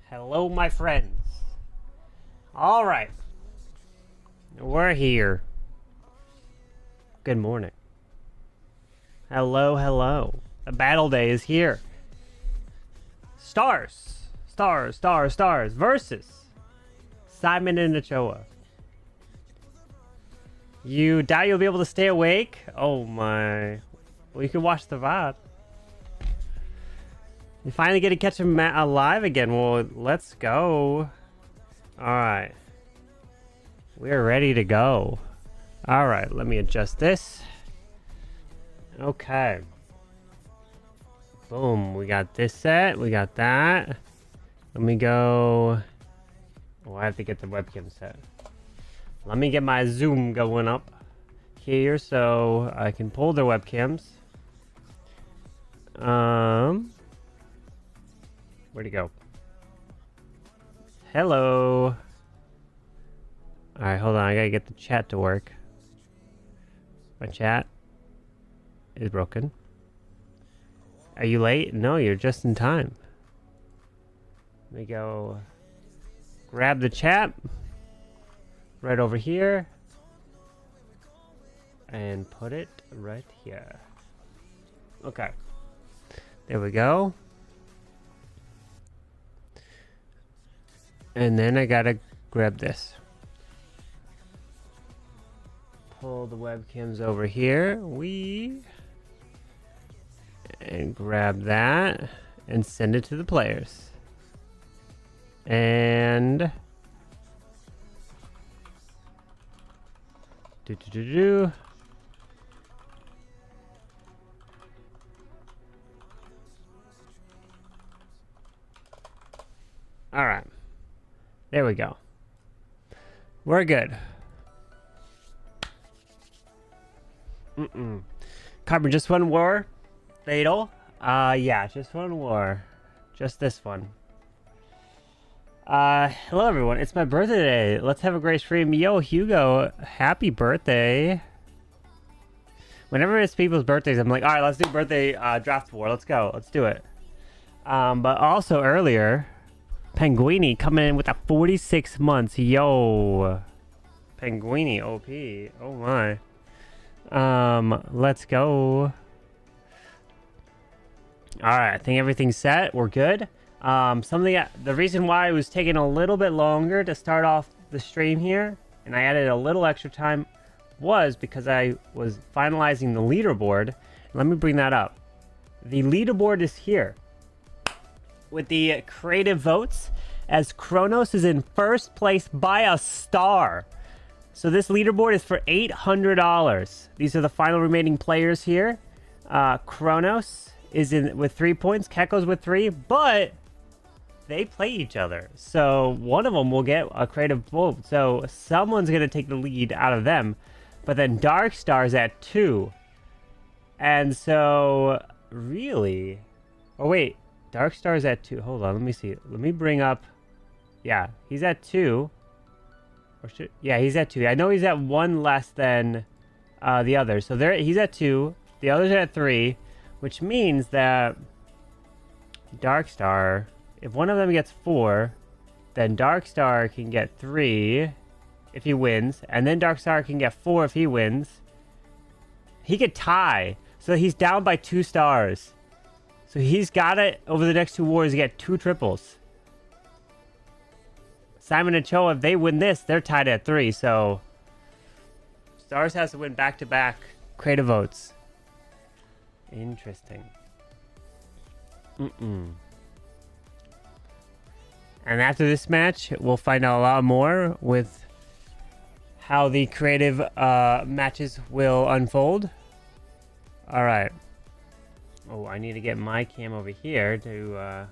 Hello, my friends. All right. We're here. Good morning. Hello, hello. The battle day is here. Stars versus Simon and Ochoa. You doubt you'll be able to stay awake? Oh my. Well, you can watch the VOD. You finally get to catch him alive again. Well, let's go. Alright. We're ready to go. Alright, let me adjust this. Okay. Boom, we got this set. We got that. Let me go. Oh, I have to get the webcam set. Let me get my zoom going up here so I can pull their webcams. Where'd he go? Hello. Alright, hold on. I gotta get the chat to work. My chat is broken. Are you late? No, you're just in time. Let me go grab the chat right over here and put it right here. Okay. There we go. And then I gotta grab this. Pull the webcams over here. And grab that and send it to the players. And all right. There we go. We're good. Carbon, just one war? Fatal? Yeah, just one war. Just this one. Hello everyone. It's my birthday today. Let's have a great stream. Yo, Hugo, happy birthday. Whenever it's people's birthdays, I'm like, alright, let's do birthday draft war. Let's go. Let's do it. But also earlier, Penguini coming in with a 46 months. Yo. Penguini OP. Oh my. Let's go. Alright, I think everything's set. We're good. The reason why it was taking a little bit longer to start off the stream here, and I added a little extra time, was because I was finalizing the leaderboard. Let me bring that up. The leaderboard is here with the creative votes, as Kronos is in first place by a star. So this leaderboard is for $800. These are the final remaining players here. Kronos is in with 3 points. Kekko's with 3, but they play each other. So one of them will get a creative vote. So someone's going to take the lead out of them. But then Darkstar's at 2. And so really... Oh, wait. Darkstar's at 2. Hold on. Let me see. Let me bring up... Yeah, he's at 2. Yeah, he's at 2. I know he's at 1 less than the other. So he's at 2. The others are at 3. Which means that Darkstar, if one of them gets 4, then Darkstar can get 3 if he wins. And then Darkstar can get 4 if he wins. He could tie. So he's down by 2 stars. So he's got it over the next 2 wars to get 2 triples. Simon and Cho, if they win this, they're tied at 3. So Stars has to win back-to-back creative votes. Interesting. And after this match, we'll find out a lot more with how the creative matches will unfold. All right. Oh, I need to get my cam over here to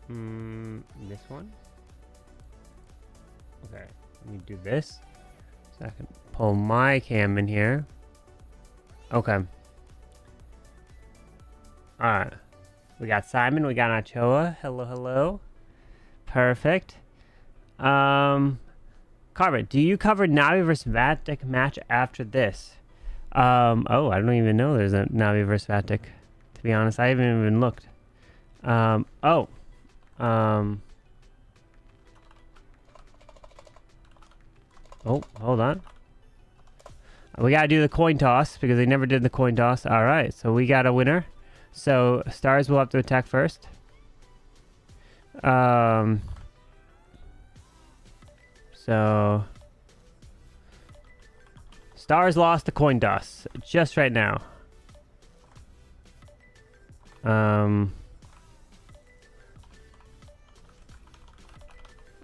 this one. Okay, let me do this so I can pull my cam in here. Okay. Alright. We got Simon, we got Ochoa. Hello, hello. Perfect. Carbon, do you cover Navi versus Vatic match after this? Oh, I don't even know there's a Navi versus Vatic. To be honest, I haven't even looked. Oh, Oh, hold on. We gotta do the coin toss because they never did the coin toss. All right, so we got a winner. So stars will have to attack first. So stars lost the coin toss just right now.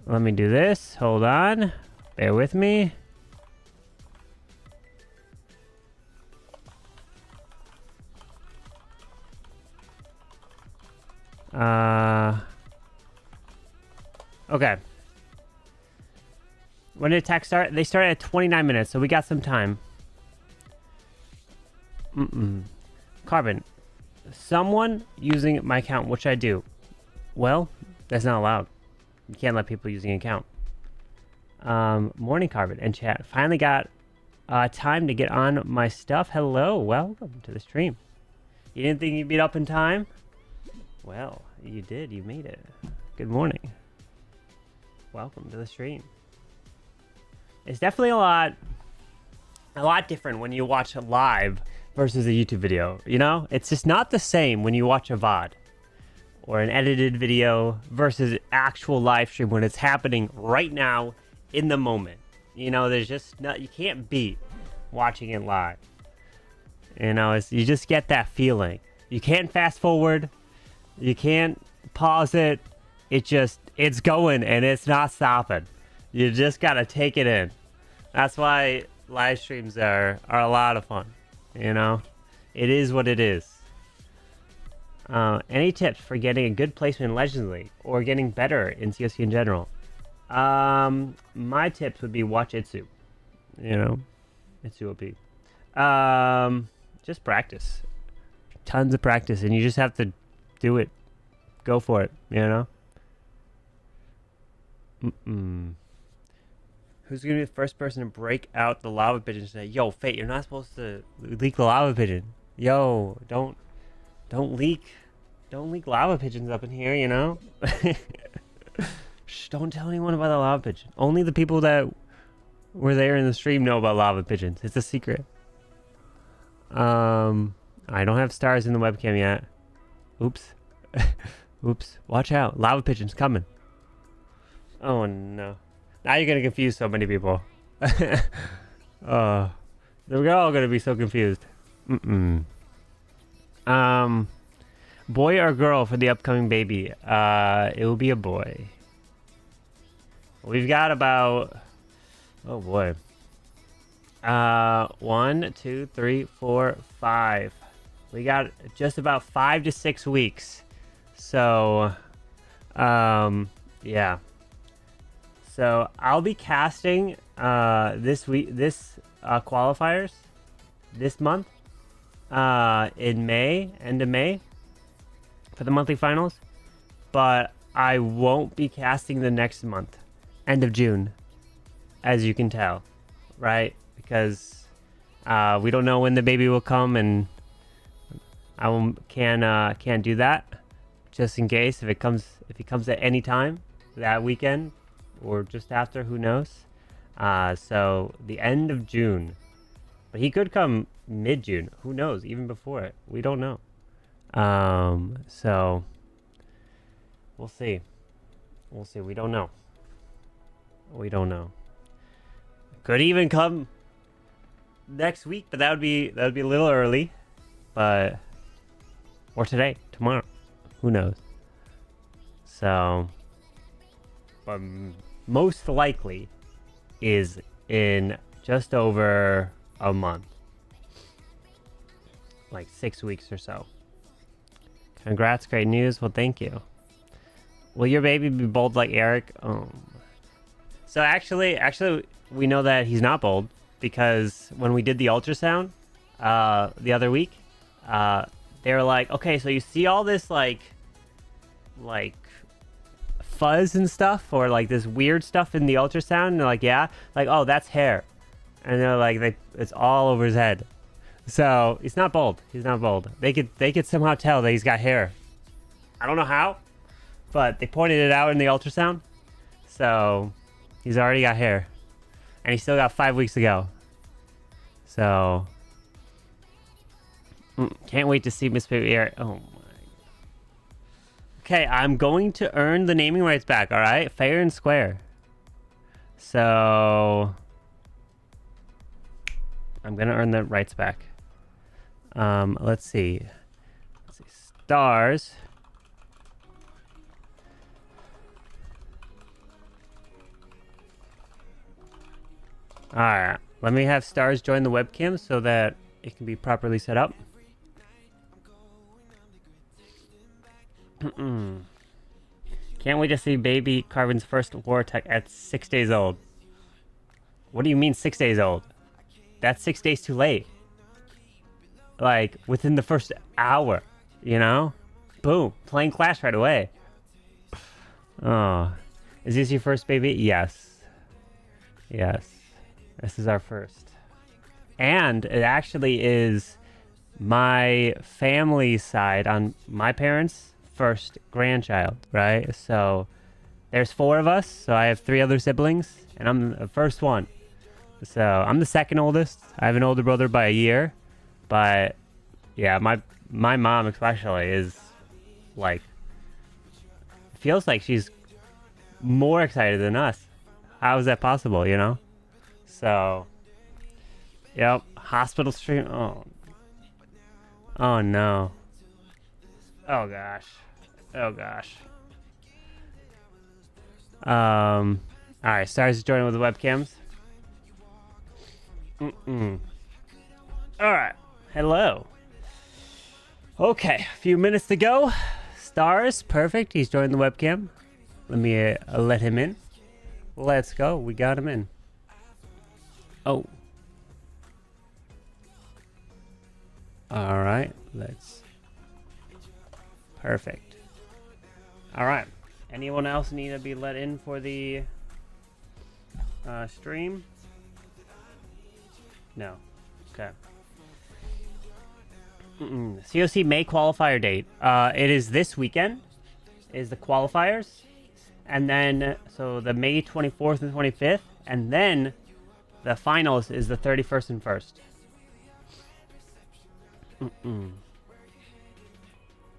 Let me do this. Hold on. Bear with me. Okay. When did attack start? They started at 29 minutes, so we got some time. Carbon. Someone using my account, which I do. Well, that's not allowed. You can't let people using an account. Morning, Carbon and chat. Finally got time to get on my stuff. Hello, welcome to the stream. You didn't think you'd be up in time? Well, you did. You made it. Good morning. Welcome to the stream. It's definitely a lot different when you watch it live versus a YouTube video. You know, it's just not the same when you watch a VOD or an edited video versus actual live stream when it's happening right now in the moment. You know, there's just not, you can't beat watching it live. You know, you just get that feeling. You can't fast forward. You can't pause it. It's going and it's not stopping. You just gotta take it in. That's why live streams are a lot of fun. You know, it is what it is. Any tips for getting a good placement in Legends League or getting better in COC in general? My tips would be watch Itsu. You know, Itsu OP. Just practice. Tons of practice, and you just have to do it. Go for it, you know? Who's gonna be the first person to break out the lava pigeon today? Yo, Fate, you're not supposed to leak the lava pigeon. Yo, don't leak lava pigeons up in here, you know? Shh, don't tell anyone about the lava pigeon. Only the people that were there in the stream know about lava pigeons. It's a secret. I don't have stars in the webcam yet. Oops. Oops. Watch out. Lava pigeons coming. Oh no. Now you're gonna confuse so many people. They're all gonna be so confused. Boy or girl for the upcoming baby? It will be a boy. We've got about, oh boy. 1, 2, 3, 4, 5. We got just about 5 to 6 weeks. So, yeah. So I'll be casting this qualifiers this month in May, end of May, for the monthly finals. But I won't be casting the next month, end of June, as you can tell, right? Because we don't know when the baby will come, and I can't do that just in case if he comes at any time that weekend or just after, who knows. So the end of June, but he could come mid-June, who knows, even before it, we don't know. So we'll see, we don't know. Could even come next week, but that would be a little early. But or today, tomorrow, who knows? So, but most likely is in just over a month, like 6 weeks or so. Congrats, great news. Well, thank you. Will your baby be bold like Eric? So actually, we know that he's not bold because when we did the ultrasound the other week, they were like, okay, so you see all this like fuzz and stuff, or like this weird stuff in the ultrasound, and they're like, yeah, like, oh, that's hair, and they're like, it's all over his head. So he's not bald. They could somehow tell that he's got hair. I don't know how, but they pointed it out in the ultrasound. So he's already got hair. And he's still got 5 weeks to go. So can't wait to see Miss Baby Air. Oh my. Okay, I'm going to earn the naming rights back, alright? Fair and square. So I'm gonna earn the rights back. Let's see. Stars. Alright, let me have Stars join the webcam so that it can be properly set up. Can't wait to see baby Carbon's first war tech at 6 days old. What do you mean 6 days old? That's 6 days too late. Like, within the first hour, you know? Boom, playing Clash right away. Oh, is this your first baby? Yes. Yes. This is our first. And it actually is my family side on my parents' first grandchild, right? So there's 4 of us, so I have 3 other siblings, and I'm the first one. So I'm the second oldest. I have an older brother by a year, but yeah, my mom especially is like, feels like she's more excited than us. How is that possible, you know? So, yep, hospital stream. Oh no. Oh gosh. Oh gosh. Alright, Stars is joining with the webcams. Alright, hello. Okay, a few minutes to go. Stars, perfect. He's joined the webcam. Let me let him in. Let's go. We got him in. Oh. Alright, let's... Perfect. Alright. Anyone else need to be let in for the stream? No. Okay. COC May qualifier date. It is this weekend. Is the qualifiers. And then, so the May 24th and 25th. And then the finals is the 31st and 1st.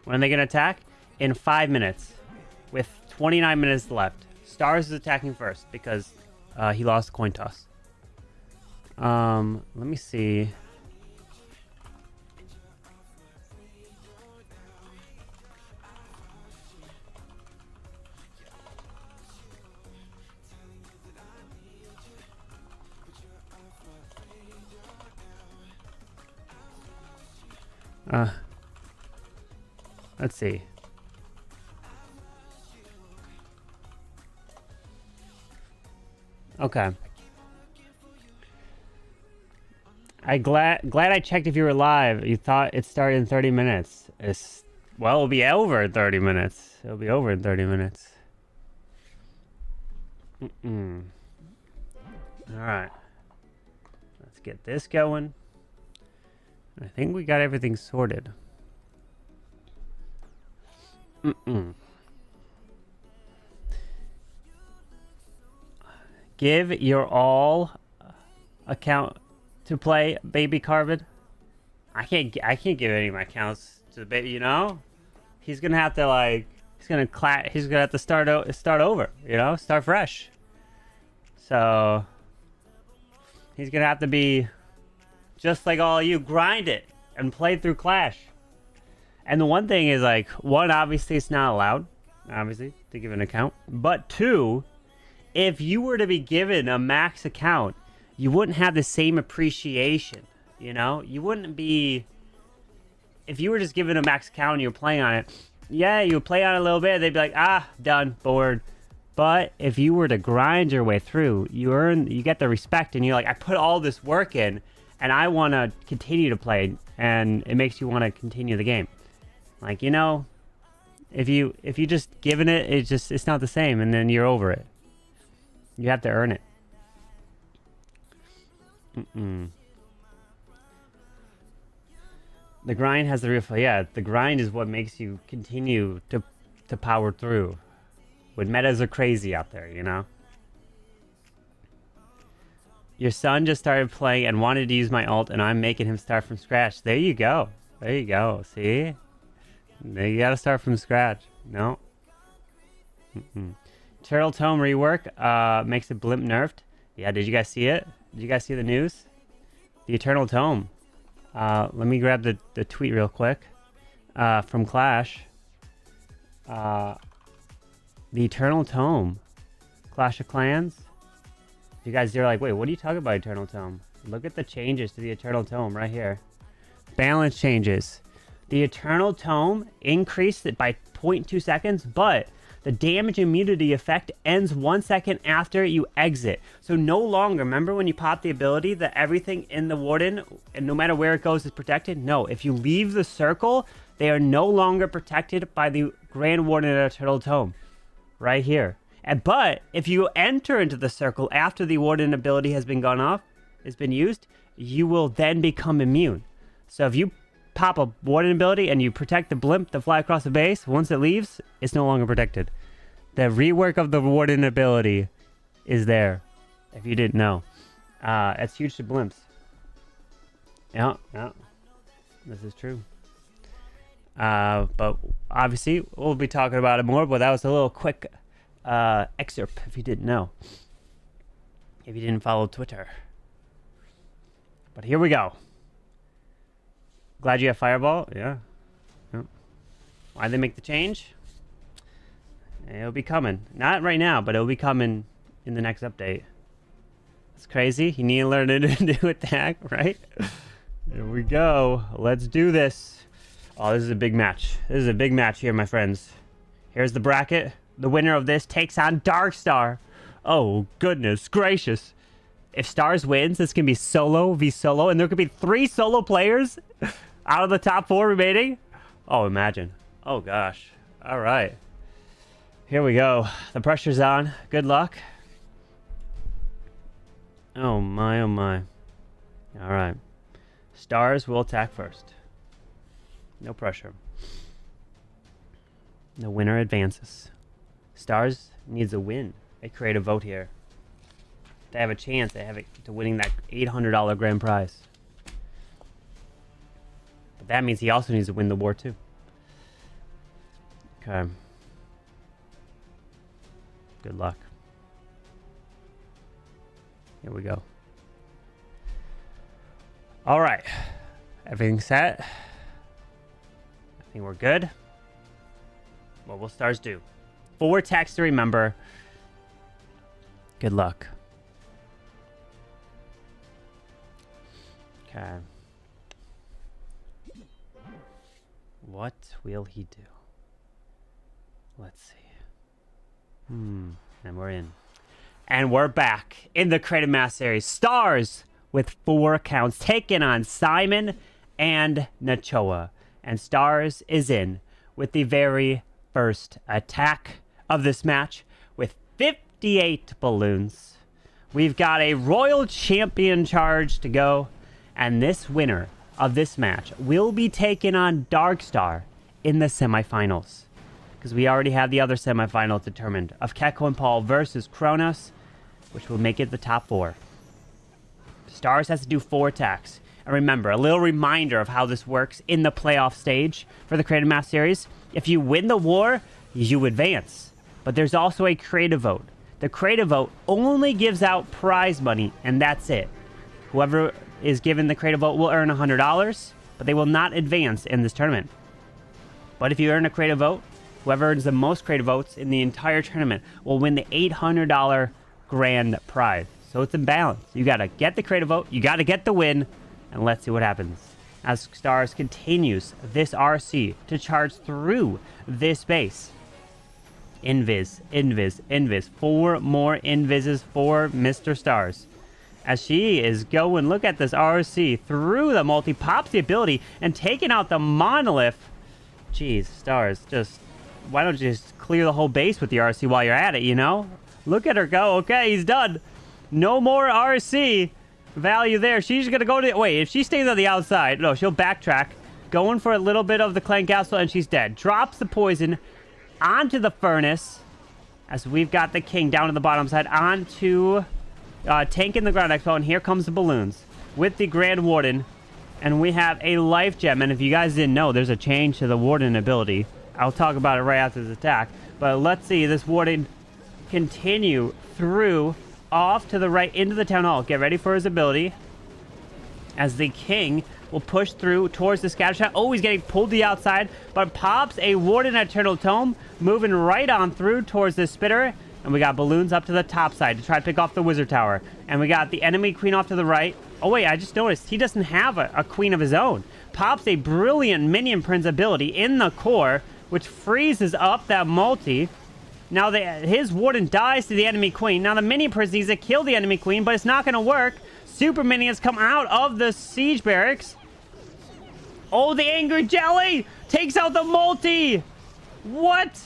When are they going to attack? In 5 minutes. With 29 minutes left. Stars is attacking first because he lost the coin toss. Let me see. Let's see. Okay. I glad I checked if you were live. You thought it started in 30 minutes. Well, it'll be over in 30 minutes. It'll be over in 30 minutes. All right. Let's get this going. I think we got everything sorted. Give your all account to play baby Carbon. I can't give any of my accounts to the baby, you know? He's gonna have to like he's gonna have to start over, you know, start fresh. So he's gonna have to be just like all you, grind it and play through Clash. And the one thing is like, one, obviously it's not allowed, obviously, to give an account. But 2, if you were to be given a max account, you wouldn't have the same appreciation, you know? You wouldn't be... If you were just given a max account and you were playing on it, yeah, you would play on it a little bit, they'd be like, ah, done, bored. But if you were to grind your way through, you get the respect, and you're like, I put all this work in, and I want to continue to play, and it makes you want to continue the game. Like, you know, if you just given it, it's not the same, and then you're over it. You have to earn it. The grind has the real, yeah, the grind is what makes you continue to power through. when metas are crazy out there, you know? Your son just started playing and wanted to use my ult, and I'm making him start from scratch. There you go. There you go. See? You gotta start from scratch. No. Turtle Tome rework makes the blimp nerfed. Yeah, did you guys see it? Did you guys see the news? The Eternal Tome. Let me grab the tweet real quick. From Clash. The Eternal Tome. Clash of Clans. You guys are like, wait, what are you talking about, Eternal Tome? Look at the changes to the Eternal Tome right here. Balance changes. The Eternal Tome increased it by 0.2 seconds, but the damage immunity effect ends 1 second after you exit. So no longer, remember when you pop the ability that everything in the Warden, and no matter where it goes, is protected? No, if you leave the circle, they are no longer protected by the Grand Warden and Eternal Tome. Right here. But if you enter into the circle after the Warden ability has been used, you will then become immune. So if you pop a Warden ability and you protect the blimp that fly across the base, once it leaves, it's no longer protected. The rework of the Warden ability is there, if you didn't know. It's huge to blimps. Yeah, this is true. But obviously, we'll be talking about it more, but that was a little quick excerpt, if you didn't know. If you didn't follow Twitter. But here we go. Glad you have Fireball. Yeah. Why'd they make the change? It'll be coming. Not right now, but it'll be coming in the next update. It's crazy. You need to learn to do attack, right? Here we go. Let's do this. Oh, this is a big match. This is a big match here, my friends. Here's the bracket. The winner of this takes on Darkstar. Oh, goodness gracious. If Stars wins, this can be solo v solo, and there could be 3 solo players out of the top 4 remaining. Oh, imagine. Oh, gosh. All right. Here we go. The pressure's on. Good luck. Oh, my, oh, my. All right. Stars will attack first. No pressure. The winner advances. Stars needs a win. They create a vote here. They have a chance. They have it to winning that $800 grand prize. But that means he also needs to win the war too. Okay. Good luck. Here we go. All right. Everything set. I think we're good. What will Stars do? 4 attacks to remember. Good luck. Okay. What will he do? Let's see. And we're in. And we're back in the Creative Mass Series. Stars with 4 accounts taking on Simon and Nachoa. And Stars is in with the very first attack of this match with 58 balloons. We've got a Royal Champion charge to go, and this winner of this match will be taking on Darkstar in the semifinals, because we already have the other semifinal determined of Keko and Paul versus Kronos, which will make it the top 4. Stars has to do 4 attacks. And remember, a little reminder of how this works in the playoff stage for the Creative Mass Series. If you win the war, you advance. But there's also a creative vote. The creative vote only gives out prize money, and that's it. Whoever is given the creative vote will earn $100, but they will not advance in this tournament. But if you earn a creative vote, whoever earns the most creative votes in the entire tournament will win the $800 grand prize. So it's in balance. You got to get the creative vote, you got to get the win, and let's see what happens as Stars continues this RC to charge through this base. Invis, Invis, Invis. 4 more Invises for Mr. Stars. As she is going, look at this RC through the multi, pops the ability, and taking out the monolith. Jeez, Stars, just, why don't you just clear the whole base with the RC while you're at it, you know? Look at her go. Okay, he's done. No more RC value there. She's going to go to... Wait, if she stays on the outside... No, she'll backtrack. Going for a little bit of the Clan Castle, and she's dead. Drops the poison onto the furnace. as we've got the king down to the bottom side onto tank in the ground expo, and here comes the balloons with the Grand Warden, and we have a life gem. And if you guys didn't know, there's a change to the Warden ability. I'll talk about it right after this attack, but let's see this Warden continue through off to the right into the town hall. Get ready for his ability as the king will push through towards the scatter shot. Oh, he's getting pulled to the outside, but pops a Warden Eternal Tome, moving right on through towards the spitter. And we got balloons up to the top side to try to pick off the wizard tower. And we got the enemy queen off to the right. Oh wait, I just noticed he doesn't have a queen of his own. Pops a brilliant minion prince ability in the core, which freezes up that multi. Now his warden dies to the enemy queen. Now the minion prince needs to kill the enemy queen, but it's not going to work. Super minions come out of the siege barracks. Oh, the angry jelly takes out the multi. What?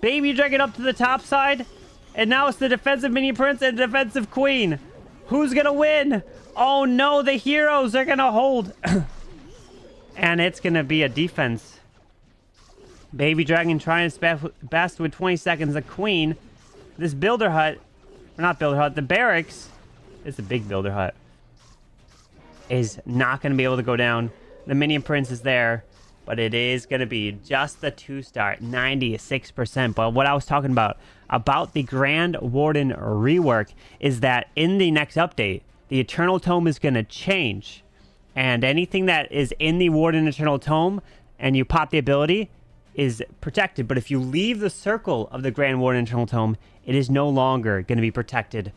Baby dragon up to the top side. And now it's the defensive minion prince and defensive queen. Who's going to win? Oh no, the heroes are going to hold. And it's going to be a defense. Baby dragon trying its best with 20 seconds. The queen. This builder hut. Or not builder hut. The barracks. It's a big builder hut. Is not going to be able to go down. The minion prince is there. But it is going to be just the 2-star. 96%. But what I was talking about the Grand Warden rework is that in the next update, the Eternal Tome is going to change. And anything that is in the Warden Eternal Tome and you pop the ability is protected. But if you leave the circle of the Grand Warden Eternal Tome, it is no longer going to be protected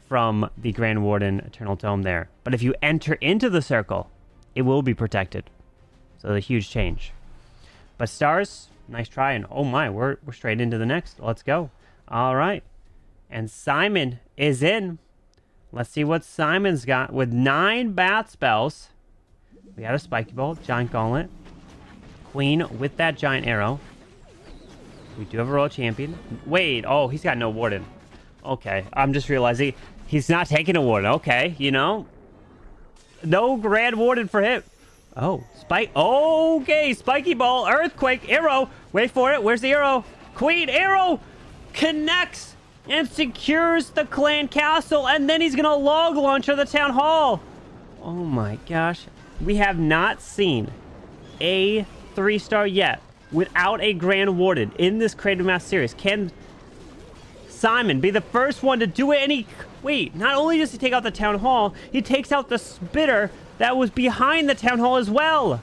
from the Grand Warden Eternal Tome there. But if you enter into the circle, it will be protected. So a huge change. But stars, nice try. And oh my, we're straight into the next. Let's go. All right. And Simon is in. Let's see what Simon's got with 9 bat spells. We got a spiky bolt, giant gauntlet, queen with that giant arrow. We do have a royal champion. Wait, oh, he's got no warden. Okay, I'm just realizing he's not taking a warden. Okay, you know, no grand warden for him. Oh, okay, spiky ball, earthquake, arrow. Wait for it. Where's the arrow? Queen arrow connects and secures the clan castle, and then he's gonna log launcher the town hall. Oh my gosh, we have not seen a 3-star yet without a grand warden in this Creative Math series. Can Simon be the first one to do it? And he, wait, not only does he take out the town hall, he takes out the spitter that was behind the town hall as well.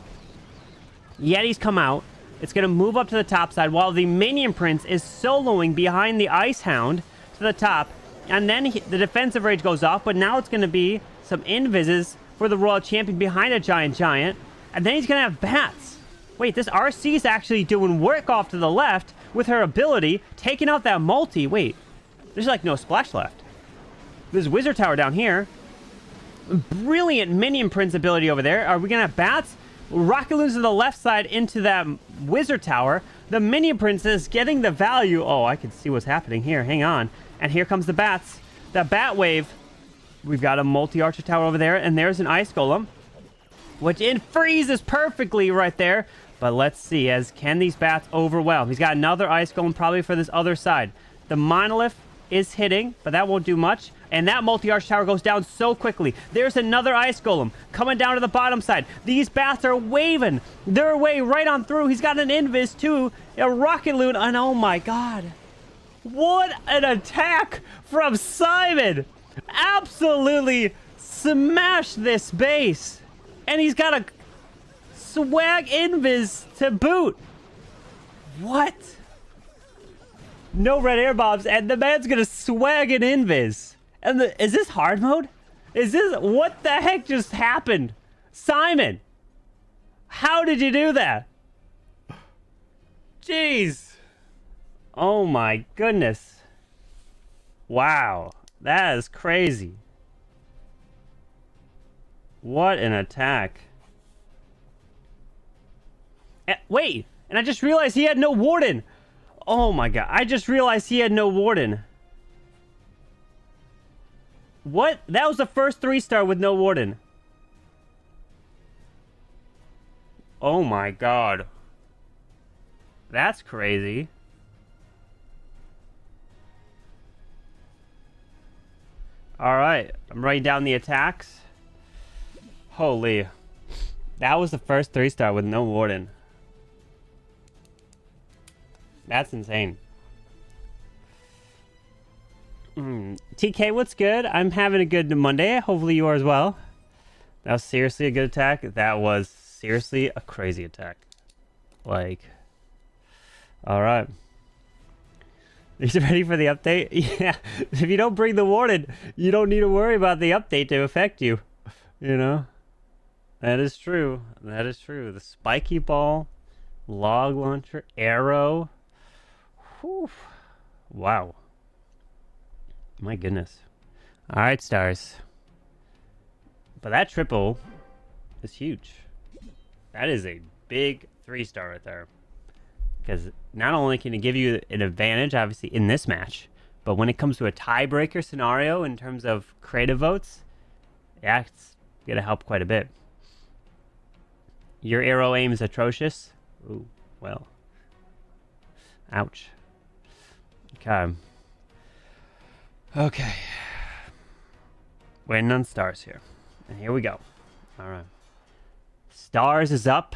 Yeti's come out. It's going to move up to the top side while the minion prince is soloing behind the ice hound to the top. And then the defensive rage goes off, but now it's going to be some invises for the royal champion behind a giant. And then he's going to have bats. Wait, this RC is actually doing work off to the left with her ability, taking out that multi. Wait, there's like no splash left. There's wizard tower down here. Brilliant minion prince ability over there. Are we going to have bats? Rocket Loons to the left side into that wizard tower. The minion prince is getting the value. Oh, I can see what's happening here. Hang on. And here comes the bats. The bat wave. We've got a multi-archer tower over there. And there's an ice golem, which freezes perfectly right there. But let's see, as can these bats overwhelm? He's got another ice golem probably for this other side. The monolith is hitting, but that won't do much. And that multi-arch tower goes down so quickly. There's another ice golem coming down to the bottom side. These bats are waving their way right on through. He's got an invis too, a rocket loon, and oh my god. What an attack from Simon. Absolutely smashed this base. And he's got a swag invis to boot. What? No red air bombs, and the man's gonna swag an invis. And is this hard mode? Is this, what the heck just happened? Simon, how did you do that? Jeez. Oh my goodness. Wow, that is crazy. What an attack. Wait, and I just realized he had no warden. Oh my god, I just realized he had no warden. What? That was the first 3-star with no warden. Oh my god. That's crazy. All right, I'm writing down the attacks. Holy. That was the first 3-star with no warden. That's insane. TK, what's good? I'm having a good Monday. Hopefully you are as well. That was seriously a good attack. That was seriously a crazy attack. Like, all right. Are you ready for the update? Yeah. If you don't bring the warden, you don't need to worry about the update to affect you. You know? That is true. That is true. The spiky ball, log launcher, arrow. Whew. Wow. My goodness. All right, stars. But that triple is huge. That is a big 3-star right there. Because not only can it give you an advantage, obviously, in this match, but when it comes to a tiebreaker scenario in terms of creative votes, yeah, it's going to help quite a bit. Your arrow aim is atrocious. Ooh, well. Ouch. Okay. Okay. Waiting on stars here. And here we go. All right. Stars is up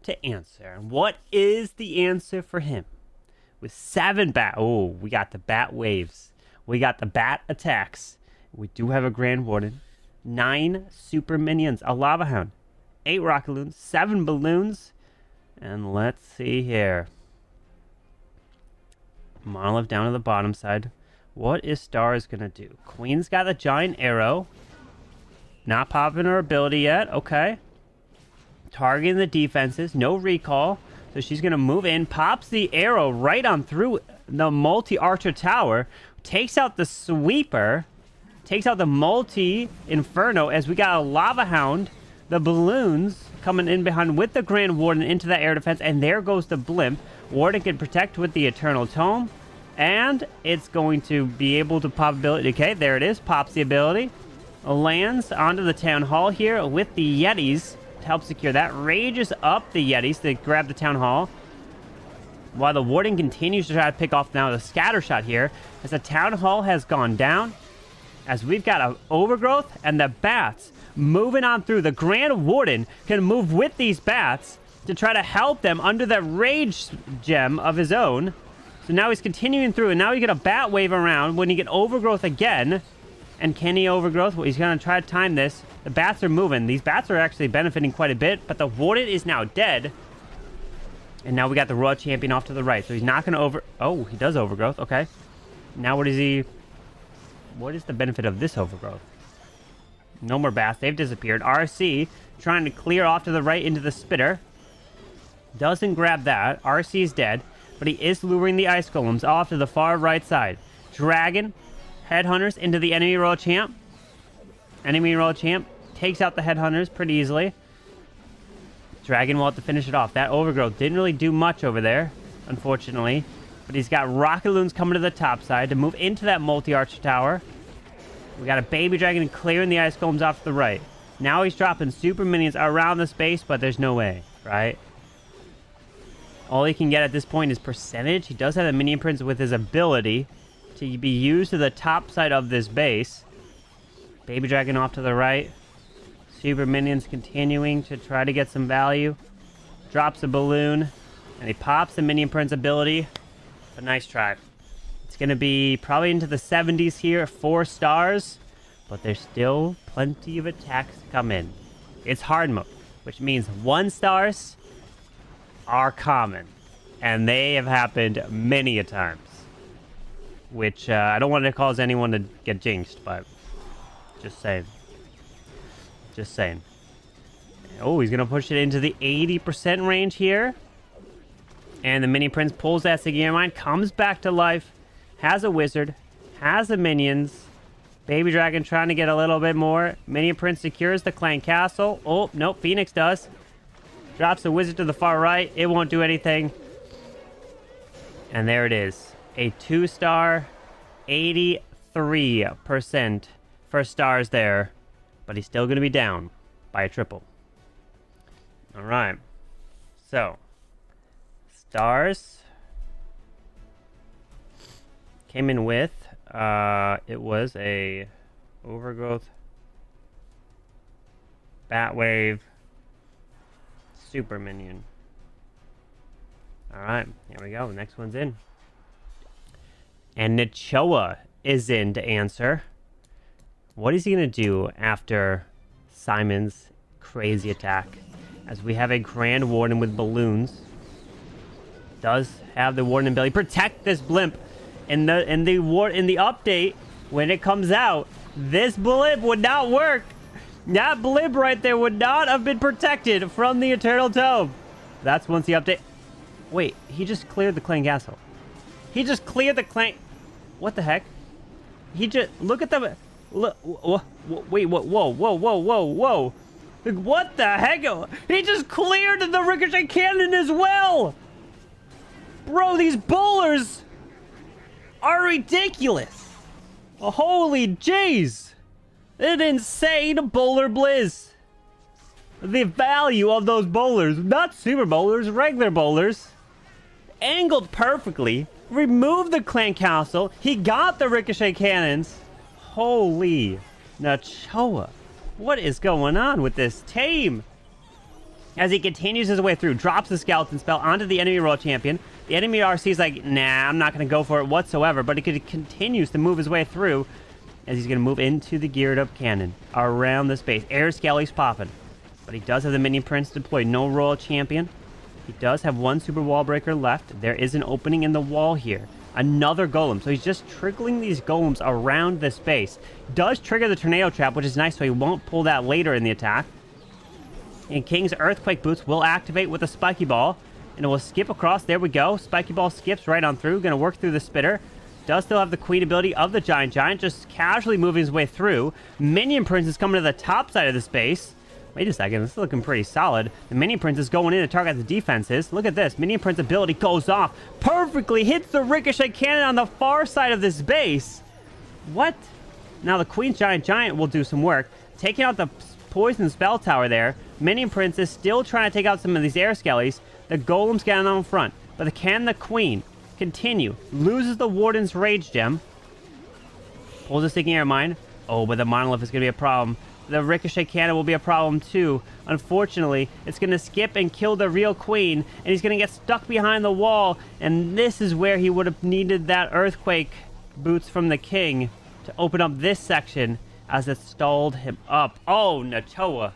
to answer. And what is the answer for him? With 7 bat. Oh, we got the bat waves. We got the bat attacks. We do have a Grand Warden. 9 super minions. A lava hound. 8 rocket balloons. 7 balloons. And let's see here. Monolith down to the bottom side. What is Stars gonna do? Queen's got the giant arrow. Not popping her ability yet. Okay. Targeting the defenses. No recall. So she's gonna move in. Pops the arrow right on through the multi-archer tower. Takes out the sweeper. Takes out the multi-inferno as we got a lava hound. The balloons coming in behind with the Grand Warden into that air defense. And there goes the blimp. Warden can protect with the Eternal Tome. And it's going to be able to pop ability. Okay, there it is. Pops the ability. Lands onto the Town Hall here with the Yetis to help secure that. Rages up the Yetis to grab the Town Hall. While the Warden continues to try to pick off now the scatter shot here. As the Town Hall has gone down. As we've got an overgrowth and the bats moving on through. The Grand Warden can move with these bats to try to help them under that rage gem of his own. So now he's continuing through, and now you get a bat wave around when you get overgrowth again. And can he overgrowth? Well, he's going to try to time this. The bats are moving. These bats are actually benefiting quite a bit, but the Warden is now dead. And now we got the Royal Champion off to the right. So he's not going to over... Oh, he does overgrowth. Okay. Now what is he... What is the benefit of this overgrowth? No more bats. They've disappeared. RC trying to clear off to the right into the spitter. Doesn't grab that. RC is dead. But he is luring the ice golems off to the far right side. Dragon, headhunters into the enemy royal champ. Enemy royal champ takes out the headhunters pretty easily. Dragon will have to finish it off. That overgrowth didn't really do much over there, unfortunately. But he's got rocket balloons coming to the top side to move into that multi-archer tower. We got a baby dragon clearing the ice golems off to the right. Now he's dropping super minions around the space, but there's no way, right? All he can get at this point is percentage. He does have the minion prince with his ability to be used to the top side of this base. Baby dragon off to the right. Super minions continuing to try to get some value. Drops a balloon. And he pops the minion prince ability. A nice try. It's going to be probably into the 70s here. 4 stars. But there's still plenty of attacks to come in. It's hard mode. Which means 1 stars are common, and they have happened many a times, which I don't want to cause anyone to get jinxed, but just saying. Oh, he's gonna push it into the 80% range here, and the mini prince pulls that Sigma mine, comes back to life, has a wizard, has the minions. Baby dragon trying to get a little bit more. Minion prince secures the clan castle. Oh nope, Phoenix does. Drops the wizard to the far right. It won't do anything. And there it is. A 2-star, 83% for stars there. But he's still going to be down by a triple. All right. So, stars came in with, it was a Overgrowth. Batwave. Super minion. Alright, here we go. Next one's in. And Nachoa is in to answer. What is he going to do after Simon's crazy attack? As we have a Grand Warden with balloons. Does have the Warden ability. Protect this blimp. In the update, when it comes out, this blimp would not work. That blimp right there would not have been protected from the Eternal Tome. That's once the update. Wait, he just cleared the Clan Castle. He just cleared the Clan... What the heck? He just... Look at the... Look... Wait, whoa. What the heck? He just cleared the Ricochet Cannon as well! Bro, these bowlers are ridiculous. Holy jeez. An insane bowler blizz. The value of those bowlers, not super bowlers, regular bowlers, angled perfectly, removed the Clan Castle, he got the Ricochet Cannons. Holy Nachoa. What is going on with this team? As he continues his way through, drops the Skeleton Spell onto the enemy Royal Champion. The enemy RC is like, nah, I'm not going to go for it whatsoever, but he continues to move his way through as he's going to move into the geared up cannon around the space. Air Skelly's popping, but he does have the Minion Prince deployed. No Royal Champion. He does have one Super Wall Breaker left. There is an opening in the wall here. Another Golem, so he's just trickling these Golems around the space. Does trigger the Tornado Trap, which is nice, so he won't pull that later in the attack. And King's Earthquake Boots will activate with a Spiky Ball. And it will skip across. There we go. Spiky Ball skips right on through. Going to work through the Spitter. Does still have the Queen ability of the Giant. Just casually moving his way through. Minion Prince is coming to the top side of the space. Wait a second. This is looking pretty solid. The Minion Prince is going in to target the defenses. Look at this. Minion Prince ability goes off. Perfectly hits the Ricochet Cannon on the far side of this base. What? Now the Queen's Giant will do some work. Taking out the Poison Spell Tower there. Minion Prince is still trying to take out some of these Air Skellies. The Golem's getting on front. But can the Queen continue? Loses the Warden's Rage Gem. Pulls the Sticking Air Mine. Oh, but the Monolith is going to be a problem. The Ricochet Cannon will be a problem too. Unfortunately, it's going to skip and kill the real Queen. And he's going to get stuck behind the wall. And this is where he would have needed that Earthquake Boots from the King to open up this section as it stalled him up. Oh, Nachoa.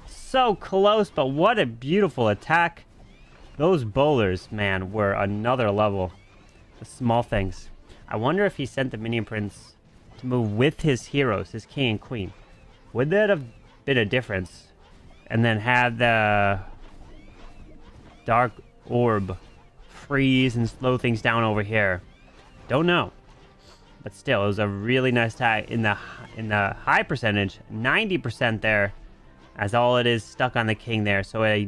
So close, but what a beautiful attack. Those bowlers, man, were another level. The small things. I wonder if he sent the Minion Prince to move with his heroes, his King and Queen. Would that have been a difference? And then had the Dark Orb freeze and slow things down over here. Don't know. But still, it was a really nice attack in the high percentage. 90% there. As all it is stuck on the King there. So a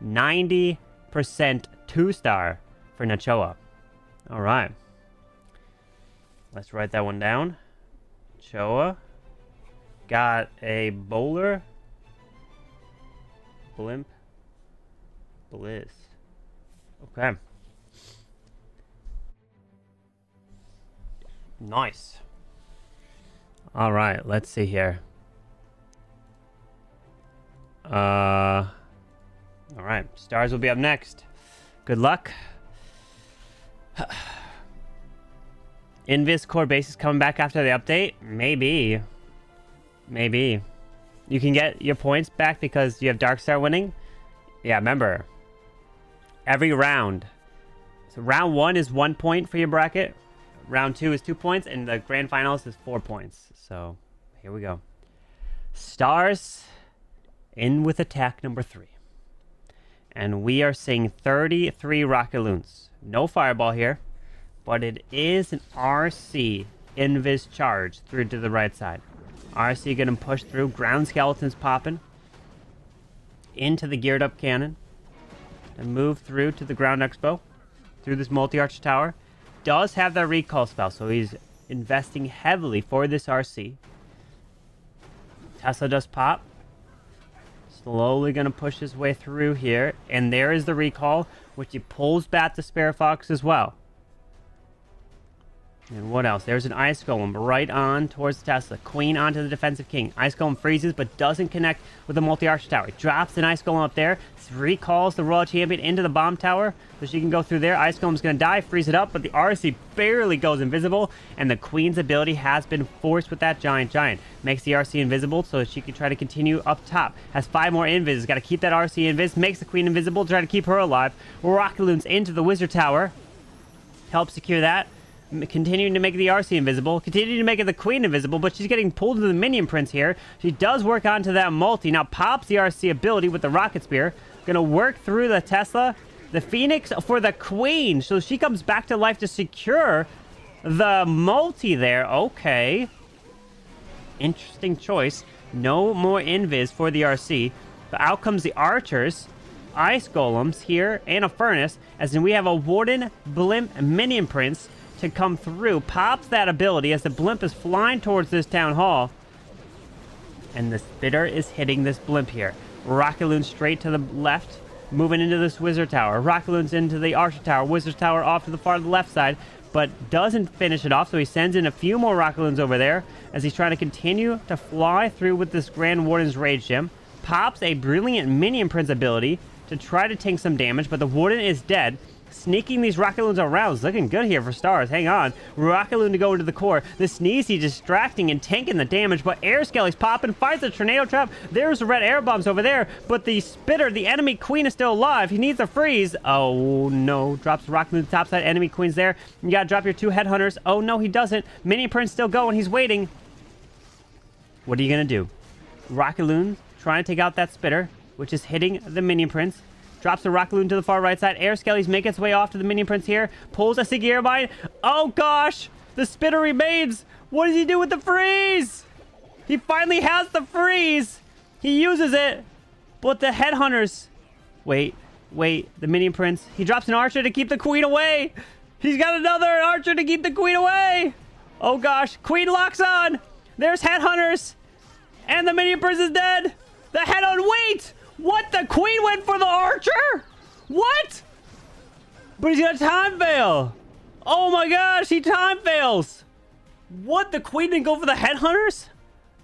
90% 2-star for Nachoa. Alright. Let's write that one down. Nachoa. Got a bowler. Blimp. Bliss. Okay. Nice. Alright, let's see here. Alright, stars will be up next. Good luck. Invis core base is coming back after the update? Maybe. Maybe. You can get your points back because you have Darkstar winning? Yeah, remember. Every round. So round 1 is 1 point for your bracket. Round 2 is 2 points. And the grand finals is 4 points. So, here we go. Stars in with attack number 3. And we are seeing 33 Rocket Loons. No Fireball here. But it is an RC Invis charge through to the right side. RC going to push through. Ground Skeletons popping. Into the geared up cannon. And move through to the Ground Expo. Through this multi-arch tower. Does have that recall spell. So he's investing heavily for this RC. Tesla does pop. Slowly going to push his way through here. And there is the recall. Which he pulls back the Spare Fox as well. And what else? There's an Ice Golem right on towards the Tesla. Queen onto the Defensive King. Ice Golem freezes but doesn't connect with the multi-archer tower. He drops an Ice Golem up there. Recalls the Royal Champion into the bomb tower so she can go through there. Ice Golem's going to die. Freeze it up, but the RC barely goes invisible. And the Queen's ability has been forced with that Giant. Makes the RC invisible so that she can try to continue up top. Has 5 more invis. Got to keep that RC invis. Makes the Queen invisible. Try to keep her alive. Rocket Loons into the Wizard Tower. Help secure that. Continuing to make the RC invisible, continuing to make the Queen invisible, but she's getting pulled into the Minion Prince here. She does work onto that multi. Now pops the RC ability with the Rocket Spear. Gonna work through the Tesla. The Phoenix for the Queen. So she comes back to life to secure the multi there. Okay. Interesting choice. No more invis for the RC. But out comes the Archers. Ice Golems here and a Furnace. As in we have a Warden, Blimp, Minion Prince to come through. Pops that ability as the Blimp is flying towards this Town Hall. And the Spitter is hitting this Blimp here. Rocket Loon straight to the left. Moving into this Wizard Tower. Rocket Loon's into the Archer Tower. Wizard Tower off to the far left side. But doesn't finish it off. So he sends in a few more Rocket Loons over there. As he's trying to continue to fly through with this Grand Warden's Rage Gem. Pops a brilliant Minion Prince ability to try to tank some damage. But the Warden is dead. Sneaking these Rocket Loons around. It's looking good here for Stars. Hang on. Rocket Loon to go into the core. The Sneezy distracting and tanking the damage, but Air Skelly's popping. Finds the Tornado Trap. There's the red air bombs over there, but the Spitter, the enemy Queen, is still alive. He needs a freeze. Oh, no. Drops the Rocket Loon to the top side. Enemy Queen's there. You gotta drop your 2 Headhunters. Oh, no, he doesn't. Mini Prince still going. He's waiting. What are you gonna do? Rocket Loon trying to take out that Spitter, which is hitting the Minion Prince. Drops the Rocket Loon to the far right side. Air Skelly's making its way off to the Minion Prince here. Pulls a Siggy Airmine. Oh, gosh. The Spitter remains. What does he do with the freeze? He finally has the freeze. He uses it. But the Headhunters... Wait. The Minion Prince. He drops an Archer to keep the Queen away. He's got another Archer to keep the Queen away. Oh, gosh. Queen locks on. There's Headhunters. And the Minion Prince is dead. The Head-on... Wait! What? The Queen went for the Archer? What? But he's got a time fail. Oh my gosh, he time fails. What? The Queen didn't go for the Headhunters?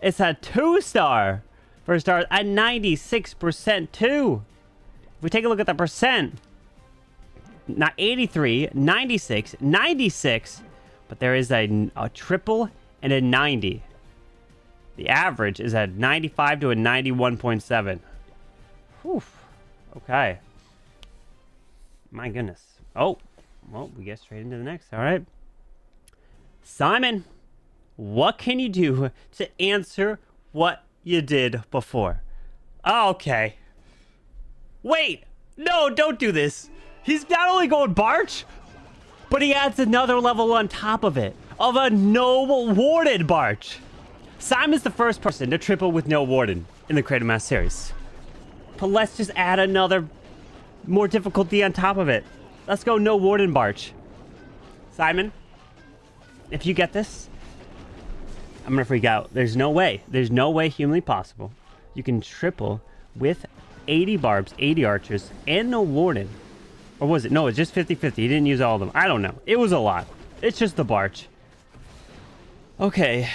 It's a 2-star for Stars at 96% too. If we take a look at the percent, not 83, 96, 96, but there is a triple and a 90. The average is at 95 to a 91.7. Whew. Okay. My goodness. Oh. Well, we get straight into the next. All right. Simon, what can you do to answer what you did before? Okay. Wait. No, don't do this. He's not only going Barch, but he adds another level on top of it. Of a no Warden Barch. Simon's the first person to triple with no Warden in the Creative Mass series. But let's just add another more difficulty on top of it. Let's go no Warden Barch. Simon, if you get this, I'm gonna freak out. There's no way humanly possible you can triple with 80 barbs, 80 archers, and no Warden. Or was it? No, it's just 50-50. He didn't use all of them. I don't know. It was a lot. It's just the Barch. Okay.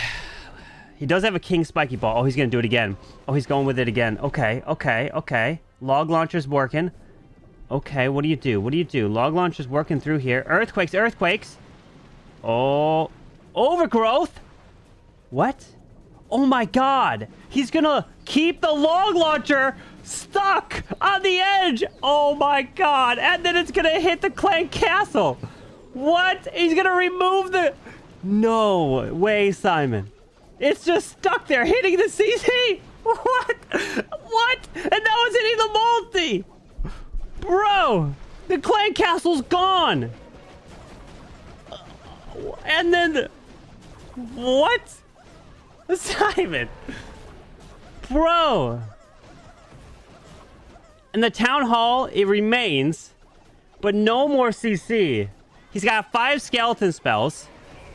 He does have a King Spiky Ball. Oh, he's going to do it again. Oh, he's going with it again. Okay. Log Launcher's working. Okay, what do you do? Log Launcher's working through here. Earthquakes. Oh. Overgrowth? What? Oh my god. He's going to keep the Log Launcher stuck on the edge. Oh my god. And then it's going to hit the Clan Castle. What? He's going to remove the... No way, Simon. It's just stuck there, hitting the CC. What? And that was hitting the multi. Bro, the Clan Castle's gone. And then... What? Simon. Bro. And the Town Hall, it remains, but no more CC. He's got 5 skeleton spells.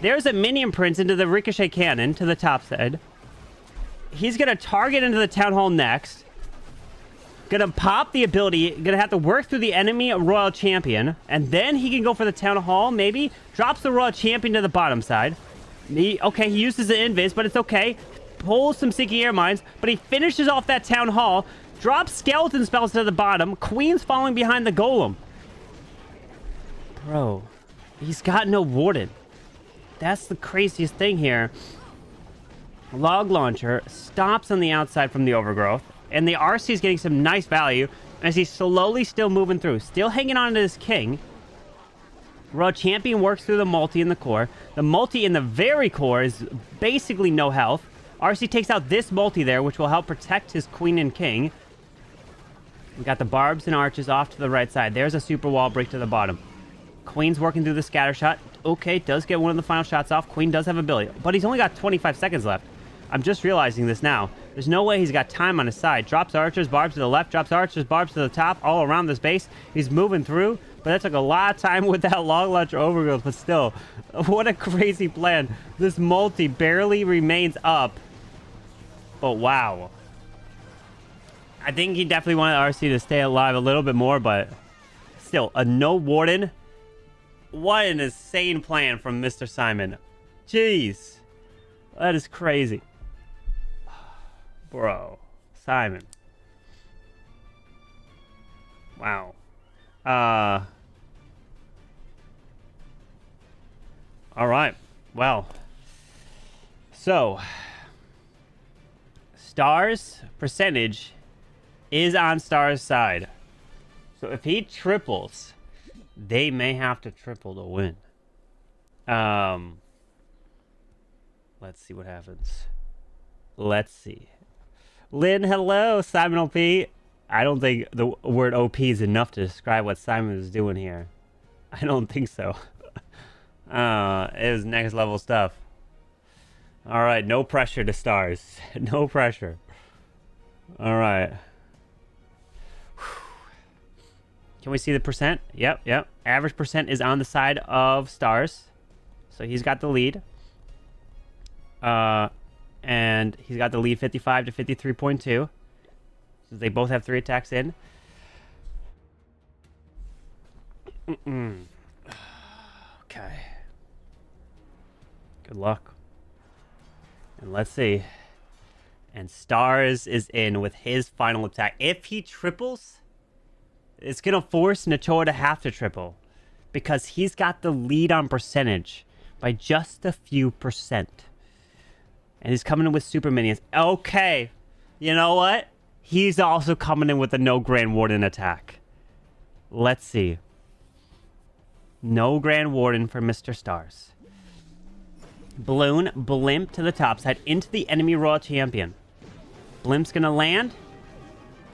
There's a Minion Prince into the Ricochet Cannon to the top side. He's going to target into the Town Hall next. Gonna pop the ability. Gonna have to work through the enemy Royal Champion. And then he can go for the Town Hall, maybe. Drops the Royal Champion to the bottom side. Okay, he uses the Invis, but it's okay. Pulls some Seeking Air Mines, but he finishes off that Town Hall. Drops Skeleton Spells to the bottom. Queen's falling behind the Golem. Bro, he's got no Warden. That's the craziest thing here. Log Launcher stops on the outside from the Overgrowth. And the RC is getting some nice value as he's slowly still moving through. Still hanging on to his King. Royal Champion works through the multi in the core. The multi in the very core is basically no health. RC takes out this multi there, which will help protect his Queen and King. We got the Barbs and Arches off to the right side. There's a super wall break to the bottom. Queen's working through the scatter shot. Okay, does get one of the final shots off. Queen does have ability, but he's only got 25 seconds left. I'm just realizing this now. There's no way he's got time on his side. Drops Archers, Barbs to the left. Drops Archers, Barbs to the top. All around this base. He's moving through. But that took a lot of time with that Log Launcher Overgrowth. But still, what a crazy plan. This multi barely remains up. But wow. I think he definitely wanted RC to stay alive a little bit more. But still, a no Warden. What an insane plan from Mr. Simon. Jeez. That is crazy. Bro, Simon. Wow. All right. Well. So, Stars percentage is on Stars' side. So if he triples, they may have to triple to win. Let's see what happens. Let's see. Lynn, hello. Simon OP. I don't think the word OP is enough to describe what Simon is doing here. I don't think so. It was next level stuff. All right. No pressure to Stars. No pressure. All right. Can we see the percent? Yep. Average percent is on the side of Stars. So he's got the lead. And he's got the lead 55 to 53.2. So they both have 3 attacks in. Okay. Good luck. And let's see. And Stars is in with his final attack. If he triples, it's going to force Nachoa to have to triple. Because he's got the lead on percentage by just a few percent. And he's coming in with super minions. Okay. You know what? He's also coming in with a no Grand Warden attack. Let's see. No Grand Warden for Mr. Stars. Balloon, Blimp to the top side into the enemy Royal Champion. Blimp's going to land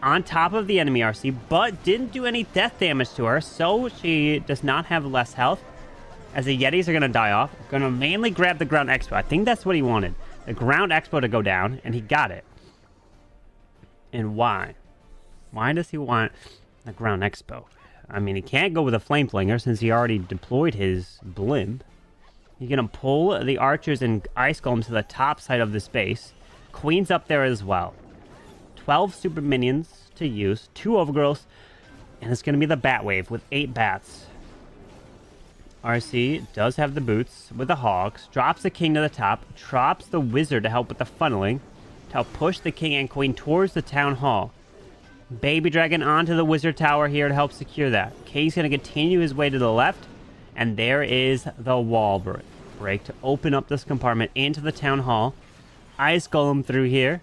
on top of the enemy RC, but didn't do any death damage to her, so she does not have less health. As the Yetis are going to die off. Going to mainly grab the Ground Expo. I think that's what he wanted. The Ground Expo to go down, and he got it. And why? Why does he want the Ground Expo? I mean, he can't go with a Flame Flinger since he already deployed his Blimp. He's going to pull the Archers and Ice Golems to the top side of this base. Queen's up there as well. 12 Super Minions to use. 2 Overgrowths. And it's going to be the Bat Wave with 8 Bats. RC does have the boots with the Hogs. Drops the King to the top. Drops the Wizard to help with the funneling. To help push the King and Queen towards the Town Hall. Baby Dragon onto the Wizard Tower here to help secure that. King's going to continue his way to the left. And there is the wall break to open up this compartment into the Town Hall. Ice Golem through here.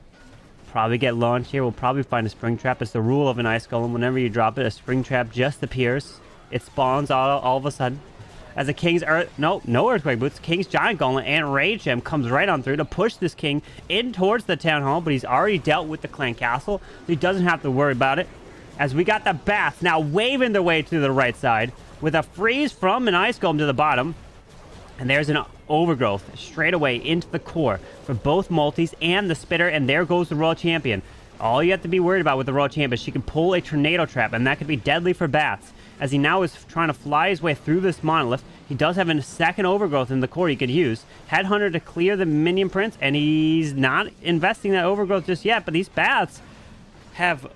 Probably get launched here. We'll probably find a Spring Trap. It's the rule of an Ice Golem. Whenever you drop it, a Spring Trap just appears. It spawns all of a sudden. As the King's no Earthquake Boots. King's Giant Golem and Rage Gem comes right on through to push this King in towards the Town Hall, but he's already dealt with the Clan Castle, so he doesn't have to worry about it. As we got the Bats now waving their way to the right side with a freeze from an Ice Golem to the bottom. And there's an Overgrowth straight away into the core for both multis and the Spitter, and there goes the Royal Champion. All you have to be worried about with the Royal Champion is she can pull a Tornado Trap, and that could be deadly for Bats. As he now is trying to fly his way through this monolith, he does have a second Overgrowth in the core he could use. Headhunter to clear the minion prince, and he's not investing that Overgrowth just yet, but these Bats, have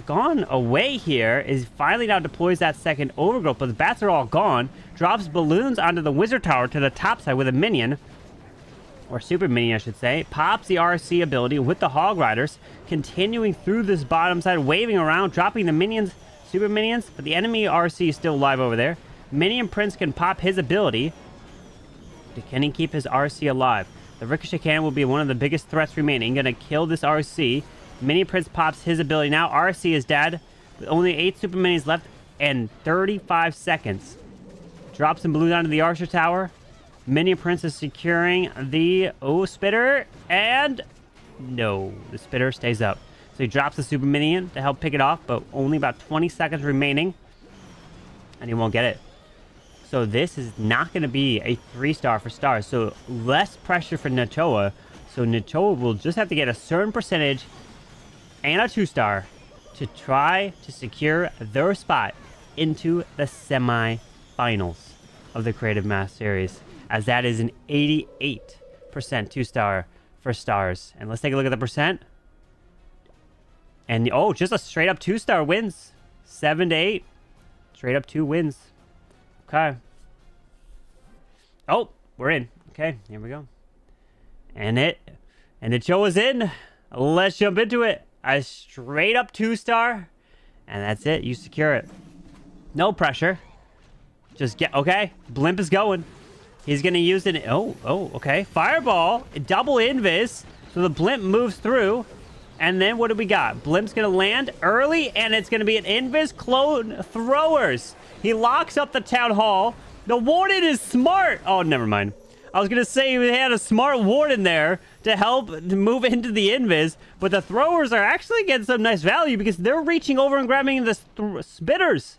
gone away here is finally now deploys that second overgrowth, but the bats are all gone. Drops balloons onto the wizard tower to the top side with a minion, or super minion I should say. Pops the RC ability with the hog riders, continuing through this bottom side, waving around, dropping the minions, super minions, but the enemy RC is still alive over there. Minion Prince can pop his ability. Can he keep his RC alive? The Ricochet Cannon will be one of the biggest threats remaining. Gonna kill this RC. Minion Prince pops his ability. Now RC is dead, with only 8 super minis left and 35 seconds. Drops some balloons onto the Archer Tower. Minion Prince is securing the spitter, and no, the spitter stays up. So he drops the super minion to help pick it off, but only about 20 seconds remaining, and he won't get it. So this is not going to be a 3-star for stars, so less pressure for Nachoa. So Nachoa will just have to get a certain percentage and a 2-star to try to secure their spot into the semi-finals of the Creative Mass Series, as that is an 88% 2-star for stars. And let's take a look at the percent. And just a straight up 2-star wins. 7 to 8. Straight up 2 wins. Okay. Oh, we're in. Okay, here we go. And the show is in. Let's jump into it. A straight up 2-star. And that's it. You secure it. No pressure. Just get, okay. Blimp is going. He's going to use it. Okay. Fireball. Double invis. So the blimp moves through. And then what do we got? Blimp's going to land early, and it's going to be an invis clone throwers. He locks up the town hall. The warden is smart. Oh, never mind. I was going to say he had a smart warden there to help move into the invis, but the throwers are actually getting some nice value because they're reaching over and grabbing the spitters.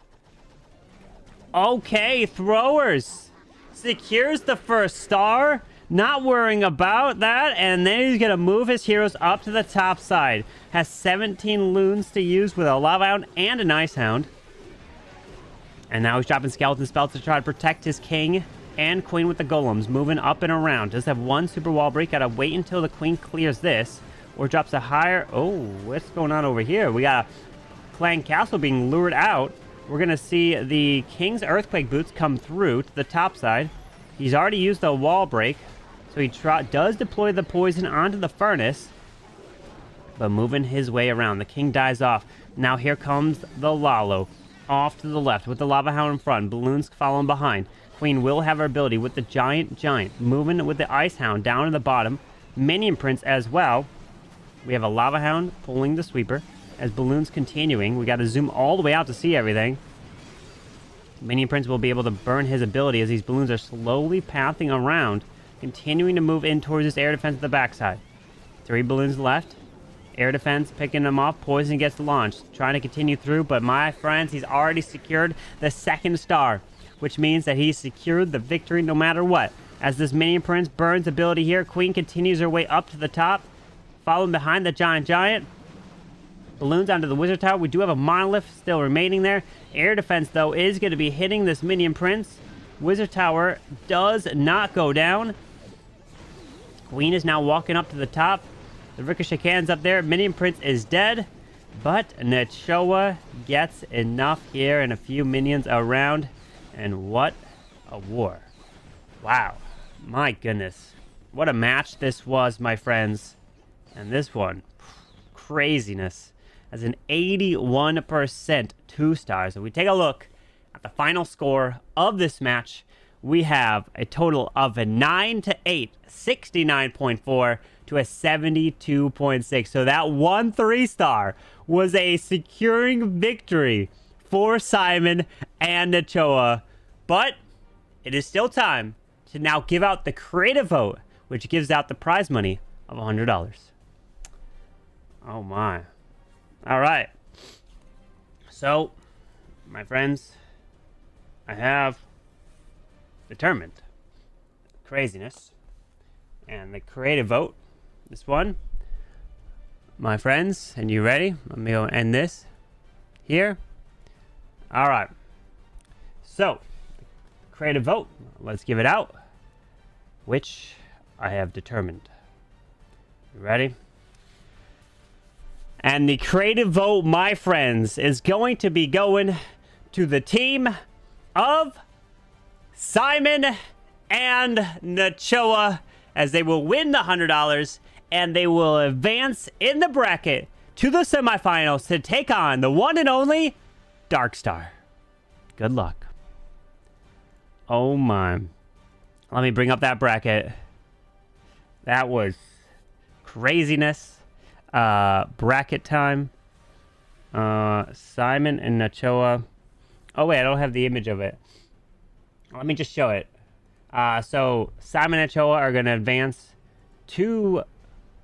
Okay, throwers secures the first star. Not worrying about that, and then he's going to move his heroes up to the top side. Has 17 loons to use with a Lava Hound and an Ice Hound. And now he's dropping skeleton spells to try to protect his king and queen with the golems, moving up and around. Does have 1 super wall break. Gotta wait until the queen clears this, or drops a higher... Oh, what's going on over here? We got a clan castle being lured out. We're going to see the king's earthquake boots come through to the top side. He's already used the wall break. So he does deploy the poison onto the furnace, but moving his way around. The king dies off. Now here comes the Lalo, off to the left with the Lava Hound in front. Balloons following behind. Queen will have her ability with the Giant. Moving with the Ice Hound down to the bottom. Minion Prince as well. We have a Lava Hound pulling the sweeper. As balloons continuing, we got to zoom all the way out to see everything. Minion Prince will be able to burn his ability as these balloons are slowly pathing around, continuing to move in towards this air defense at the backside. 3 balloons left. Air defense picking them off. Poison gets launched. Trying to continue through, but my friends, he's already secured the 2nd star, which means that he's secured the victory no matter what. As this Minion Prince burns ability here, Queen continues her way up to the top, following behind the Giant. Balloons onto the Wizard Tower. We do have a Monolith still remaining there. Air defense, though, is going to be hitting this Minion Prince. Wizard Tower does not go down. Queen is now walking up to the top. The Ricochet Cannon's up there. Minion Prince is dead. But Nachoa gets enough here and a few minions around. And what a war. Wow. My goodness. What a match this was, my friends. And this one, craziness. As an 81% 2-stars. If we take a look at the final score of this match, we have a total of a 9 to 8, 69.4 to a 72.6. So that 1 3-star was a securing victory for Simon and Nachoa. But it is still time to now give out the creative vote, which gives out the prize money of $100. Oh my. All right. So, my friends, I have determined craziness and the creative vote. This one, my friends, and you ready? Let me go end this here. All right. So, creative vote. Let's give it out, which I have determined. You ready? And the creative vote, my friends, is going to be going to the team of Simon and Nachoa, as they will win the $100 and they will advance in the bracket to the semifinals to take on the one and only Darkstar. Good luck. Oh my. Let me bring up that bracket. That was craziness. Bracket time. Simon and Nachoa. Oh wait, I don't have the image of it. Let me just show it. So Simon and Nachoa are going to advance to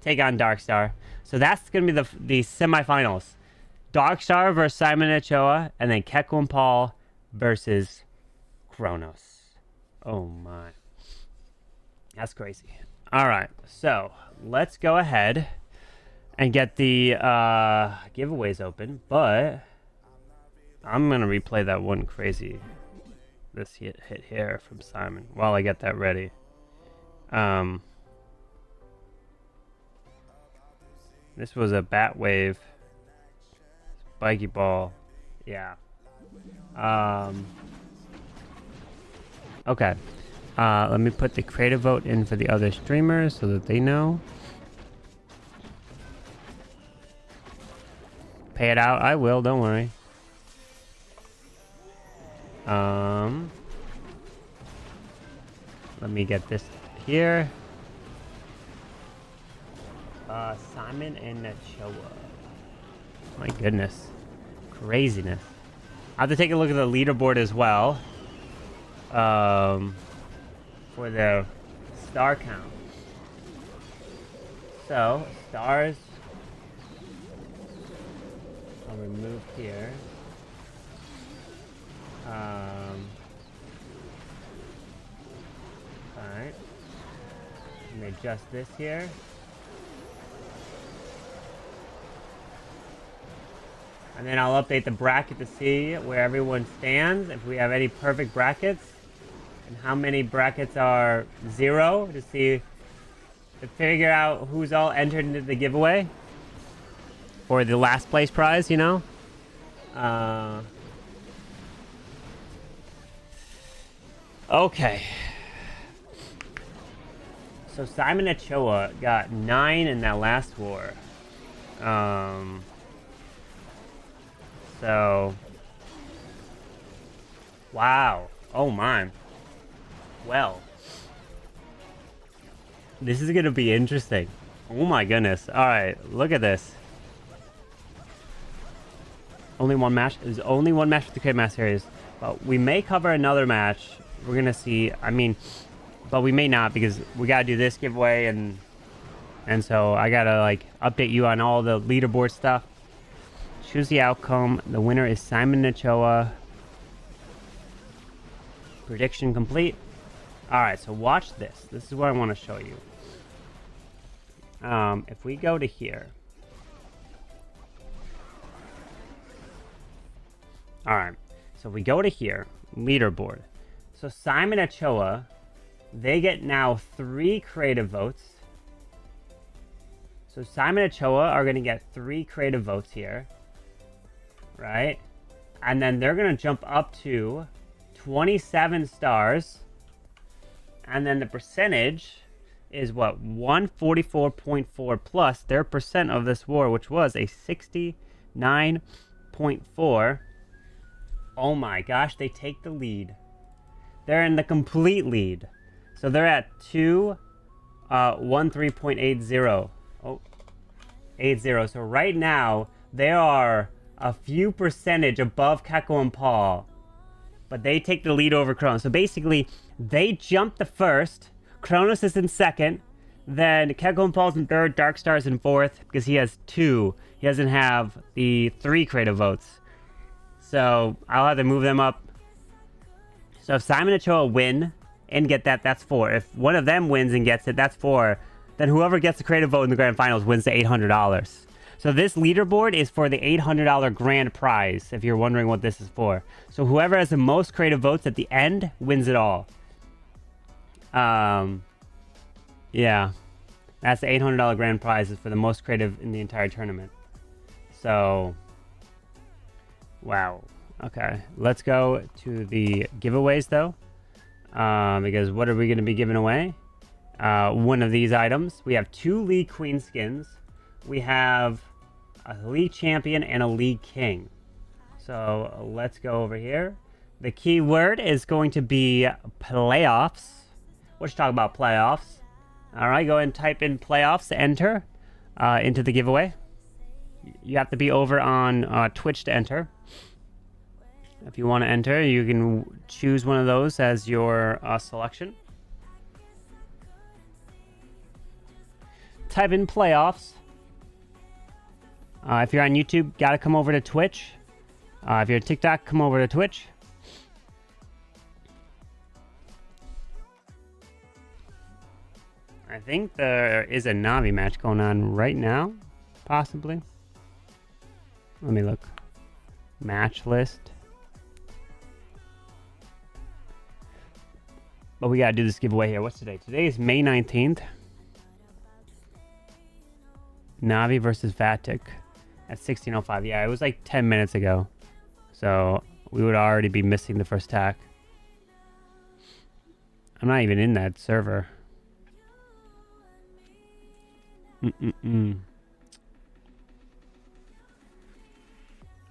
take on Darkstar. So that's going to be the semifinals. Darkstar versus Simon and Nachoa, and then Keko and Paul versus Kronos. Oh my. That's crazy. All right, so let's go ahead and get the giveaways open, but I'm going to replay that one crazy this hit here from Simon while I get that ready. This was a bat wave spiky ball. Yeah. Okay. Let me put the creative vote in for the other streamers so that they know. Pay it out. I will, don't worry. Let me get this here. Simon and Nachoa. My goodness. Craziness. I have to take a look at the leaderboard as well. For the star count. So, stars are removed here. Alright. Let me adjust this here. And then I'll update the bracket to see where everyone stands, if we have any perfect brackets, and how many brackets are 0, to see, to figure out who's all entered into the giveaway for the last place prize, you know. Okay. So Simon Nachoa got 9 in that last war. So, wow. Oh my. Well, this is gonna be interesting. Oh my goodness. All right, look at this. Only one match. There's only one match with the Crate Mass series, but we may cover another match. We're gonna see. I mean, but we may not, because we gotta do this giveaway, and so I gotta like update you on all the leaderboard stuff. Choose the outcome. The winner is Simon Nachoa. Prediction complete. Alright, so watch this. This is what I want to show you. If we go to here. Alright, so we go to here. Leaderboard. So Simon Nachoa, they get now 3 creative votes. So Simon and Nachoa are going to get 3 creative votes here. Right? And then they're going to jump up to 27 stars. And then the percentage is what? 144.4 plus their percent of this war, which was a 69.4. Oh my gosh, they take the lead. They're in the complete lead. So they're at 213.80. Oh, 80. So right now, they are a few percentage above Keko and Paul. But they take the lead over Kronos. So basically, they jump the first. Kronos is in second. Then Keko and Paul's in third. Darkstar's in fourth, because he has 2. He doesn't have the 3 creative votes. So I'll have to move them up. So if Simon and Nachoa win and get that, that's 4. If one of them wins and gets it, that's 4. Then whoever gets the creative vote in the grand finals wins the $800. So this leaderboard is for the $800 grand prize, if you're wondering what this is for. So whoever has the most creative votes at the end wins it all. Yeah. That's the $800 grand prize, is for the most creative in the entire tournament. So, wow. Okay, let's go to the giveaways though. Because what are we going to be giving away? One of these items. We have 2 League Queen skins. We have a League Champion and a League King. So let's go over here. The keyword is going to be playoffs. Let's talk about playoffs. All right, go ahead and type in playoffs to enter into the giveaway. You have to be over on Twitch to enter. If you want to enter, you can choose one of those as your selection. Type in playoffs. If you're on YouTube, gotta come over to Twitch. If you're on TikTok, come over to Twitch. I think there is a Navi match going on right now, possibly. Let me look. Match list. But we gotta do this giveaway here. What's today? Today is May 19th. Navi versus Vatic at 16:05. Yeah, it was like 10 minutes ago. So we would already be missing the first tack. I'm not even in that server.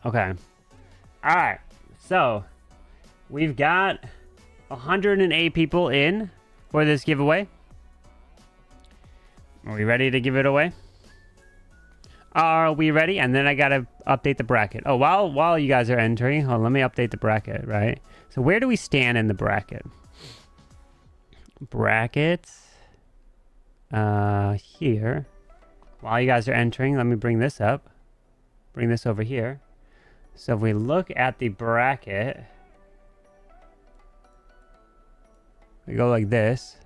Okay. Alright. So we've got 108 people in for this giveaway. Are we ready to give it away? Are we ready? And then I gotta update the bracket. Oh, while you guys are entering, hold on, let me update the bracket, right? So where do we stand in the bracket? Brackets. Here. While you guys are entering, let me bring this up. Bring this over here. So if we look at the bracket, we go like this.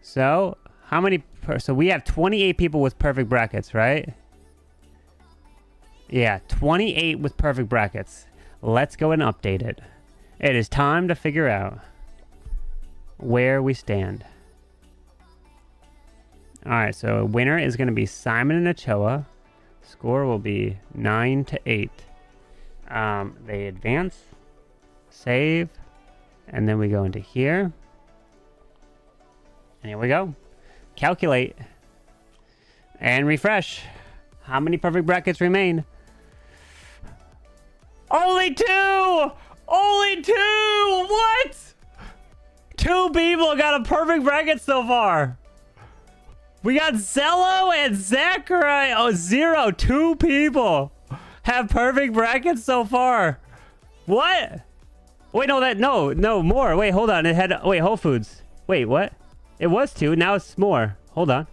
So how many? So we have 28 people with perfect brackets, right? Yeah, 28 with perfect brackets. Let's go and update it. It is time to figure out where we stand. All right, so winner is going to be Simon and Ochoa. Score will be 9-8. They advance, save, and then we go into here. And here we go. Calculate and refresh. How many perfect brackets remain? Only 2! Only 2! What? 2 people got a perfect bracket so far. We got Zello and Zachary. Oh, 0. 2 people have perfect brackets so far. What? Wait, no, more. Wait, hold on. It had, wait, Whole Foods. Wait, what? It was 2. Now it's more. Hold on.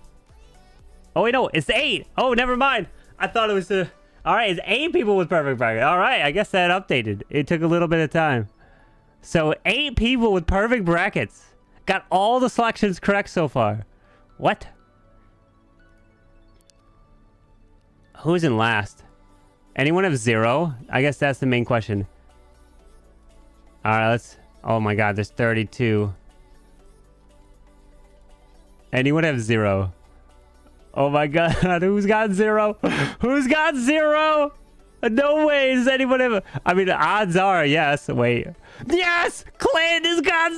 Oh, wait, no, it's 8. Oh, never mind. I thought it was all right, it's 8 people with perfect bracket. All right, I guess that updated. It took a little bit of time. So 8 people with perfect brackets. Got all the selections correct so far. What? Who's in last? Anyone have 0? I guess that's the main question. All right, let's... Oh my god, there's 32. Anyone have 0? Oh my god, who's got 0? Who's got 0? No way, does anyone have... I mean, the odds are, yes. Wait. Yes! Clinton has got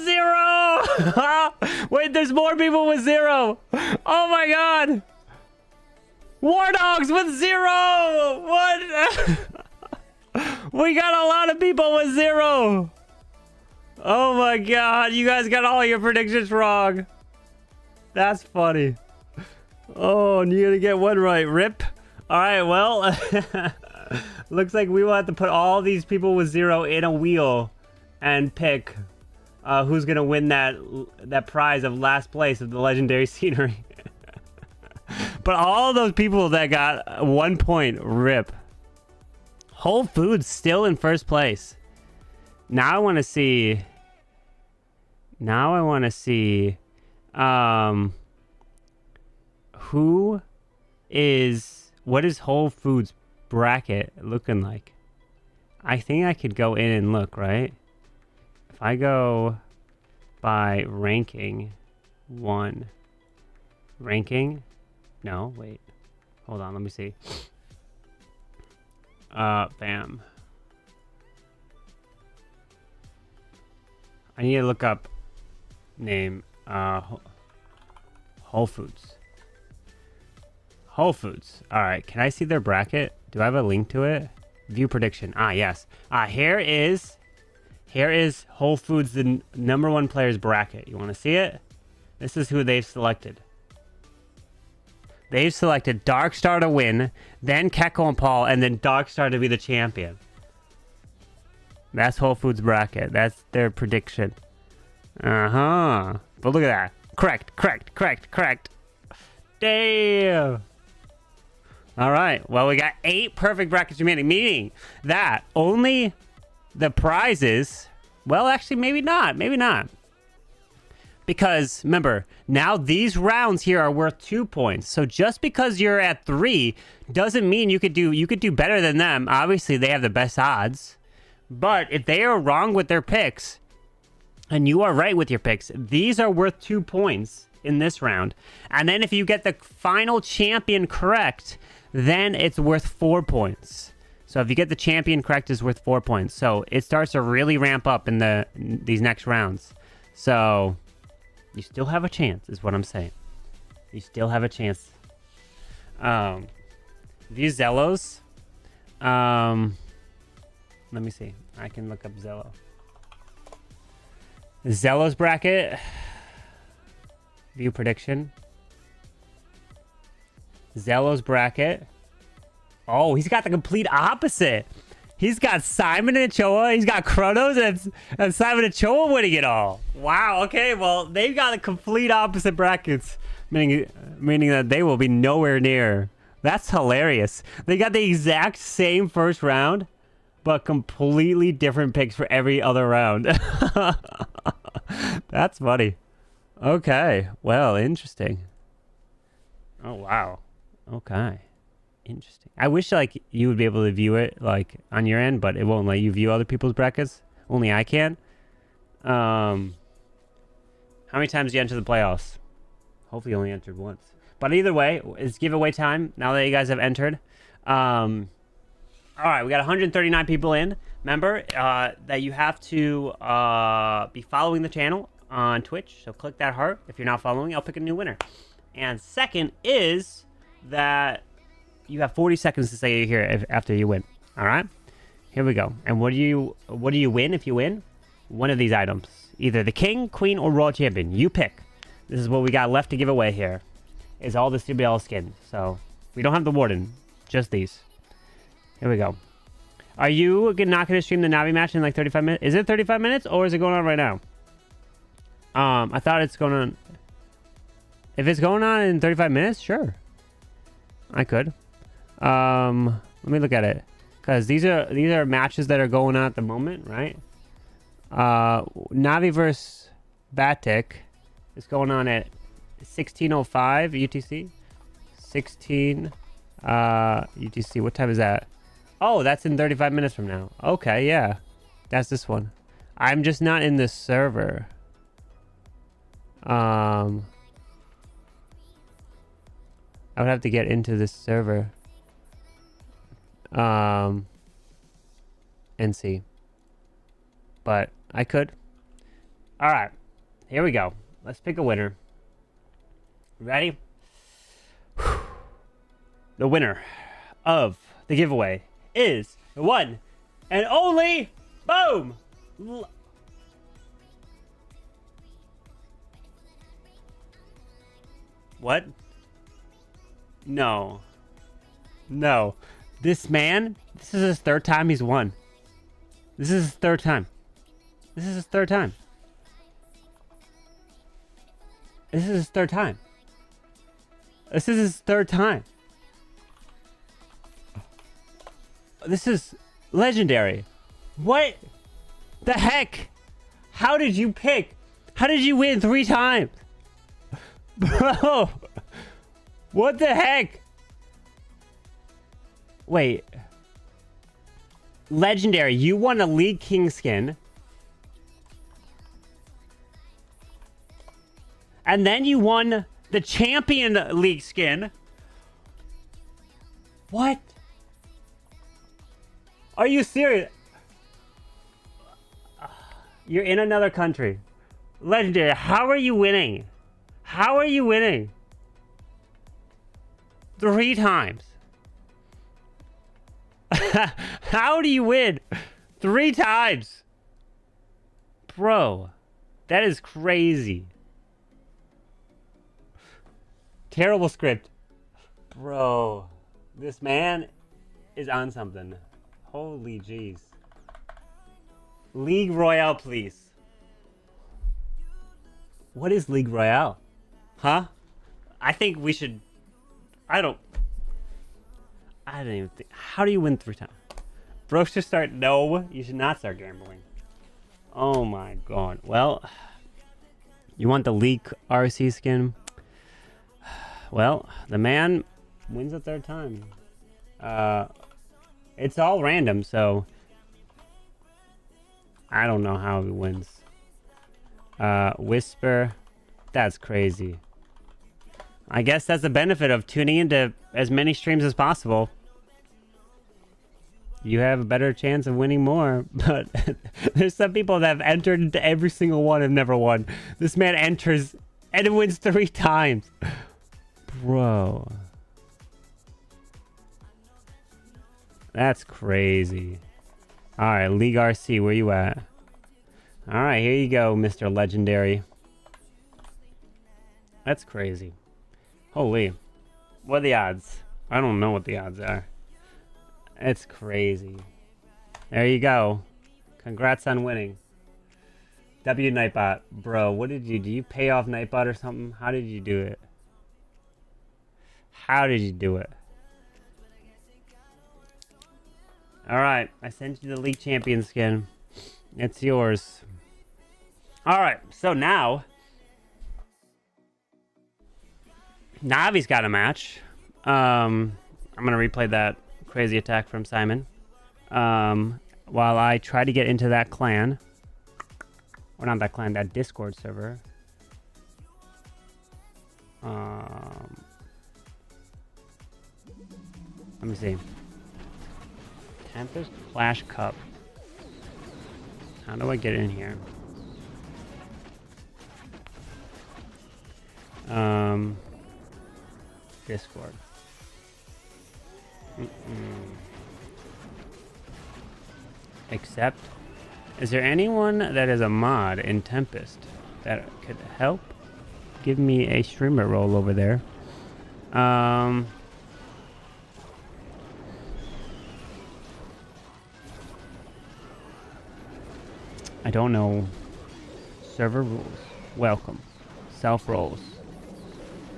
0! Wait, there's more people with 0. Oh my god! War Dogs with 0! What? We got a lot of people with 0. Oh my god, you guys got all your predictions wrong. That's funny. Oh, and you're gonna get one right. Rip. All right, well, looks like we will have to put all these people with 0 in a wheel and pick who's gonna win that prize of last place of the legendary scenery. But all those people that got 1 point, rip. Whole Foods still in first place. Now I want to see. Who is... What is Whole Foods bracket looking like? I think I could go in and look, right? If I go by ranking 1. Ranking? No, wait. Hold on, let me see. Bam. I need to look up name. Whole Foods. Whole Foods. All right. Can I see their bracket? Do I have a link to it? View prediction. Ah, yes. Here is Whole Foods, the #1 players bracket. You want to see it? This is who they've selected. They've selected Darkstar to win, then Kekko and Paul, and then Darkstar to be the champion. That's Whole Foods bracket. That's their prediction. But look at that. Correct. Damn. All right. Well, we got 8 perfect brackets remaining, meaning that only the prizes... Well, actually, maybe not. Because, remember, now these rounds here are worth 2 points. So just because you're at 3 doesn't mean you could do better than them. Obviously, they have the best odds. But if they are wrong with their picks, and you are right with your picks, these are worth 2 points in this round. And then if you get the final champion correct, then it's worth 4 points. So if you get the champion correct, it's worth 4 points. So it starts to really ramp up in these next rounds. So you still have a chance, is what I'm saying. You still have a chance. These Zellos. Let me see. I can look up Zello. Zello's bracket. View prediction. Zello's bracket. Oh, he's got the complete opposite. He's got Simon and Ochoa. He's got Kronos and Simon and Ochoa winning it all. Wow. Okay. Well, they've got the complete opposite brackets, meaning that they will be nowhere near. That's hilarious. They got the exact same first round, but completely different picks for every other round. That's funny. Okay. Well, interesting. Oh, wow. Okay. Interesting. I wish like you would be able to view it like on your end, but it won't let you view other people's brackets. Only I can. How many times do you enter the playoffs? Hopefully you only entered once. But either way, it's giveaway time now that you guys have entered. All right, we got 139 people in. Remember that you have to be following the channel on Twitch. So click that heart. If you're not following, I'll pick a new winner. And second is that you have 40 seconds to say you're here after you win. All right, here we go. And what do you win if you win? One of these items, either the king, queen, or royal champion. You pick. This is what we got left to give away here. Is all the CBL skins. So we don't have the warden, just these. Here we go. Are you not going to stream the Navi match in like 35 minutes? Is it 35 minutes or is it going on right now? I thought it's going on. If it's going on in 35 minutes, sure. I could. Let me look at it. Because these are matches that are going on at the moment, right? Navi versus Vatic is going on at 16:05 UTC. 16 UTC. What time is that? Oh, that's in 35 minutes from now. Okay, yeah. That's this one. I'm just not in this server. I would have to get into this server. And see. But I could. All right. Here we go. Let's pick a winner. Ready? The winner of the giveaway is the one and only boom. What? No. This man, this is his third time he's won. This is his third time. This is his third time. This is his third time. This is his third time. This is legendary. What the heck? How did you pick? How did you win 3 times? Bro. What the heck? Wait. Legendary. You won a League King skin. And then you won the Champion League skin. What? Are you serious? You're in another country. Legendary, how are you winning? How are you winning? 3 times. How do you win 3 times? Bro, that is crazy. Terrible script. Bro, this man is on something. Holy jeez. League Royale, please. What is League Royale? Huh? I think we should... I don't even think... How do you win 3 times? Bro should start... No, you should not start gambling. Oh my god. Well, you want the League RC skin? Well, the man wins a 3rd time. It's all random, so... I don't know how he wins. Whisper. That's crazy. I guess that's the benefit of tuning into as many streams as possible. You have a better chance of winning more, but there's some people that have entered into every single one and never won. This man enters and wins 3 times. Bro. That's crazy. Alright, League RC, where you at? Alright, here you go, Mr. Legendary. That's crazy. Holy. What are the odds? I don't know what the odds are. It's crazy. There you go. Congrats on winning. W Nightbot. Bro, what did you do? You pay off Nightbot or something? How did you do it? How did you do it? Alright, I sent you the League Champion skin. It's yours. Alright, so now... Navi's got a match. I'm going to replay that crazy attack from Simon. While I try to get into that clan. Or not that clan, that Discord server. Let me see. Tempest Clash Cup. How do I get in here? Discord. Accept. Is there anyone that is a mod in Tempest that could help give me a streamer role over there? I don't know. Server rules. Welcome. Self roles.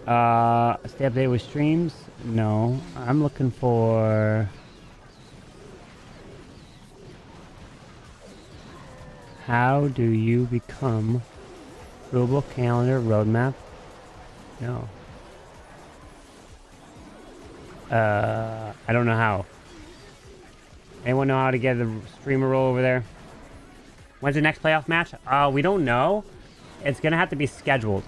Stay updated with streams? No. I'm looking for... How do you become rulebook, calendar, roadmap? No. I don't know how. Anyone know how to get the streamer role over there? When's the next playoff match? We don't know. It's gonna have to be scheduled.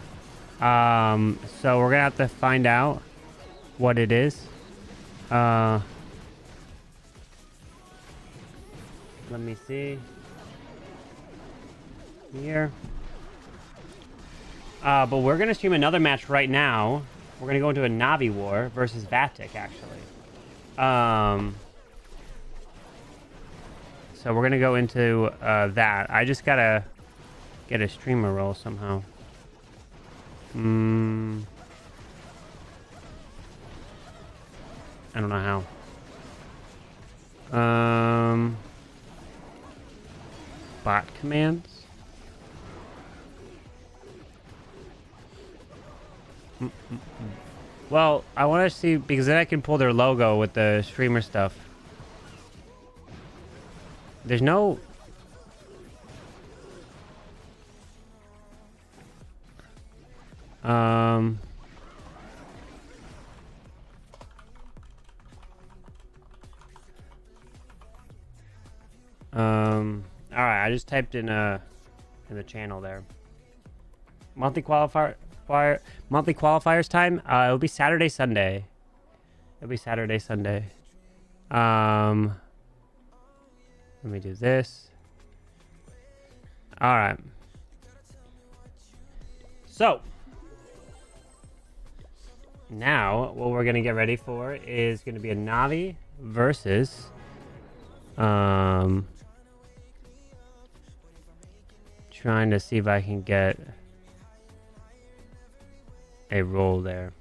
So we're gonna have to find out what it is. Let me see. Here. But we're gonna stream another match right now. We're gonna go into a Navi war versus Vatic, actually. So we're gonna go into that. I just gotta get a streamer role somehow. I don't know how. Bot commands. Well, I want to see, because then I can pull their logo with the streamer stuff. There's no... Alright, I just typed in the channel there. Monthly qualifiers time. It'll be Saturday, Sunday. Let me do this. All right. So now what we're gonna get ready for is gonna be a Navi versus trying to see if I can get a roll there.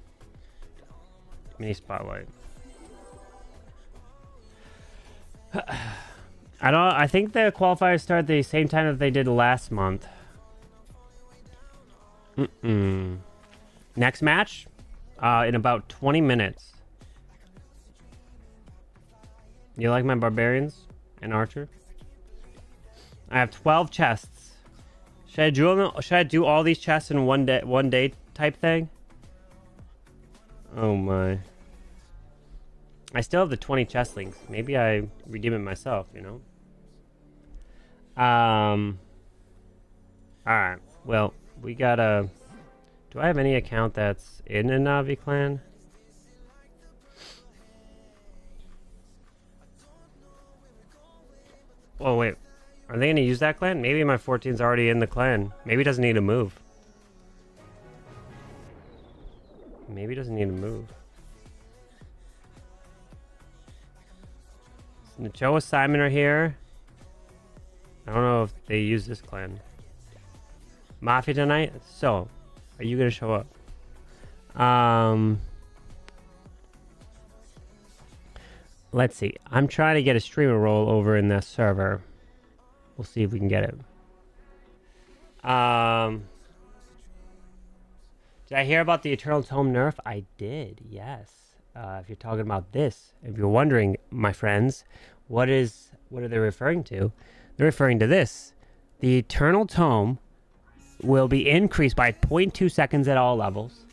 Mini spotlight. I think the qualifiers start the same time that they did last month. Next match in about 20 minutes. You like my barbarians and archer? I have 12 chests. Should I do all these chests in one day type thing? Oh my. I still have the 20 chest links. Maybe I redeem it myself, you know? Alright. Well, we gotta... Do I have any account that's in a Navi clan? Oh, wait. Are they gonna use that clan? Maybe my 14's already in the clan. Maybe it doesn't need to move. Maybe it doesn't need to move. Nachoa Simon are here. I don't know if they use this clan. Mafia tonight? So, are you gonna show up? Let's see. I'm trying to get a streamer role over in this server. We'll see if we can get it. Did I hear about the Eternal Tome nerf? I did, yes. If you're talking about this, if you're wondering, my friends, what are they referring to? They're referring to this. The Eternal Tome will be increased by 0.2 seconds at all levels,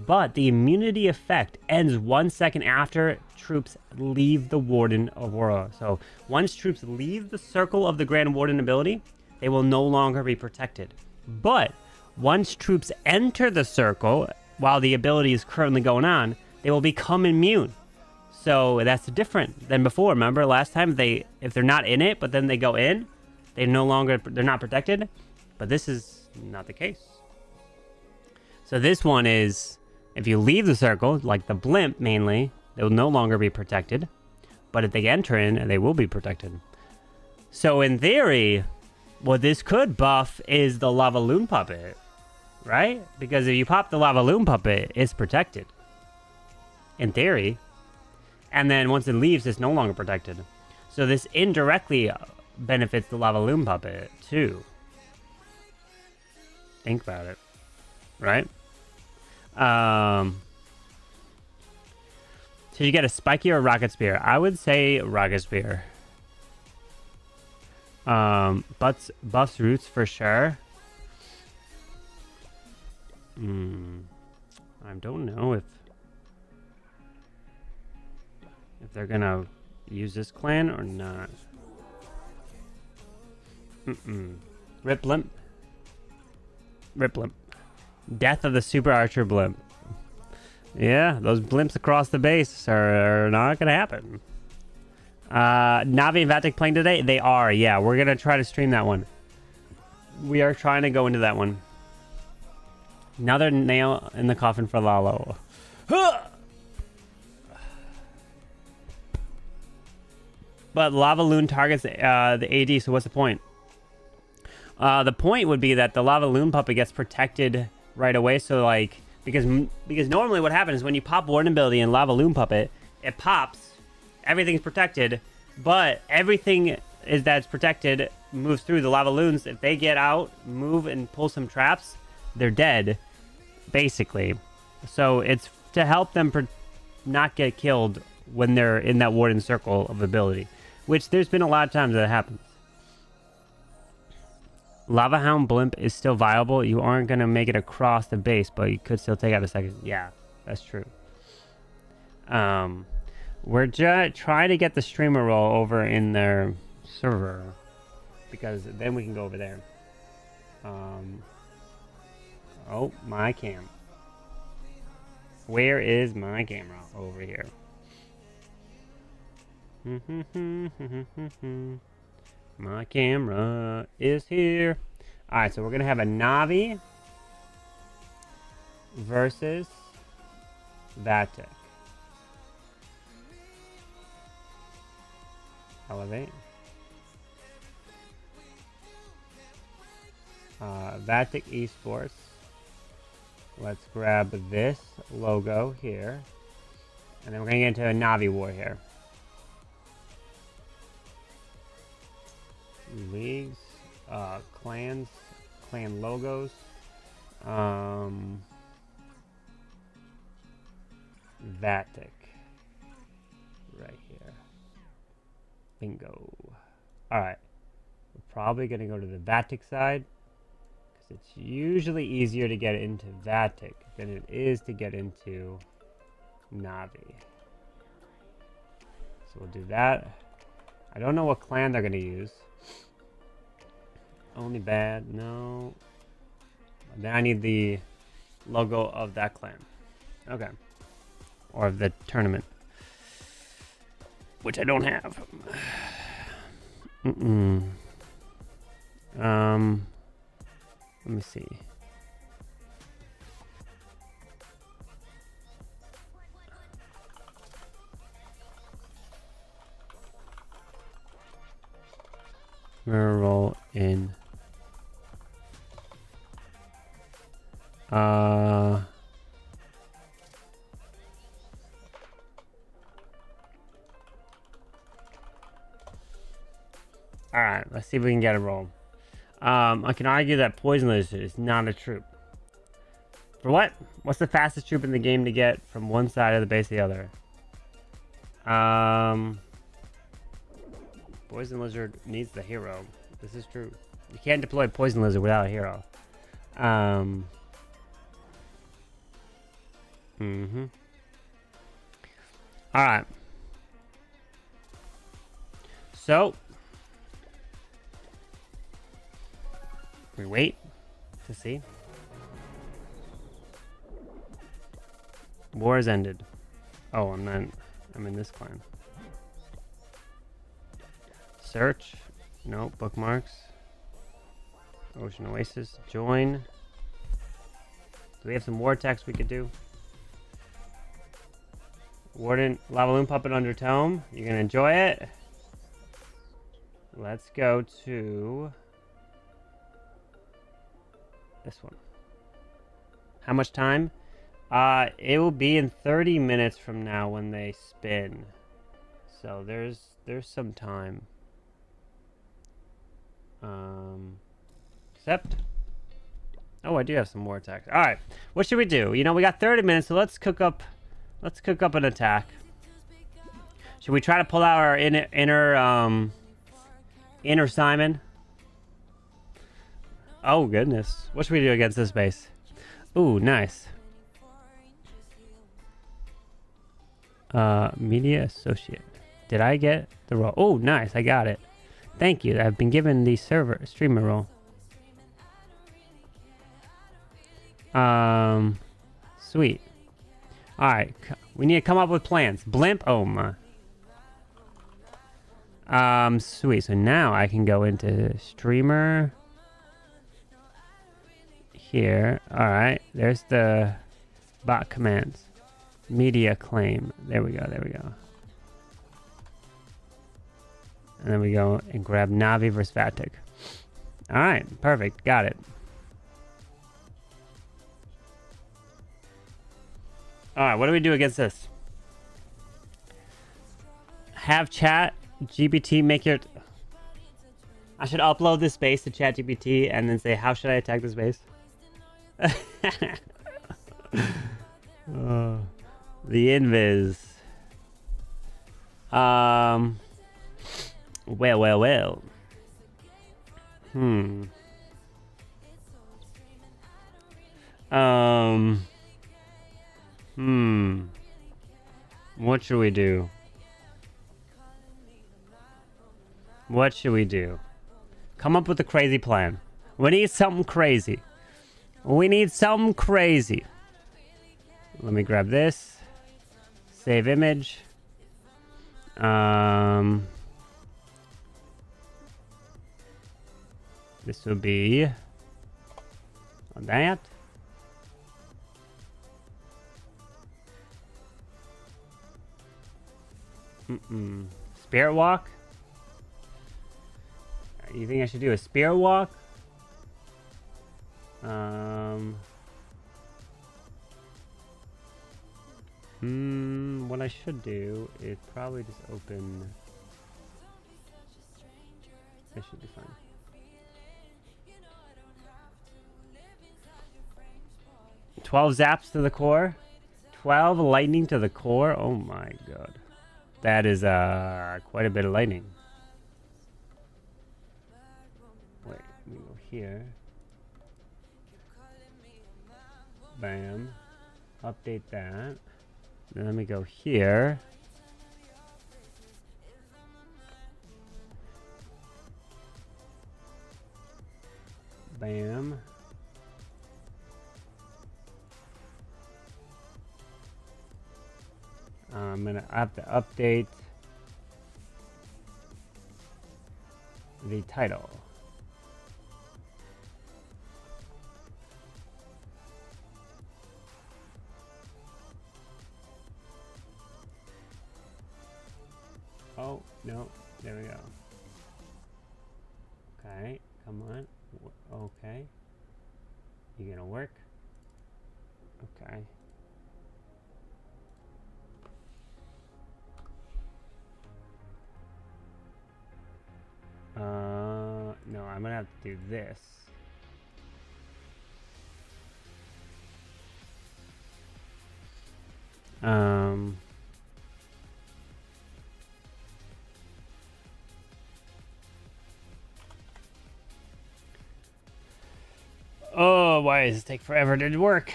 but the immunity effect ends 1 second after troops leave the Warden of Aurora. So once troops leave the circle of the Grand Warden ability, they will no longer be protected. But once troops enter the circle while the ability is currently going on, they will become immune. So that's different than before. Remember last time if they're not in it, but then they go in, they're not protected. But this is not the case. So this one is, if you leave the circle, like the blimp mainly, they will no longer be protected. But if they enter in, they will be protected. So in theory, what this could buff is the Lava Loon Puppet, right? Because if you pop the Lava Loon Puppet, it's protected. In theory. And then once it leaves, it's no longer protected. So this indirectly benefits the Lava Loon Puppet, too. Think about it. Right? So you get a spiky or a rocket spear. I would say rocket spear. Buffs roots for sure. I don't know if they're gonna use this clan or not. Rip blimp. Rip blimp. Death of the super archer blimp. Yeah, those blimps across the base are not gonna happen. Navi and Vatic playing today? They are, yeah. We're gonna try to stream that one. We are trying to go into that one. Another nail in the coffin for Lalo. But Lava Loon targets the AD, so what's the point? The point would be that the Lava Loon Puppet gets protected right away, so like, because normally what happens is when you pop Warden ability in Lava Loon Puppet, it pops, everything's protected, but everything that's protected moves through the Lava Loons. If they get out, move, and pull some traps, they're dead, basically. So it's to help them not get killed when they're in that Warden circle of ability, which there's been a lot of times that happens. Lava Hound Blimp is still viable. You aren't going to make it across the base, but you could still take out a second. Yeah, that's true. We're just trying to get the streamer role over in their server, because then we can go over there. Oh, my cam. Where is my camera? Over here. My camera is here. Alright, so we're going to have a Navi versus Vatic. Elevate. Vatic Esports. Let's grab this logo here. And then we're going to get into a Navi war here. Leagues, clans, clan logos. Vatic. Right here. Bingo. Alright. We're probably going to go to the Vatic side. Because it's usually easier to get into Vatic than it is to get into Navi. So we'll do that. I don't know what clan they're going to use. Only bad. No. Then I need the logo of that clan. Okay. Or of the tournament. Which I don't have. Let me see. We're roll in. Alright, let's see if we can get a roll. I can argue that Poison Lizard is not a troop. For what? What's the fastest troop in the game to get from one side of the base to the other? Poison Lizard needs the hero. This is true. You can't deploy Poison Lizard without a hero. Alright. So we wait to see. War has ended. Oh, I'm in this clan. Search. No, bookmarks. Ocean Oasis. Join. Do we have some war text we could do? Warden, Lava Loon Puppet Undertone. You're gonna enjoy it. Let's go to this one. How much time? It will be in 30 minutes from now when they spin. So there's some time. Accept. Oh, I do have some more attacks. All right, what should we do? You know, we got 30 minutes, so let's cook up an attack. Should we try to pull out our inner Simon? Oh goodness, what should we do against this base? Ooh, nice. Media associate. Did I get the role? Oh, nice, I got it. Thank you. I've been given the streamer role. Sweet. All right, we need to come up with plans. Blimp. Oh my. Sweet. So now I can go into streamer. Here. All right. There's the bot commands. Media claim. There we go. There we go. And then we go and grab Navi versus Vatic. All right. Perfect. Got it. All right. What do we do against this? Have chat GPT make your... I should upload this base to chat GPT and then say, how should I attack this base? The invis. Well. What should we do? What should we do? Come up with a crazy plan. We need something crazy. We need something crazy. Let me grab this. Save image. This will be on that. Spirit walk. You think I should do a spirit walk? What I should do is probably just open. That should be fine. "12 zaps to the core, 12 lightning to the core." Oh my god, that is quite a bit of lightning. Wait, let me go here. Bam. Update that. Then let me go here. Bam. I'm gonna have to update the title. Oh, no. There we go. Okay, come on. Okay. You gonna work? Okay. No, I'm gonna have to do this. Oh, why does it take forever to work?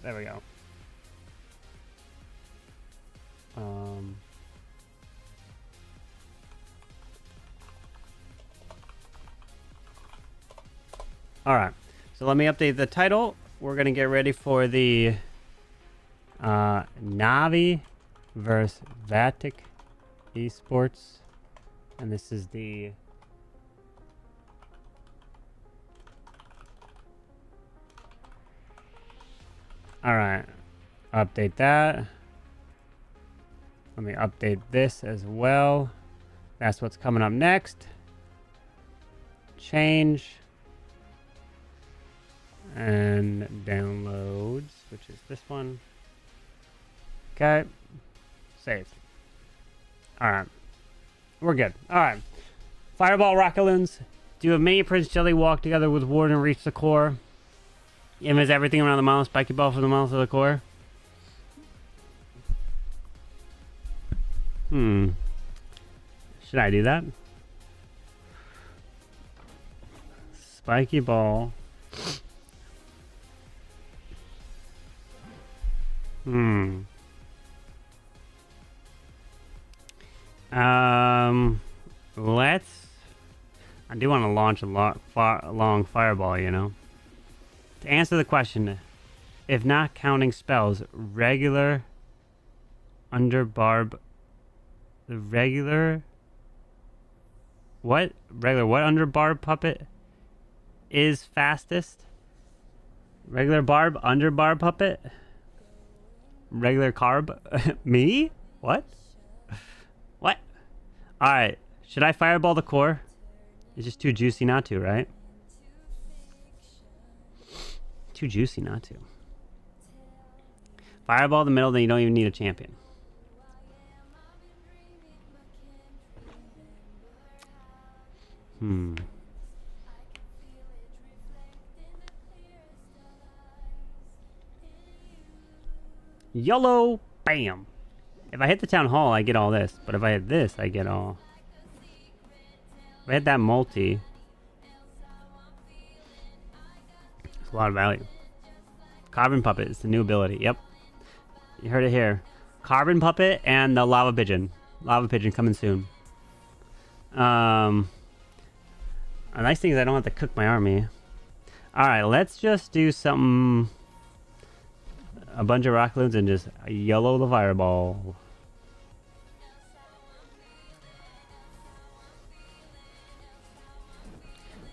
There we go. All right, so let me update the title. We're gonna get ready for the Navi versus Vatic Esports, and this is the all right. Update that. Let me update this as well. That's what's coming up next. Change. And downloads, which is this one. Okay. Save. Alright. We're good. Alright. Fireball Rockaloons. Do a mini Prince Jelly walk together with Warden reach the core. Invis everything around the mouse. Spiky ball for the mouse of the core. Should I do that? Spiky ball. Let's. I do want to launch a long fireball, you know. To answer the question, if not counting spells, regular under barb. The regular. What? Regular what under barb puppet is fastest? Regular barb under barb puppet? Regular carb? Me? What? What? Alright. Should I fireball the core? It's just too juicy not to, right? Too juicy not to. Fireball the middle, then you don't even need a champion. YOLO! Bam! If I hit the town hall, I get all this. But if I hit this, I get all... If I hit that multi... It's a lot of value. Carbon Puppet is the new ability. Yep. You heard it here. Carbon Puppet and the Lava Pigeon. Lava Pigeon coming soon. A nice thing is I don't have to cook my army. Alright, let's just do something... A bunch of Rockaloons and just yellow the fireball.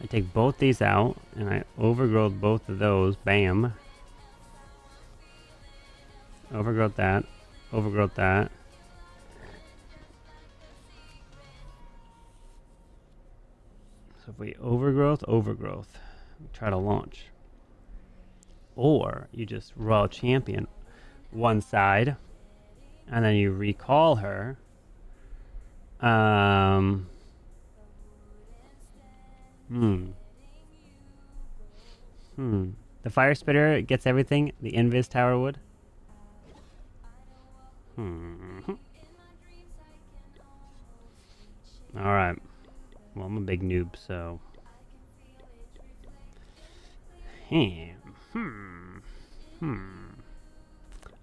I take both these out, and I overgrowth both of those. Bam. Overgrowth that. Overgrowth that. So if we overgrowth, try to launch. Or you just Royal Champion one side, and then you recall her. The Fire Spitter gets everything. The Invis Tower would. Alright. Well, I'm a big noob, so...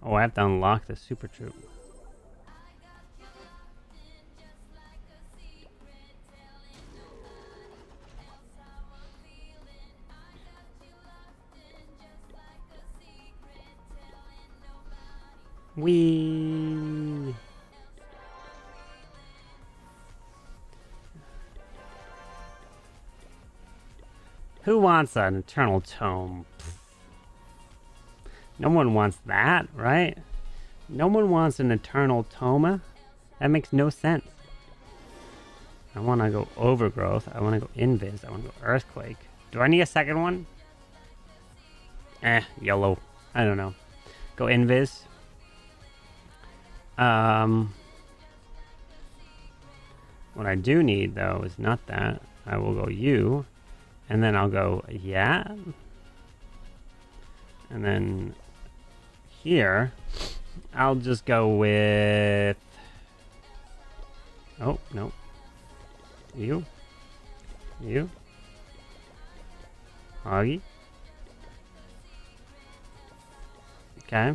Oh, I have to unlock the Super Troop. Whee! Who wants an Eternal Tome? No one wants that, right? No one wants an Eternal Toma. That makes no sense. I want to go Overgrowth. I want to go Invis. I want to go Earthquake. Do I need a second one? Yellow. I don't know. Go Invis. What I do need, though, is not that. I will go you. And then I'll go, yeah. And then here, I'll just go with... Oh, no. You. You. Hoggy. Okay.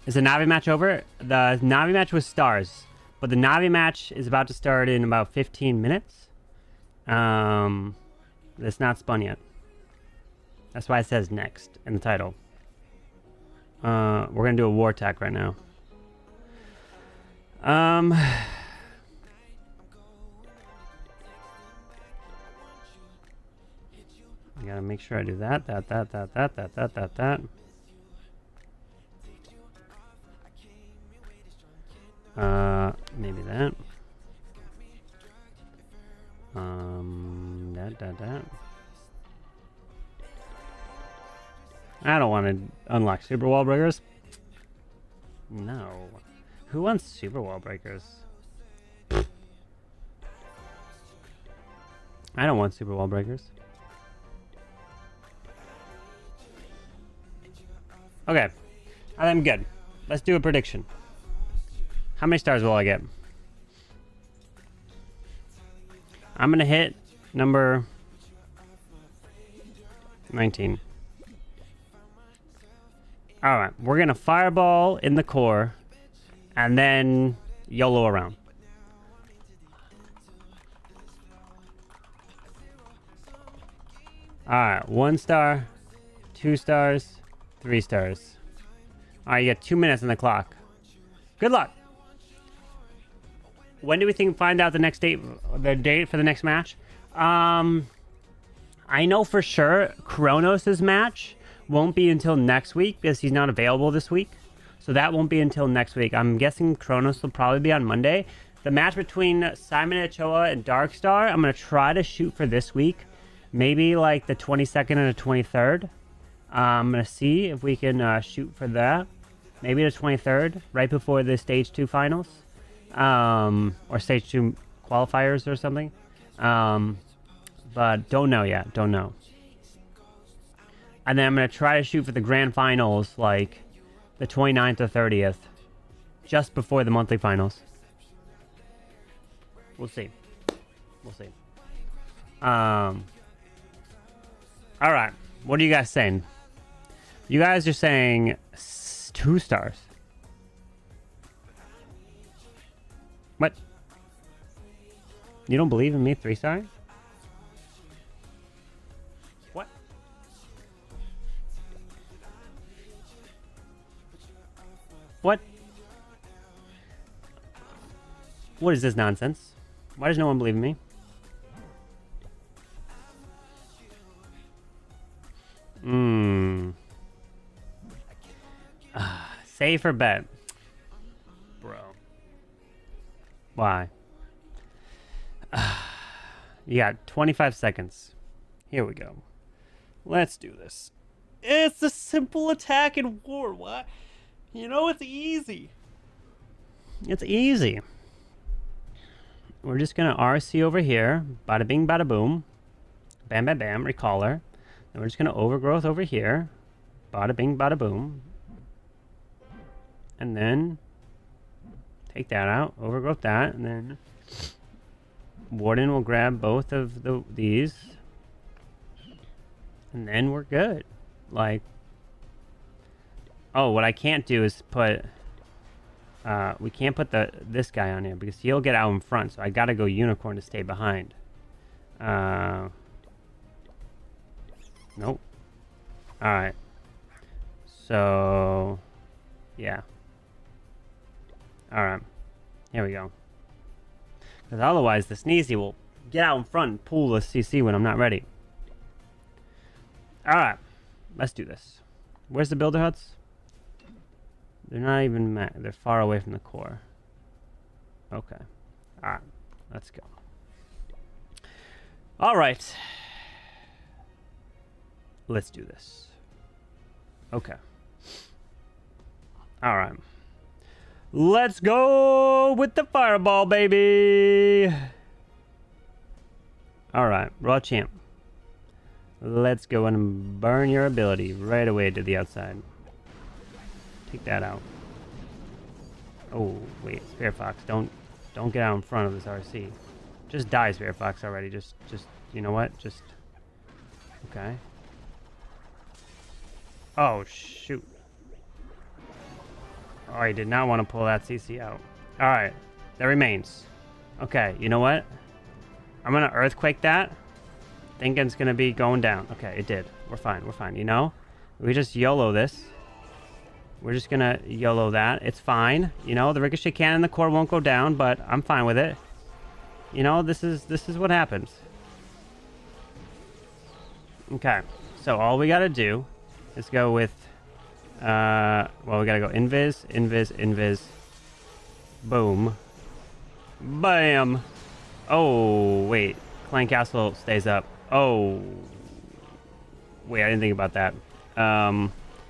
Is the Navi match over? The Navi match was stars, but the Navi match is about to start in about 15 minutes. It's not spun yet. That's why it says next in the title. We're gonna do a war attack right now. I gotta make sure I do that. Maybe that. That. I don't want to unlock super wall breakers. No. Who wants super wall breakers? I don't want super wall breakers. Okay. I'm good. Let's do a prediction. How many stars will I get? I'm going to hit number 19. Alright, we're going to fireball in the core and then YOLO around. Alright, 1 star, 2 stars, 3 stars. Alright, you got 2 minutes on the clock. Good luck! When do we think find out the next date, the date for the next match? I know for sure Kronos' match won't be until next week because he's not available this week. So that won't be until next week. I'm guessing Kronos will probably be on Monday. The match between Simon Ochoa and Darkstar, I'm going to try to shoot for this week. Maybe like the 22nd and the 23rd. I'm going to see if we can shoot for that. Maybe the 23rd, right before the Stage 2 finals. Or Stage 2 qualifiers or something. But don't know yet. Don't know. And then I'm going to try to shoot for the grand finals, like the 29th or 30th. Just before the monthly finals. We'll see. We'll see. Alright. What are you guys saying? You guys are saying 2 stars. What? You don't believe in me 3 star? What? What? What is this nonsense? Why does no one believe in me? Safer bet. Bro. Why? You got 25 seconds. Here we go. Let's do this. It's a simple attack in war. What? You know, it's easy. It's easy. We're just going to RC over here. Bada bing, bada boom. Bam, bam, bam. Recaller. Then we're just going to overgrowth over here. Bada bing, bada boom. And then take that out. Overgrowth that. And then Warden will grab both of these. And then we're good. Like, oh, what I can't do is put, we can't put this guy on here because he'll get out in front. So I gotta go Unicorn to stay behind. Nope. Alright. So, yeah. Alright. Here we go. Because otherwise the Sneezy will get out in front and pull the CC when I'm not ready. Alright. Let's do this. Where's the builder huts? They're not even they're far away from the core. Okay. Alright. Let's go. Alright. Let's do this. Okay. Alright. Let's go with the fireball, baby! Alright. Raw champ. Let's go and burn your ability right away to the outside. Take that out. Oh, wait, Spirit Fox, don't get out in front of this RC. Just die, Spirit Fox, already. Just, you know what? Just, okay. Oh, shoot. Oh, I did not want to pull that CC out. Alright, that remains. Okay, you know what? I'm gonna Earthquake that. Thinking it's gonna be going down. Okay, it did. We're fine, you know? We just YOLO this. We're just gonna YOLO that. It's fine. You know, the Ricochet cannon in the core won't go down, but I'm fine with it. You know, this is what happens. Okay, so all we gotta do is go with, well, we gotta go invis, invis, invis. Boom. Bam! Oh, wait. Clan Castle stays up. Oh. Wait, I didn't think about that.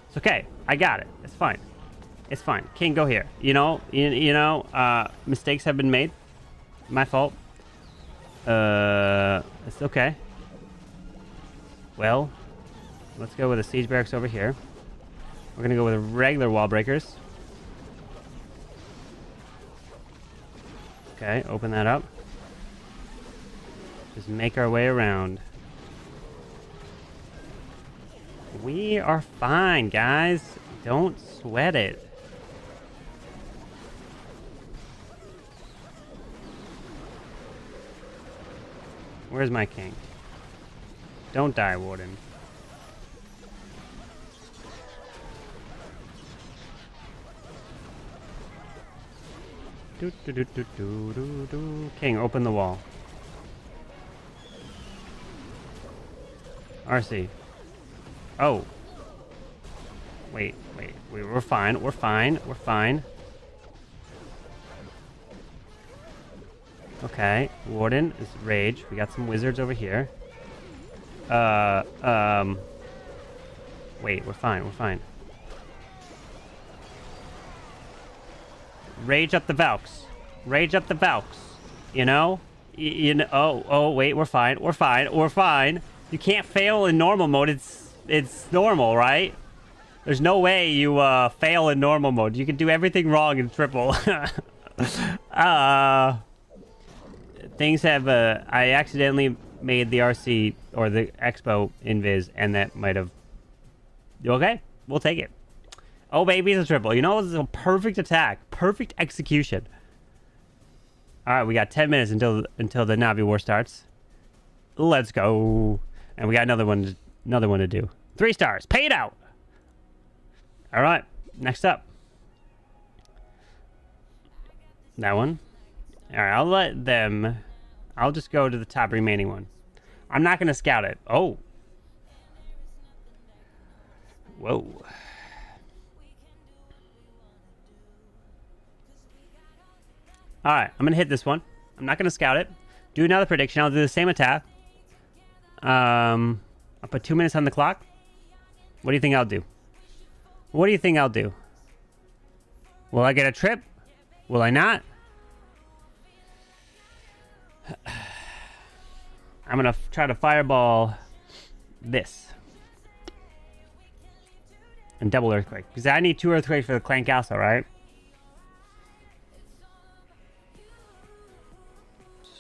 It's okay. I got it. It's fine. It's fine. King, go here. You know, mistakes have been made. My fault. It's okay. Well, let's go with the siege barracks over here. We're gonna go with regular wall breakers. Okay, open that up. Just make our way around. We are fine, guys. Don't sweat it. Where's my king? Don't die, Warden. King, open the wall. RC. Oh. Wait. We're fine. We're fine. Okay. Warden is rage. We got some wizards over here. Wait, we're fine. Rage up the Valks. You know? You know. Oh, wait, we're fine. You can't fail in normal mode. It's normal, right? There's no way you fail in normal mode. You can do everything wrong in triple. Things have I accidentally made the RC or the Expo invis, and that might have. Okay, we'll take it. Oh baby, it's a triple. You know, this is a perfect attack, perfect execution. All right, we got 10 minutes until the Navi war starts. Let's go. And we got another one to do. 3 stars. Paid out. All right. Next up. That one. All right. I'll just go to the top remaining one. I'm not going to scout it. Oh. Whoa. All right, I'm gonna hit this one. I'm not gonna scout it. Do another prediction. I'll do the same attack. I'll put 2 minutes on the clock. What do you think I'll do? What do you think I'll do? Will I get a trip? Will I not? I'm gonna try to fireball this. And double earthquake. Because I need 2 earthquakes for the clan castle, right?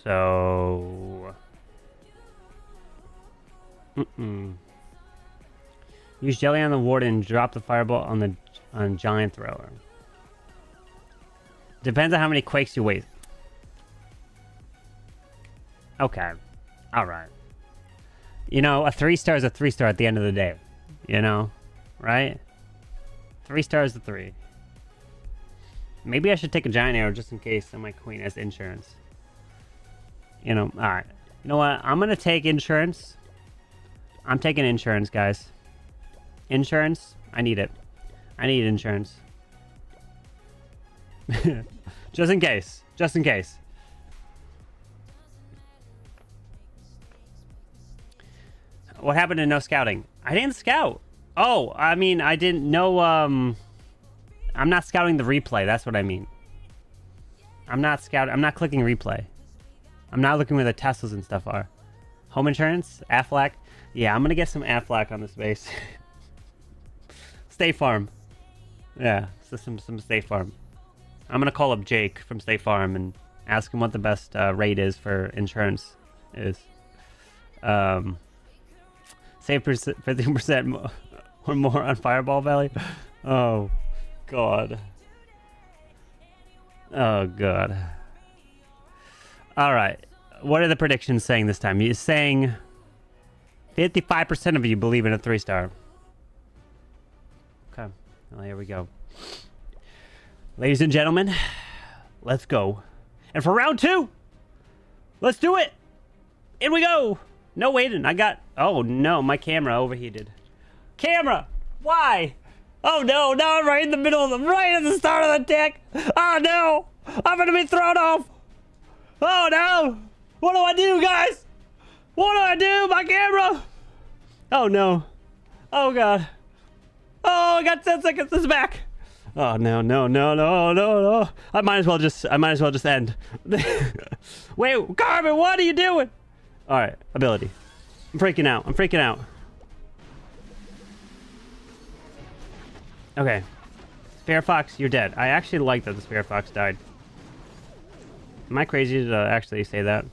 So... Use jelly on the warden and drop the fireball on giant thrower. Depends on how many quakes you waste. Okay. Alright. You know, a 3-star is a 3-star at the end of the day. You know? Right? 3 stars to 3. Maybe I should take a giant arrow just in case my queen has insurance. You know, alright. You know what? I'm gonna take insurance. I'm taking insurance, guys. Insurance? I need it. I need insurance. Just in case. Just in case. What happened to no scouting? I didn't scout. Oh, I mean, I didn't know, I'm not scouting the replay. That's what I mean. I'm not clicking replay. I'm not looking where the Teslas and stuff are. Home insurance? Aflac? Yeah, I'm gonna get some Aflac on this base. State Farm. Yeah, so some State Farm. I'm gonna call up Jake from State Farm and ask him what the best rate is for insurance is. Save 15% or more on Fireball Valley. Oh, God. Oh, God. All right. What are the predictions saying this time? You're saying 55% of you believe in a 3-star. Okay. Well, here we go. Ladies and gentlemen, let's go. And for round 2, let's do it. In we go. No waiting. Oh no, my camera overheated. Camera! Why? Oh no, now I'm right in the middle of right at the start of the attack. Oh no! I'm gonna be thrown off! Oh no! What do I do, guys? What do I do? My camera! Oh no. Oh god. Oh, I got 10 seconds. It's back. Oh no, no, no, no, no, no. I might as well just end. Wait, Carbon, what are you doing? Alright, ability. I'm freaking out. I'm freaking out. Okay. Spare Fox, you're dead. I actually like that the Spare Fox died. Am I crazy to actually say that?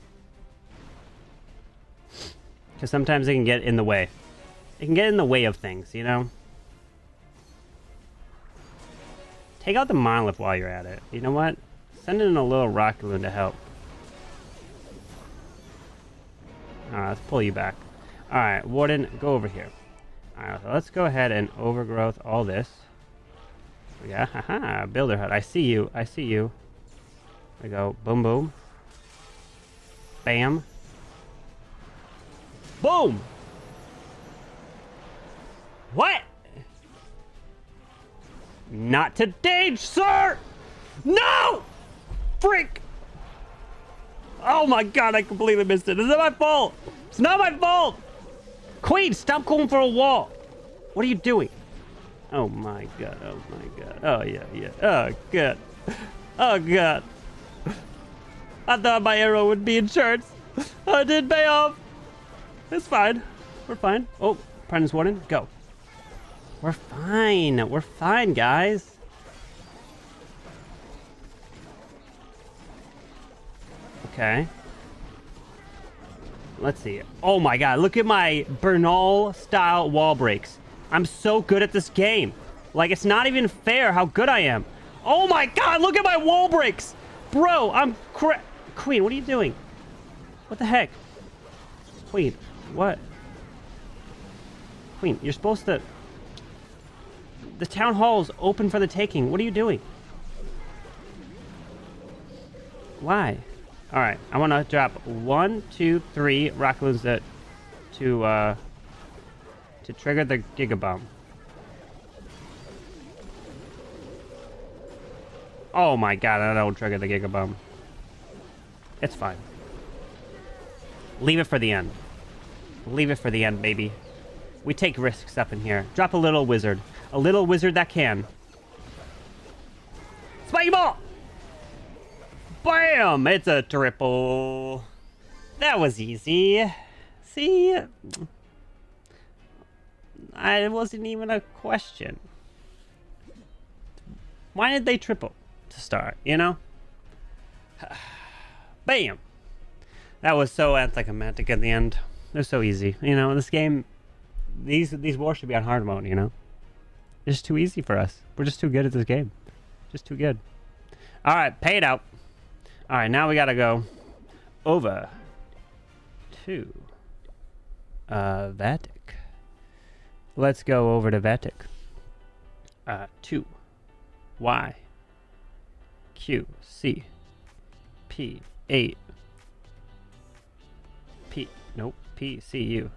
Because sometimes it can get in the way. It can get in the way of things, you know? Take out the monolith while you're at it. You know what? Send in a little rocket balloon to help. Let's pull you back. Alright, Warden, go over here. Alright, so let's go ahead and overgrowth all this. Yeah, haha, Builder Hut. I see you. I see you. There we go. Boom, boom. Bam. Boom! What? Not today, sir! No! Freak! Oh my god, I completely missed it. It's not my fault. It's not my fault. Queen, stop going for a wall. What are you doing? Oh my god. Oh my god. Oh yeah, yeah. Oh god. Oh god. I thought my arrow would be insurance. Oh, it didn't pay off. It's fine. We're fine. Oh, Prentice Warden, go. We're fine. We're fine, guys. Okay. Let's see. Oh my god, look at my Bernal style wall breaks. I'm so good at this game. Like, it's not even fair how good I am. Oh my god, look at my wall breaks. Bro, Queen, what are you doing? What the heck? Queen, what? Queen, you're supposed to... The town hall's open for the taking. What are you doing? Why? All right, I want to drop 1, 2, 3 rocket balloons to trigger the Giga Bomb. Oh my god, I don't trigger the Giga Bomb. It's fine. Leave it for the end. Leave it for the end, baby. We take risks up in here. Drop a little wizard. A little wizard that can. Spiky ball! Bam! It's a triple. That was easy. See? It wasn't even a question. Why did they triple to start, you know? Bam! That was so anticlimactic at the end. They're so easy. You know, this game, these wars should be on hard mode, you know? It's just too easy for us. We're just too good at this game. Just too good. Alright, paid out. Alright, now we gotta go over to Vatic. Let's go over to Vatic. 2 Y Q C P 8 P nope P C U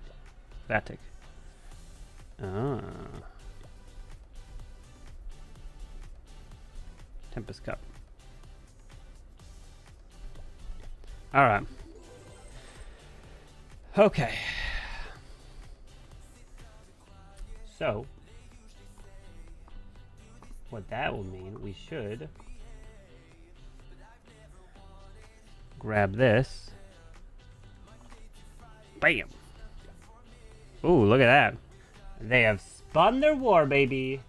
Vatic. Tempest Cup. All right. Okay. So, what that will mean, we should grab this. Bam! Ooh, look at that. They have spun their war, baby.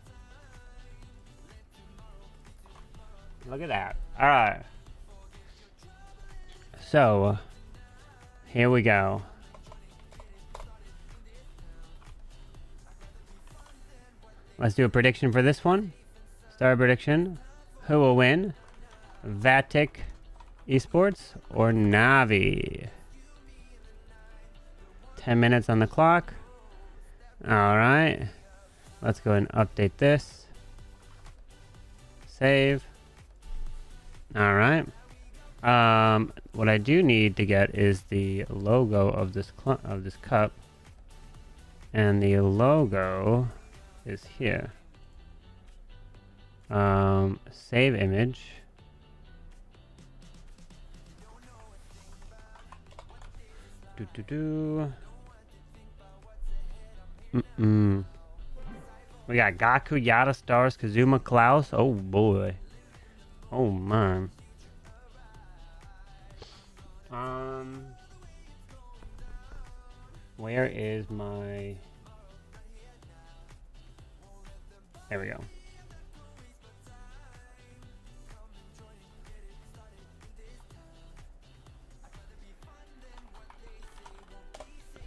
Look at that. Alright. So, here we go. Let's do a prediction for this one. Start prediction. Who will win? Vatic Esports or Navi? 10 minutes on the clock. Alright. Let's go and update this. Save. Alright. What I do need to get is the logo of this cup. And the logo is here. Save image. We got Gaku, Yada, Stars, Kazuma, Klaus. Oh boy. Oh man. Where is my... There we go.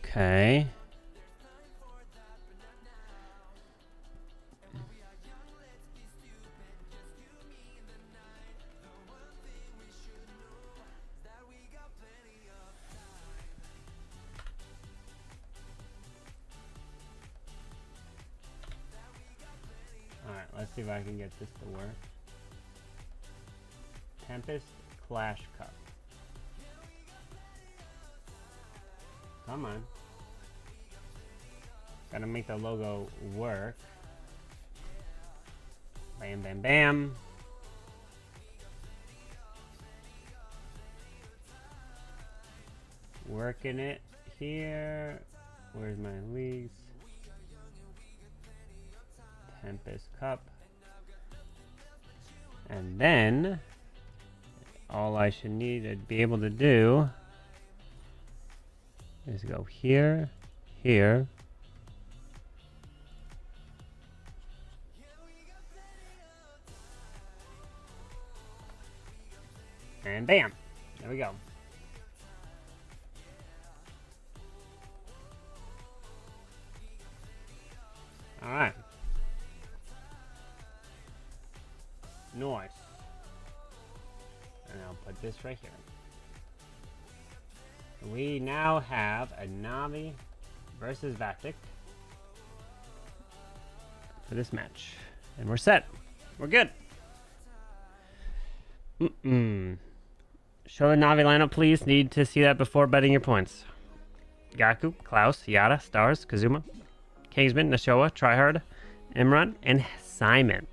Okay. Alright, let's see if I can get this to work. Tempest Clash Cup. Come on. Gotta make the logo work. Bam, bam, bam. Working it here. Where's my leagues? Tempest Cup. And then all I should need to be able to do is go here, here, and bam! There we go. Alright. Nice. And I'll put this right here. We now have a Navi versus Vatic for this match. And we're set. We're good. Show the Navi lineup, please. Need to see that before betting your points. Gaku, Klaus, Yada, Stars, Kazuma, Kingsman, Nashoa, Tryhard, Imran, and Simon.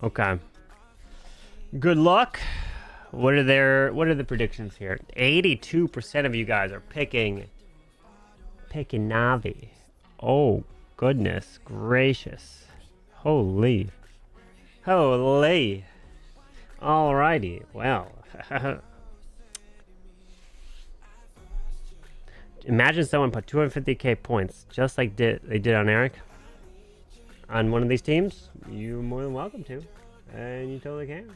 Okay. Good luck. What are the predictions here? 82% of you guys are picking Navi. Oh, goodness gracious. Holy. Alrighty. Well. Imagine someone put 250k points, just like they did on Eric, on one of these teams. You're more than welcome to, and you totally can.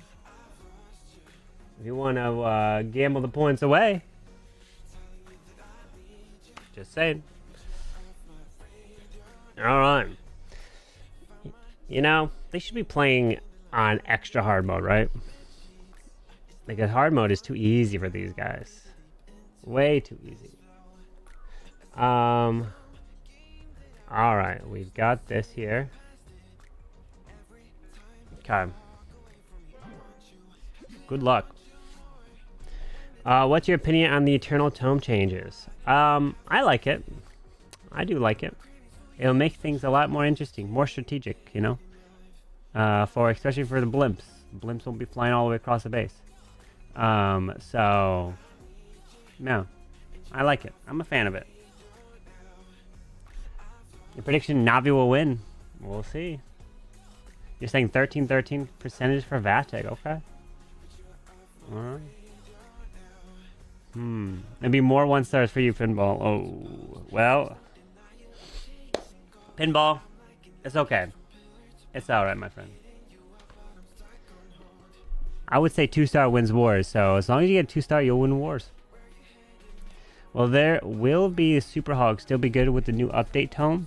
If you want to gamble the points away, just saying. All right. You know, they should be playing on extra hard mode, right? Because hard mode is too easy for these guys. Way too easy. All right, we've got this here. Okay. Good luck. What's your opinion on the Eternal Tome changes? I like it. I do like it. It'll make things a lot more interesting, more strategic, you know? Especially for the blimps. The blimps won't be flying all the way across the base. So, no. I like it. I'm a fan of it. Your prediction, Navi will win. We'll see. You're saying 13% for Vatic. Okay. Alright. Maybe more 1-stars for you, Pinball. Oh, well. Pinball, it's okay. It's alright, my friend. I would say 2-star wins wars, so as long as you get 2-star, you'll win wars. Well, there will be Super Hog still be good with the new update tome.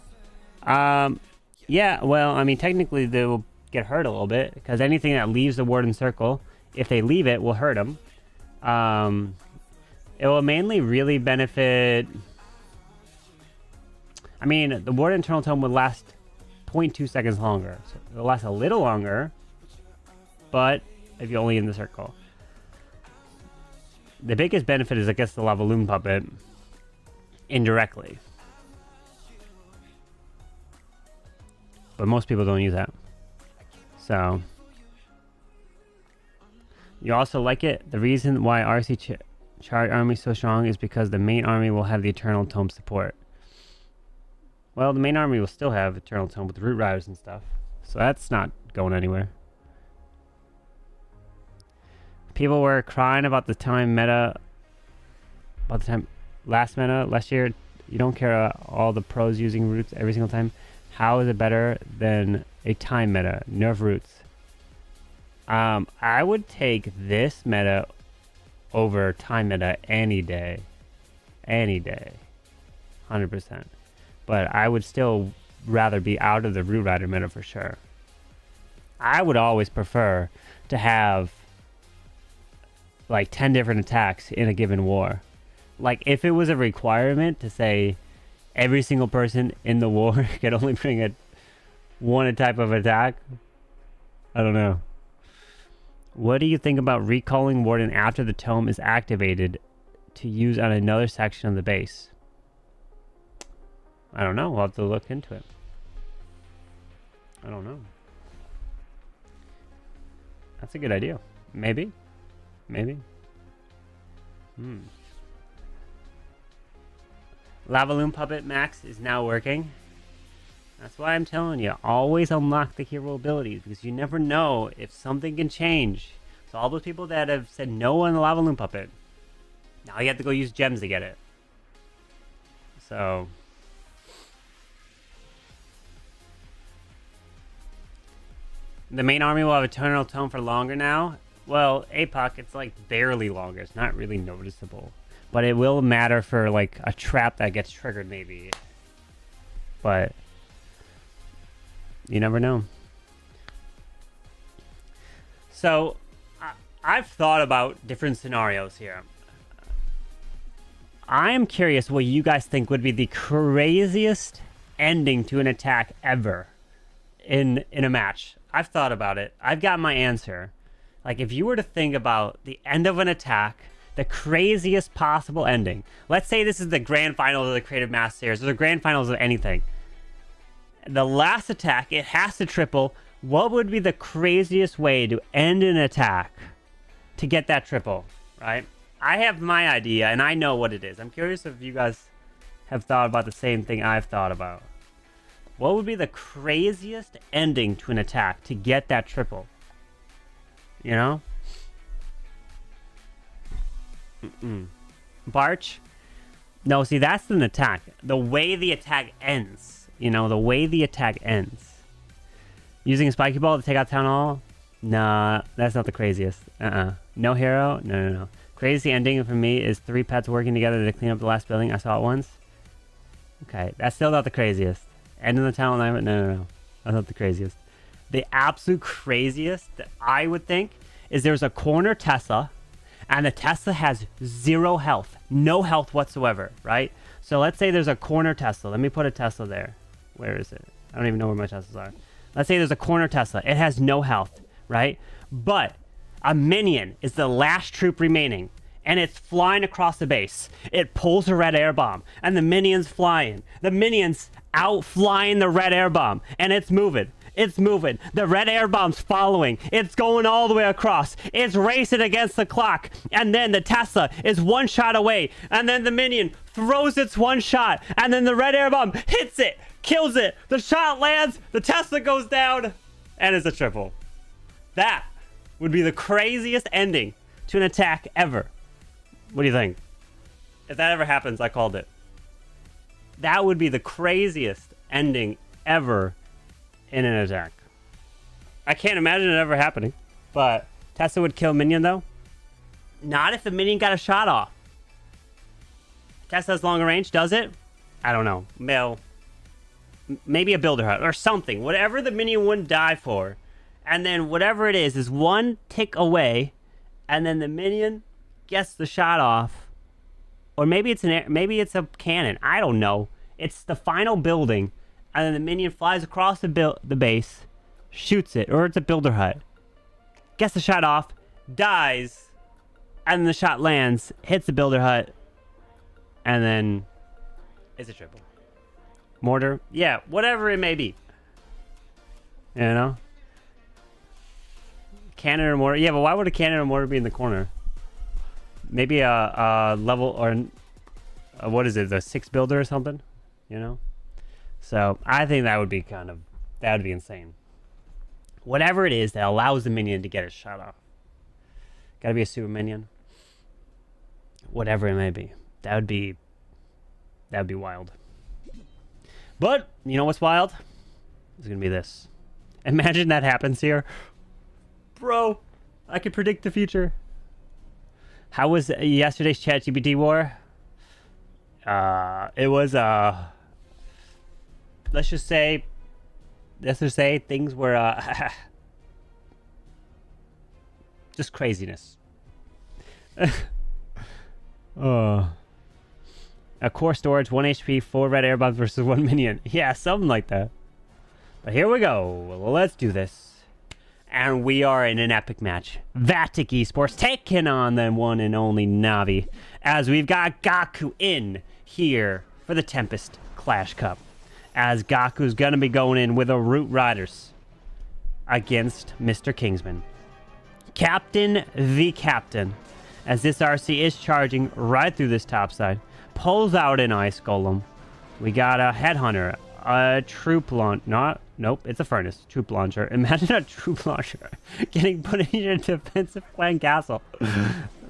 Yeah, well, I mean, technically they will get hurt a little bit because anything that leaves the Warden Circle, if they leave it, will hurt them. It will mainly really benefit. I mean, the Warden Eternal Tome would last 0.2 seconds longer, so it'll last a little longer, but if you're only in the circle. The biggest benefit is, I guess, the Lava Loon Puppet indirectly. But most people don't use that. So, you also like it. The reason why RC Charge Army is so strong is because the main army will have the Eternal Tome support. Well, the main army will still have Eternal Tome with Root Riders and stuff. So that's not going anywhere. People were crying about the time meta. About the time last year. You don't care all the pros using roots every single time. How is it better than a time meta? Nerf roots. I would take this meta over time meta any day. Any day. 100%. But I would still rather be out of the Root Rider meta for sure. I would always prefer to have like 10 different attacks in a given war. Like if it was a requirement to say every single person in the war could only bring one type of attack, I don't know. What do you think about recalling Warden after the tome is activated to use on another section of the base? I don't know. We'll have to look into it. I don't know. That's a good idea. Maybe. Maybe. Lava Loon Puppet Max is now working. That's why I'm telling you, always unlock the hero abilities, because you never know if something can change. So all those people that have said no on the Lava Loon Puppet, now you have to go use gems to get it. So the main army will have Eternal Tome for longer now. Well, APOC, it's like barely longer. It's not really noticeable. But it will matter for like a trap that gets triggered maybe. But you never know. So I've thought about different scenarios here. I am curious what you guys think would be the craziest ending to an attack ever in a match. I've thought about it. I've got my answer. Like if you were to think about the end of an attack, the craziest possible ending. Let's say this is the grand finals of the Creative Master Series, or the grand finals of anything. The last attack, it has to triple What would be the craziest way to end an attack to get that triple, right? I have my idea, and I know what it is. I'm curious if you guys have thought about the same thing I've thought about. What would be the craziest ending to an attack to get that triple? You know? Barch? No, see, that's an attack. The way the attack ends. You know, the way the attack ends. Using a spiky ball to take out Town Hall? Nah, that's not the craziest. No hero? No. Crazy ending for me is 3 pets working together to clean up the last building. I saw it once. Okay, that's still not the craziest. End in the Town Hall? No. That's not the craziest. The absolute craziest that I would think is there's a corner Tesla, and the Tesla has 0 health. No health whatsoever, right? So let's say there's a corner Tesla. Let me put a Tesla there. Where is it? I don't even know where my Teslas are. Let's say there's a corner Tesla. It has no health, right? But a minion is the last troop remaining, and it's flying across the base. It pulls a red air bomb, and the minion's flying. The minion's out flying the red air bomb, and it's moving. It's moving. The red air bomb's following. It's going all the way across. It's racing against the clock. And then the Tesla is 1 shot away. And then the minion throws its 1 shot. And then the red air bomb hits it, kills it. The shot lands. The Tesla goes down. And it's a triple. That would be the craziest ending to an attack ever. What do you think? If that ever happens, I called it. That would be the craziest ending ever in an attack. I can't imagine it ever happening. But Tesla would kill minion, though. Not if the minion got a shot off. Tesla has longer range, does it? I don't know. Maybe a builder hut or something. Whatever the minion wouldn't die for. And then whatever it is 1 tick away. And then the minion gets the shot off. Or maybe it's a cannon. I don't know. It's the final building. And then the minion flies across the base, shoots it, or it's a builder hut. Gets the shot off, dies, and then the shot lands, hits the builder hut, and then it's a triple. Mortar? Yeah, whatever it may be. You know? Cannon or mortar? Yeah, but why would a cannon or mortar be in the corner? Maybe a level, or what is it, the 6 builder or something? You know? So I think that would be insane. Whatever it is that allows the minion to get a shot off. Gotta be a super minion. Whatever it may be. That would be wild. But, you know what's wild? It's gonna be this. Imagine that happens here. Bro, I could predict the future. How was yesterday's ChatGPT war? It was, let's just say things were just craziness. A core storage, 1 HP, 4 red air bombs versus 1 minion. Yeah, something like that. But here we go. Well, let's do this. And we are in an epic match. Vatic Esports taking on the one and only Navi. As we've got Gaku in here for the Tempest Clash Cup. As Gaku's going to be going in with a Root Riders against Mr. Kingsman. Captain the Captain. As this RC is charging right through this top side. Pulls out an Ice Golem. We got a Headhunter. A Troop Launcher. Nope, it's a Furnace. Troop Launcher. Imagine a Troop Launcher getting put in your defensive flank castle.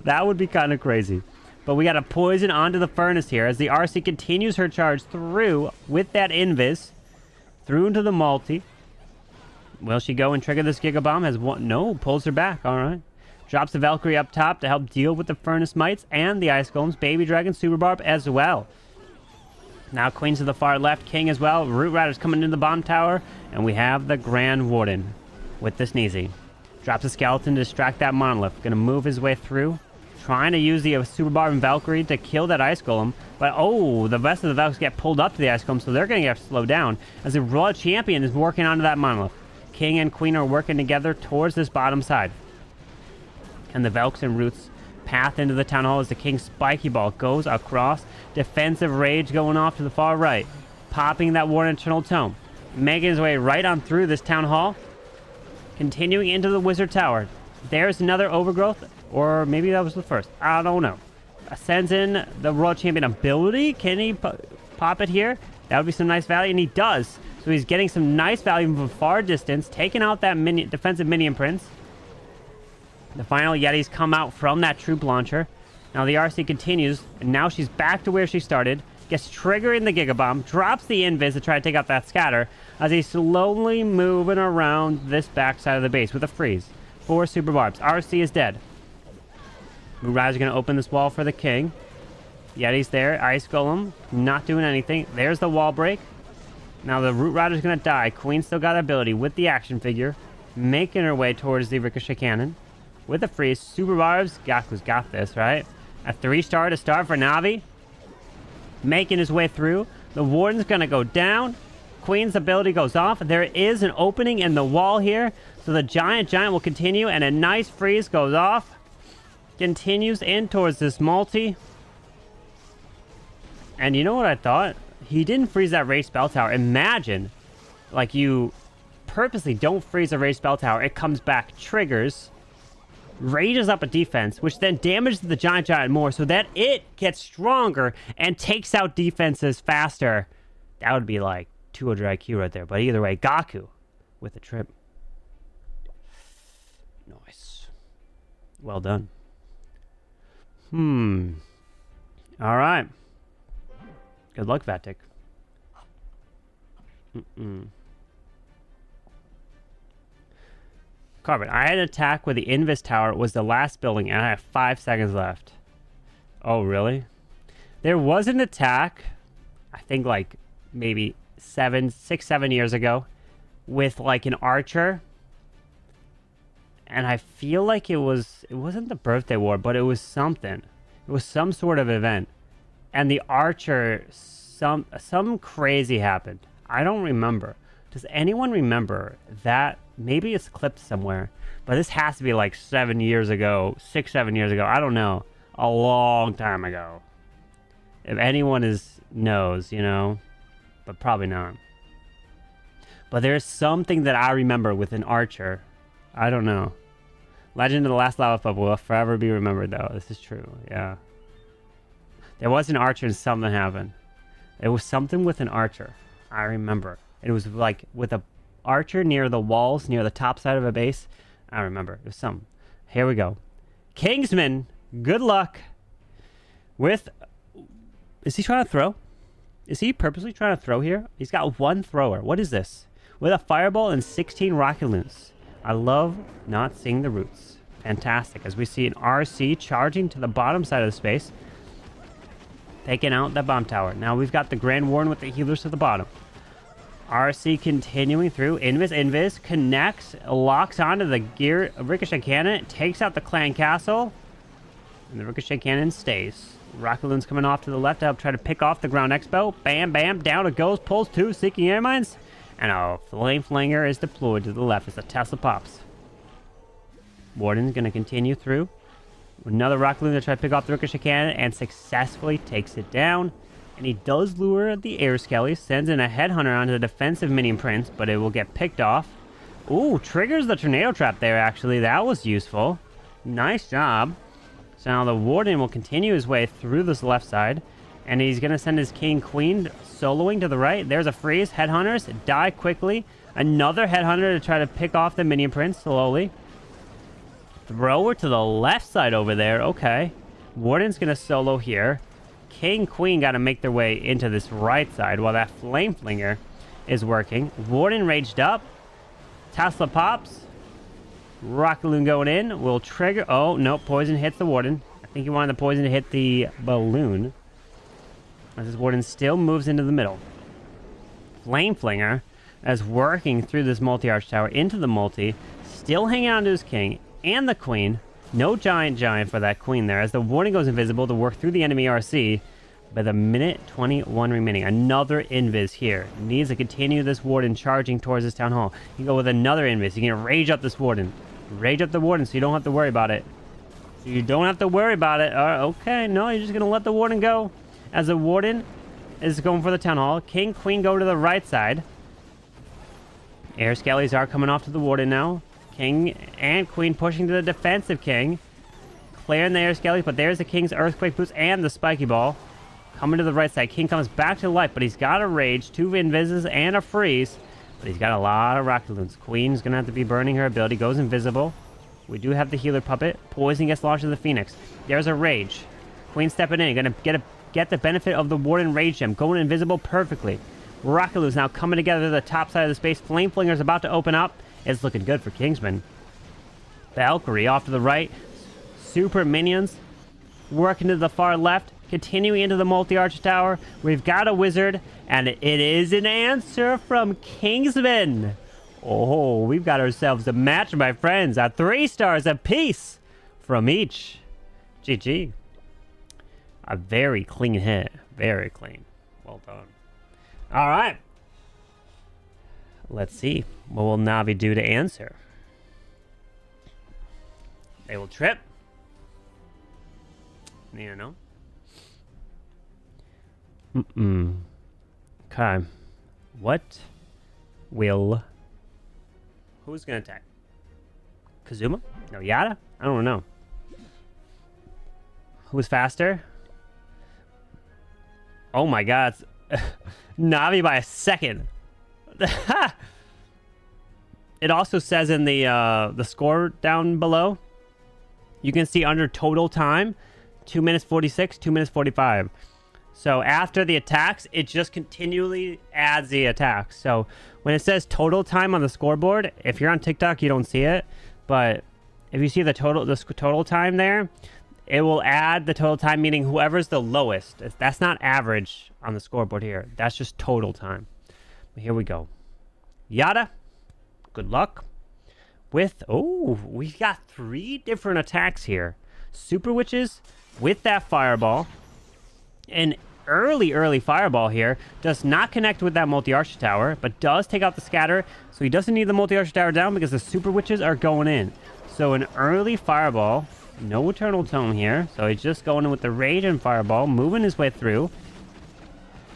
That would be kind of crazy. But we got a Poison onto the Furnace here as the RC continues her charge through with that Invis. Through into the multi. Will she go and trigger this Giga Bomb? Has one? No, pulls her back. All right. Drops the Valkyrie up top to help deal with the Furnace Mites and the Ice Golems. Baby Dragon, Super Barb as well. Now Queens to the far left, King as well. Root Riders coming into the bomb tower. And we have the Grand Warden with the Sneezy. Drops a Skeleton to distract that Monolith. Going to move his way through. Trying to use the Super Barb and Valkyrie to kill that Ice Golem. But, oh, the rest of the Valkyries get pulled up to the Ice Golem, so they're going to get slowed down. As the Royal Champion is working onto that Monolith. King and Queen are working together towards this bottom side. And the Velks and Roots path into the Town Hall as the King's Spiky Ball goes across. Defensive Rage going off to the far right. Popping that Warden Eternal Tome. Making his way right on through this Town Hall. continuing into the Wizard Tower. There's another Overgrowth, or maybe that was the first. I don't know. Sends in the World Champion ability. Can he pop it here? That would be some nice value, and he does. So he's getting some nice value from a far distance, taking out that defensive minion prince. The final Yetis come out from that troop launcher. Now the RC continues, and now she's back to where she started. Gets triggered in the Giga Bomb, drops the Invis to try to take out that scatter as he's slowly moving around this backside of the base with a freeze. 4 super barbs. RC is dead. Root Rider's going to open this wall for the king. Yeti's there. Ice Golem not doing anything. There's the wall break. Now the Root Rider's going to die. Queen still got ability with the action figure, making her way towards the Ricochet Cannon. With a freeze, super barbs. Gaku's got this, right? A 3-star to start for Navi. Making his way through. The Warden's going to go down. Queen's ability goes off. There is an opening in the wall here. So the Giant will continue, and a nice freeze goes off. Continues in towards this multi. And you know what I thought? He didn't freeze that raised spell tower. Imagine, like, you purposely don't freeze a raised spell tower. It comes back, triggers, rages up a defense, which then damages the Giant more so that it gets stronger and takes out defenses faster. That would be like 200 IQ right there. But either way, Gaku with a trip. Nice. Well done. All right. Good luck, Vatic. Carbon, I had an attack where the Invis Tower was the last building, and I have 5 seconds left. Oh, really? There was an attack, I think like maybe 6, 7 years ago, with like an archer. And I feel like it wasn't the birthday war, but it was something. It was some sort of event. And the archer, some crazy happened. I don't remember. Does anyone remember that? Maybe it's clipped somewhere. But this has to be like 7 years ago, 6, 7 years ago. I don't know. A long time ago. If anyone knows, you know. But probably not. But there's something that I remember with an archer. I don't know. Legend of the Last Lava Pup will forever be remembered, though. This is true, yeah. There was an archer and something happened. It was something with an archer. I remember. It was like with a archer near the walls, near the top side of a base. I remember. It was something. Here we go. Kingsman, good luck. With... Is he trying to throw? Is he purposely trying to throw here? He's got 1 thrower. What is this? With a fireball and 16 rocket loons. I love not seeing the roots. Fantastic. As we see an RC charging to the bottom side of the space. Taking out that bomb tower. Now we've got the Grand Warden with the healers to the bottom. RC continuing through. Invis connects, locks onto the Ricochet Cannon, takes out the Clan Castle, and the Ricochet Cannon stays. Rocket Loon's coming off to the left to help try to pick off the Ground Expo. Bam, bam, down it goes. Pulls 2, seeking air mines. And a Flame Flanger is deployed to the left as the Tesla pops. Warden's going to continue through. Another Rocket Loon to try to pick off the Ricochet Cannon and successfully takes it down. And he does lure the Air Skelly, sends in a Headhunter onto the defensive Minion Prince, but it will get picked off. Ooh, triggers the Tornado Trap there, actually. That was useful. Nice job. So now the Warden will continue his way through this left side. And he's going to send his King Queen soloing to the right. There's a freeze. Headhunters die quickly. Another Headhunter to try to pick off the Minion Prince slowly. Thrower to the left side over there. Okay. Warden's going to solo here. King Queen got to make their way into this right side while that Flame Flinger is working. Warden raged up. Tesla pops. Rocket Loon going in. Will trigger. Oh, no. Poison hits the Warden. I think he wanted the poison to hit the balloon. As this Warden still moves into the middle. Flame Flinger is working through this multi-arch tower into the multi. Still hanging on to his king and the queen. No giant for that queen there. As the Warden goes invisible to work through the enemy RC. By the minute 21 remaining. Another Invis here. Needs to continue this Warden charging towards this town hall. You can go with another Invis. You can rage up this Warden. Rage up the Warden so you don't have to worry about it. Okay, no, you're just going to let the Warden go. As the Warden is going for the town hall. King, Queen go to the right side. Air Skellies are coming off to the Warden now. King and Queen pushing to the defensive King. Clearing the air skellies, but there's the King's Earthquake Boots and the Spiky Ball. Coming to the right side. King comes back to life, but he's got a Rage, 2 Invises, and a Freeze. But he's got a lot of Rocket Balloons. Queen's going to have to be burning her ability. Goes invisible. We do have the Healer Puppet. Poison gets launched to the Phoenix. There's a Rage. Queen stepping in. Going to get the benefit of the Warden Rage Gem. Going invisible perfectly. Rocket Balloons now coming together to the top side of the space. Flame Flinger's about to open up. It's looking good for Kingsman. Valkyrie off to the right. Super Minions working to the far left. Continuing into the multi-arch tower. We've got a Wizard. And it is an answer from Kingsman. Oh, we've got ourselves a match, my friends. 3 stars apiece from each. GG. A very clean hit. Very clean. Well done. All right. Let's see. What will Navi do to answer? They will trip. You know. Okay. What will... Who's going to attack? Kazuma? No, Yada? I don't know. Who's faster? Oh my god. Navi by a second. It also says in the score down below, you can see under total time, 2 minutes 46, 2 minutes 45. So after the attacks, it just continually adds the attacks. So when it says total time on the scoreboard, if you're on TikTok, you don't see it. But if you see the total time there, it will add the total time, meaning whoever's the lowest. That's not average on the scoreboard here. That's just total time. But here we go. Yada, good luck. With, oh, we've got 3 different attacks here. Super Witches with that Fireball. An early Fireball here. Does not connect with that multi-arch tower, but does take out the scatter. So he doesn't need the multi-arch tower down because the Super Witches are going in. So an early Fireball. No Eternal Tome here. So he's just going in with the Rage and Fireball. Moving his way through.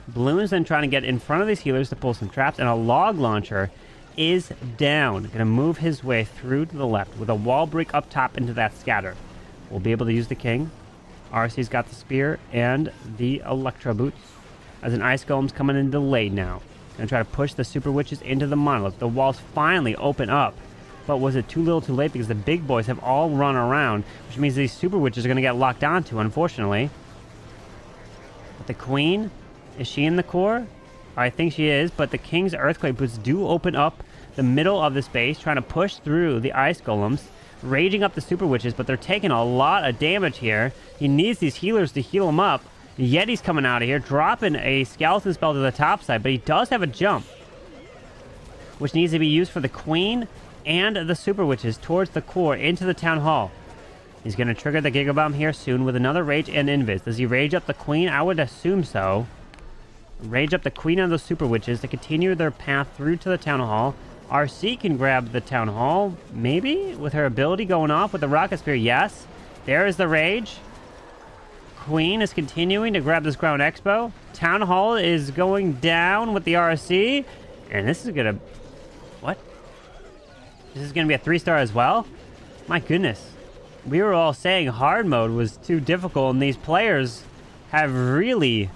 Bloom's then trying to get in front of these healers to pull some traps. And a Log Launcher is down. Going to move his way through to the left with a wall break up top into that scatter. We'll be able to use the King. RC's got the Spear and the Electro Boots. As an Ice Golem's coming in delayed now. Gonna try to push the Super Witches into the Monolith. The walls finally open up. But was it too little too late because the big boys have all run around, which means these Super Witches are gonna get locked onto, unfortunately. But the Queen, is she in the core? I think she is, but the King's Earthquake Boots do open up the middle of the space, trying to push through the Ice Golems. Raging up the Super Witches, but they're taking a lot of damage here. He needs these healers to heal him up. Yeti's coming out of here, dropping a Skeleton Spell to the top side, but he does have a jump, which needs to be used for the Queen and the Super Witches towards the core into the Town Hall. He's going to trigger the Giga Bomb here soon with another Rage and Invis. Does he Rage up the Queen? I would assume so. Rage up the Queen and the Super Witches to continue their path through to the Town Hall. RC can grab the Town Hall, maybe, with her ability going off with the Rocket Spear. Yes, there is the Rage. Queen is continuing to grab this Ground Expo. Town Hall is going down with the RC. And this is going to... What? This is going to be a 3-star as well? My goodness. We were all saying hard mode was too difficult, and these players have really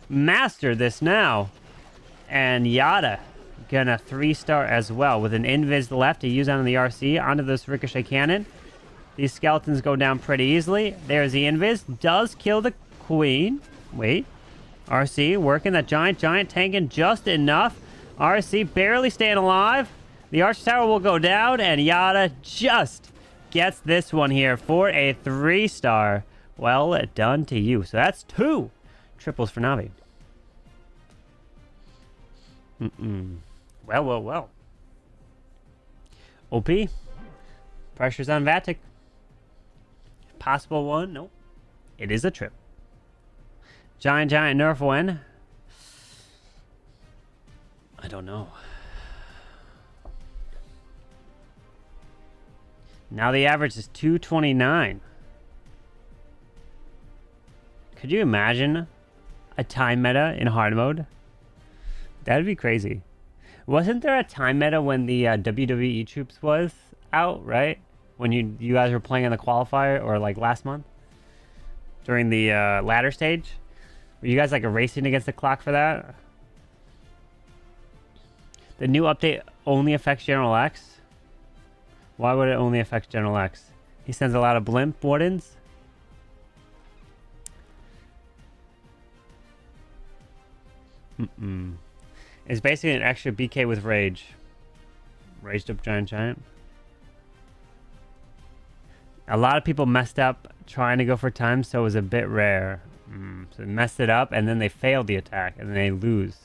mastered this now. And Yada... gonna 3-star as well with an Invis left to use on the RC onto this Ricochet Cannon. These skeletons go down pretty easily. There's the Invis. Does kill the Queen. Wait. RC working that giant tanking just enough. RC barely staying alive. The Arch Tower will go down, and Yada just gets this one here for a 3-star. Well done to you. So that's 2 triples for Navi. Well. OP. Pressure's on Vatic. Possible one? Nope. It is a trip. Giant nerf win. I don't know. Now the average is 229. Could you imagine a time meta in hard mode? That'd be crazy. Wasn't there a time meta when the WWE troops was? out, right? When you guys were playing in the qualifier, or like last month during the ladder stage. Were you guys like racing against the clock for that? The new update only affects General X. Why would it only affect General X? He sends a lot of blimp wardens. It's basically an extra BK with rage. Raged up giant. A lot of people messed up trying to go for time, so it was a bit rare. So they messed it up, and then they failed the attack, and then they lose.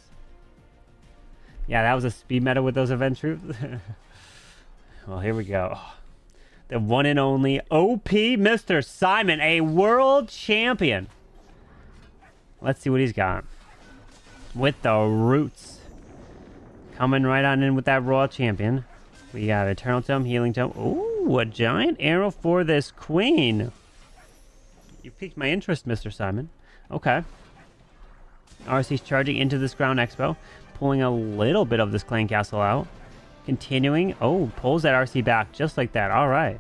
Yeah, that was a speed meta with those event troops. Well, here we go. The one and only OP Mr. Simon, a world champion. Let's see what he's got. With the roots. Coming right on in with that Royal Champion. We got Eternal Tome, Healing Tome. Ooh, a giant arrow for this queen. You piqued my interest, Mr. Simon. Okay. RC's charging into this Ground Expo. Pulling a little bit of this Clan Castle out. Continuing. Oh, pulls that RC back just like that. All right.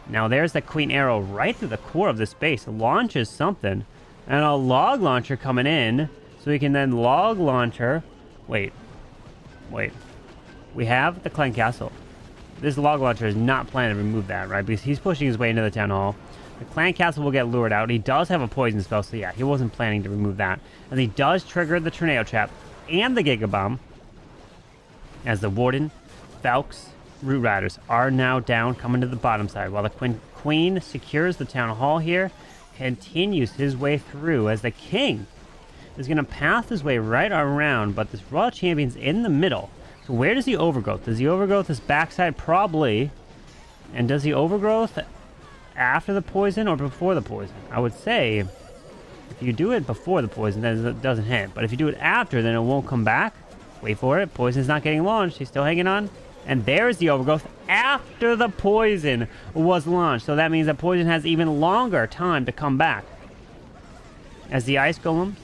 Now there's the Queen Arrow right through the core of this base. Launches something. And a log launcher coming in. So we can then log launcher. Wait. We have the Clan Castle. This log launcher is not planning to remove that, right? Because he's pushing his way into the Town Hall. The Clan Castle will get lured out. He does have a poison spell, so yeah, he wasn't planning to remove that. And he does trigger the Tornado Trap and the Giga Bomb. As the Warden, Falks, Root Riders are now down, coming to the bottom side. While the Queen secures the Town Hall here, continues his way through as the King is going to path his way right around, but this Royal Champion's in the middle. So where does he overgrowth? Does he overgrowth this backside? Probably. And does he overgrowth after the poison or before the poison? I would say if you do it before the poison, then it doesn't hit. But if you do it after, then it won't come back. Wait for it. Poison's not getting launched. He's still hanging on. And there's the overgrowth after the poison was launched. So that means that poison has even longer time to come back. As the Ice Golem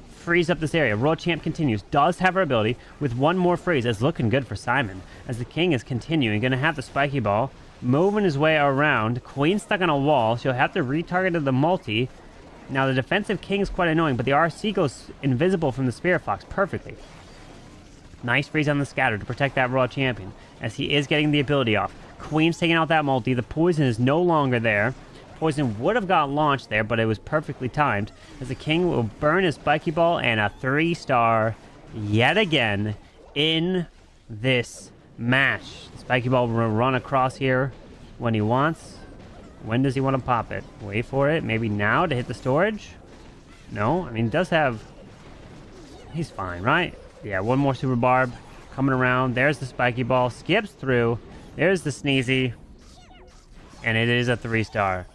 freeze up this area. Royal Champ continues. Does have her ability with one more freeze. It's looking good for Simon. As the King is continuing. Going to have the Spiky Ball. Moving his way around. Queen stuck on a wall. She'll have to retarget the multi. Now the defensive King is quite annoying. But the RC goes invisible from the Spirit Fox perfectly. Nice freeze on the Scatter to protect that Royal Champion. As he is getting the ability off. Queen's taking out that multi. The poison is no longer there. Poison would have got launched there, but it was perfectly timed. As the King will burn his Spiky Ball and a 3-star yet again in this match. The Spiky Ball will run across here when he wants. When does he want to pop it? Wait for it. Maybe now to hit the storage? No? I mean, he does have... He's fine, right? Yeah, one more Super Barb coming around. There's the Spiky Ball. Skips through. There's the Sneezy. And it is a 3-star.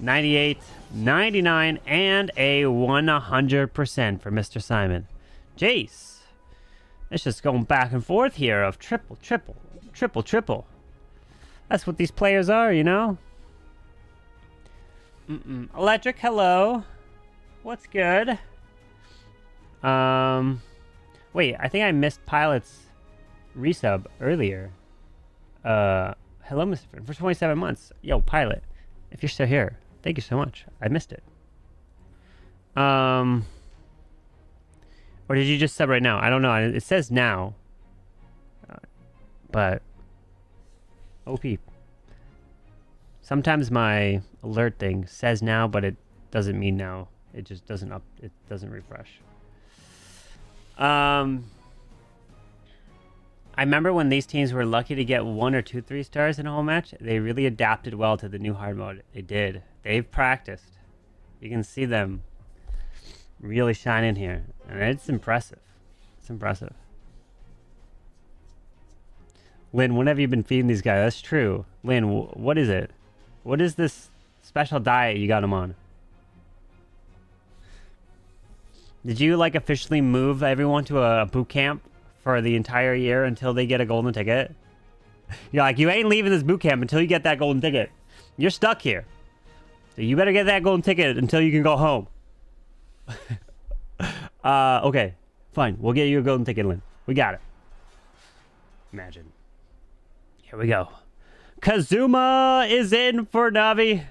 98, 99, and a 100% for Mr. Simon. Jace. It's just going back and forth here of triple. That's what these players are, you know? Electric, hello. What's good? Wait, I think I missed Pilot's resub earlier. Hello, Mr. Friend, for 27 months. Yo, Pilot, if you're still here, thank you so much. I missed it. Or did you just sub right now? I don't know. It says now. But OP. Sometimes my alert thing says now, but it doesn't mean now. It just doesn't it doesn't refresh. I remember when these teams were lucky to get 1 or 2 3-stars in a whole match. They really adapted well to the new hard mode. They did. They've practiced. You can see them really shine in here. And it's impressive. It's impressive. Lynn, when have you been feeding these guys? That's true. Lynn, what is it? What is this special diet you got them on? Did you like officially move everyone to a boot camp for the entire year until they get a golden ticket? You're like, you ain't leaving this boot camp until you get that golden ticket. You're stuck here. So you better get that golden ticket until you can go home. Okay, fine. We'll get you a golden ticket, Lynn. We got it. Imagine. Here we go. Kazuma is in for Navi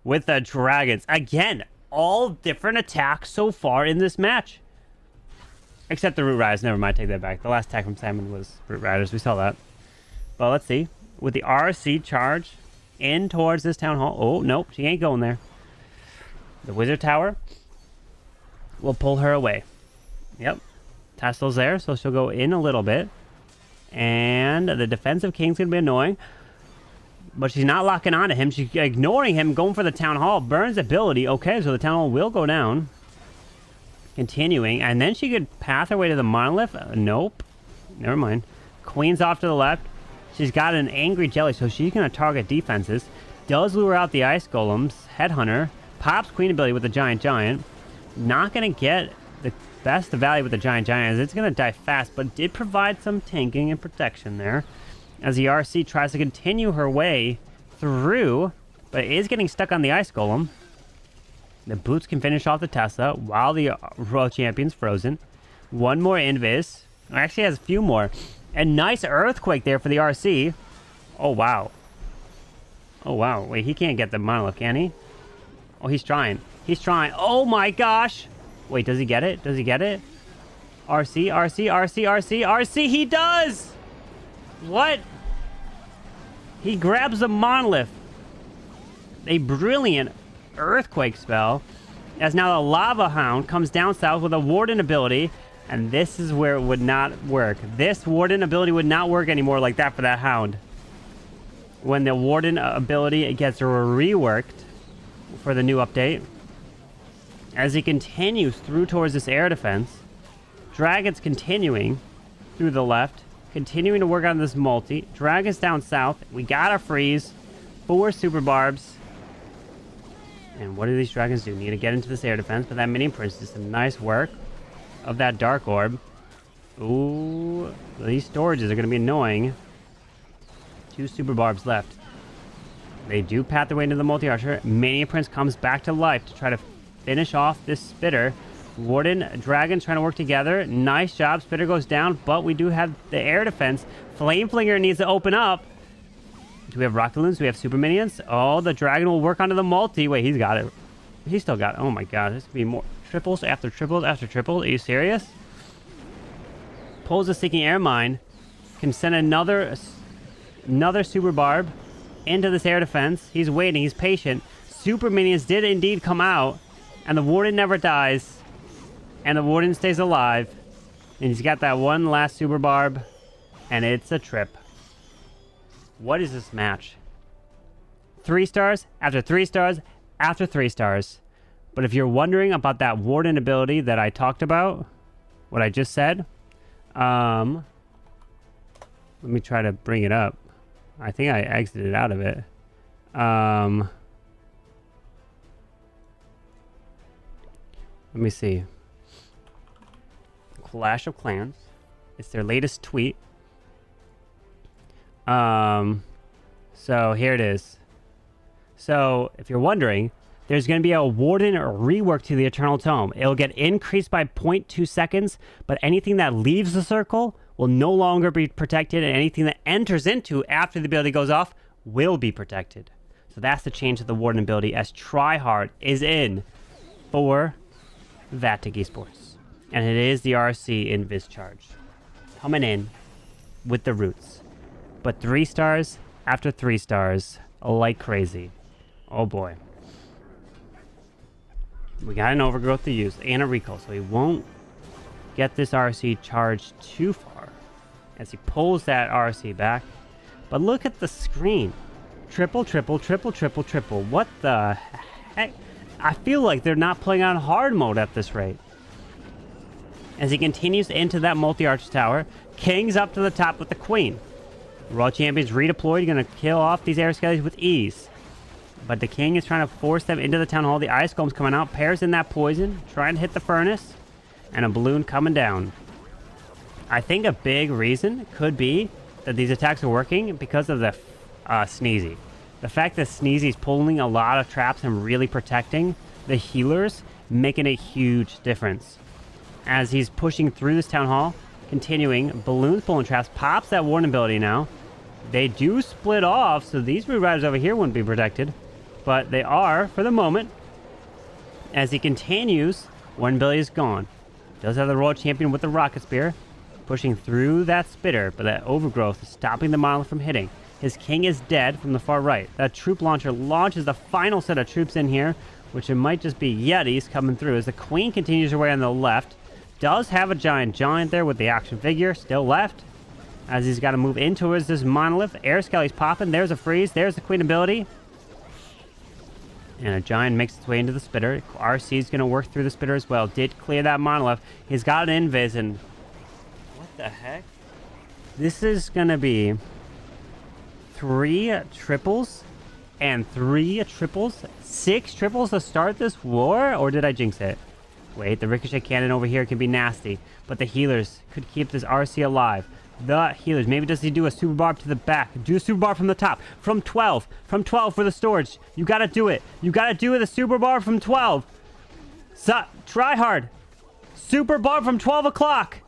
with the dragons. Again, all different attacks so far in this match. Except the Root Riders. Never mind, take that back. The last attack from Simon was Root Riders. We saw that. But let's see. With the RC charge in towards this town hall. Oh, nope. She ain't going there. The Wizard Tower will pull her away. Yep. Tassel's there, so she'll go in a little bit. And the defensive King's going to be annoying. But she's not locking onto him. She's ignoring him, going for the Town Hall. Burns ability. Okay, so the Town Hall will go down. Continuing. And then she could path her way to the Monolith. Nope. Never mind. Queen's off to the left. She's got an Angry Jelly, so she's going to target defenses. Does lure out the Ice Golems. Headhunter. Pops Queen ability with the Giant Giant. Not going to get the best value with the Giant Giant, as it's going to die fast, but did provide some tanking and protection there. As the RC tries to continue her way through, but is getting stuck on the Ice Golem. The Boots can finish off the Tesla while the Royal Champion's frozen. One more Invis. Actually has a few more. A nice Earthquake there for the RC. Oh, wow. Oh, wow. Wait, he can't get the Monolith, can he? Oh, he's trying. He's trying. Oh, my gosh. Wait, does he get it? Does he get it? RC, RC, RC, RC, RC. He does! What? He grabs the Monolith. A brilliant Earthquake spell. As now the Lava Hound comes down south with a Warden ability. And this is where it would not work. This Warden ability would not work anymore like that for that Hound. When the Warden ability gets reworked for the new update. As he continues through towards this air defense. Dragons continuing through the left. Continuing to work on this multi. Dragons down south. We got a freeze. 4 super barbs. And what do these dragons do? Need to get into this air defense. But that mini prince did some nice work of that dark orb. Ooh. These storages are going to be annoying. 2 super barbs left. They do path their way into the multi-archer. Mania Prince comes back to life to try to finish off this Spitter. Warden, Dragon trying to work together. Nice job. Spitter goes down, but we do have the air defense. Flame Flinger needs to open up. Do we have Rocket Loons? Do we have Super Minions? Oh, the Dragon will work onto the multi. Wait, he's got it. He's still got it. Oh my god, there's going to be more triples after triples after triples. Are you serious? Pulls the Seeking Air Mine. Can send another Super Barb into this air defense. He's waiting. He's patient. Super Minions did indeed come out. And the Warden never dies. And the Warden stays alive. And he's got that one last Super Barb. And it's a trip. What is this match? 3 stars after 3 stars after 3 stars. But if you're wondering about that Warden ability that I talked about, what I just said, let me try to bring it up. I think I exited out of it. Let me see. Clash of Clans. It's their latest tweet. So here it is. So if you're wondering, there's going to be a Warden rework to the Eternal Tome. It'll get increased by 0.2 seconds, but anything that leaves the circle will no longer be protected, and anything that enters into after the ability goes off will be protected. So that's the change of the Warden ability, as Tryhard is in for Vatic Esports. And it is the RC in Viz Charge. Coming in with the roots. But 3 stars after 3 stars, like crazy. Oh boy. We got an Overgrowth to use and a Recall, so he won't get this RC charged too far as he pulls that RC back. But look at the screen. Triple, triple, triple, triple, triple. What the heck? I feel like they're not playing on hard mode at this rate. As he continues into that multi-arch tower, King's up to the top with the Queen. Royal Champion's redeployed, going to kill off these air skellies with ease. But the King is trying to force them into the Town Hall. The Ice Golem's coming out, pairs in that poison, trying to hit the furnace, and a balloon coming down. I think a big reason could be that these attacks are working because of the Sneezy. The fact that Sneezy's pulling a lot of traps and really protecting the healers, making a huge difference. As he's pushing through this Town Hall, continuing, balloons pulling traps, pops that Warden ability now. They do split off, so these Brood Riders over here wouldn't be protected. But they are, for the moment. As he continues, one ability is gone. Does have the Royal Champion with the Rocket Spear, pushing through that Spitter, but that Overgrowth is stopping the Monolith from hitting. His king is dead from the far right. That troop launcher launches the final set of troops in here, which it might just be Yetis coming through as the Queen continues her way on the left. Does have a giant there with the action figure still left, as he's got to move in towards this Monolith. Air Skelly's popping. There's a freeze. There's the Queen ability. And a giant makes its way into the Spitter. RC's going to work through the Spitter as well. Did clear that Monolith. He's got an invis, and what the heck? This is going to be 3 triples and 3 triples. 6 triples to start this war? Or did I jinx it? Wait, the Ricochet Cannon over here can be nasty, but the healers could keep this RC alive. The healers. Maybe does he do a super barb to the back? Do a super barb from the top. From 12. From 12 for the storage. You gotta do it. You gotta do it. The super barb from 12. Try hard. Super barb from 12 o'clock.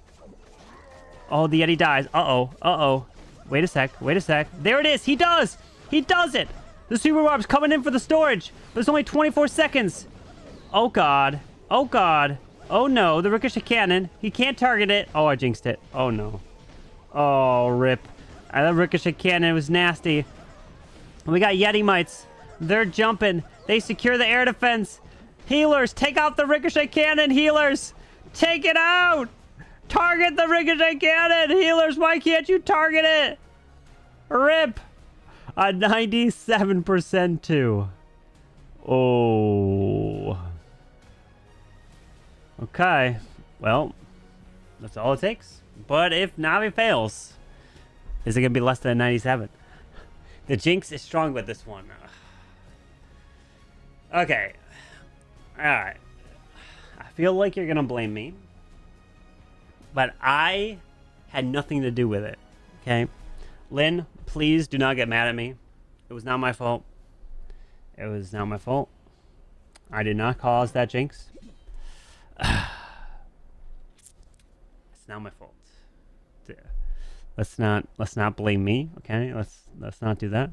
Oh, the Yeti dies. Uh-oh. Uh-oh. Wait a sec. Wait a sec. There it is. He does. He does it. The super barb's coming in for the storage. But it's only 24 seconds. Oh, God. Oh, God. Oh, no. The Ricochet Cannon. He can't target it. Oh, I jinxed it. Oh, no. Oh, rip. That Ricochet Cannon was nasty. We got Yeti Mites. They're jumping. They secure the air defense. Healers, take out the Ricochet Cannon. Healers, take it out. Target the Ricochet Cannon. Healers, why can't you target it? Rip. A 97% too. Oh. Okay. Well, that's all it takes. But if Navi fails, is it going to be less than a 97? The jinx is strong with this one. Okay. Alright. I feel like you're going to blame me. But I had nothing to do with it. Okay? Lynn, please do not get mad at me. It was not my fault. It was not my fault. I did not cause that jinx. It's not my fault. Let's not blame me, okay? Let's not do that.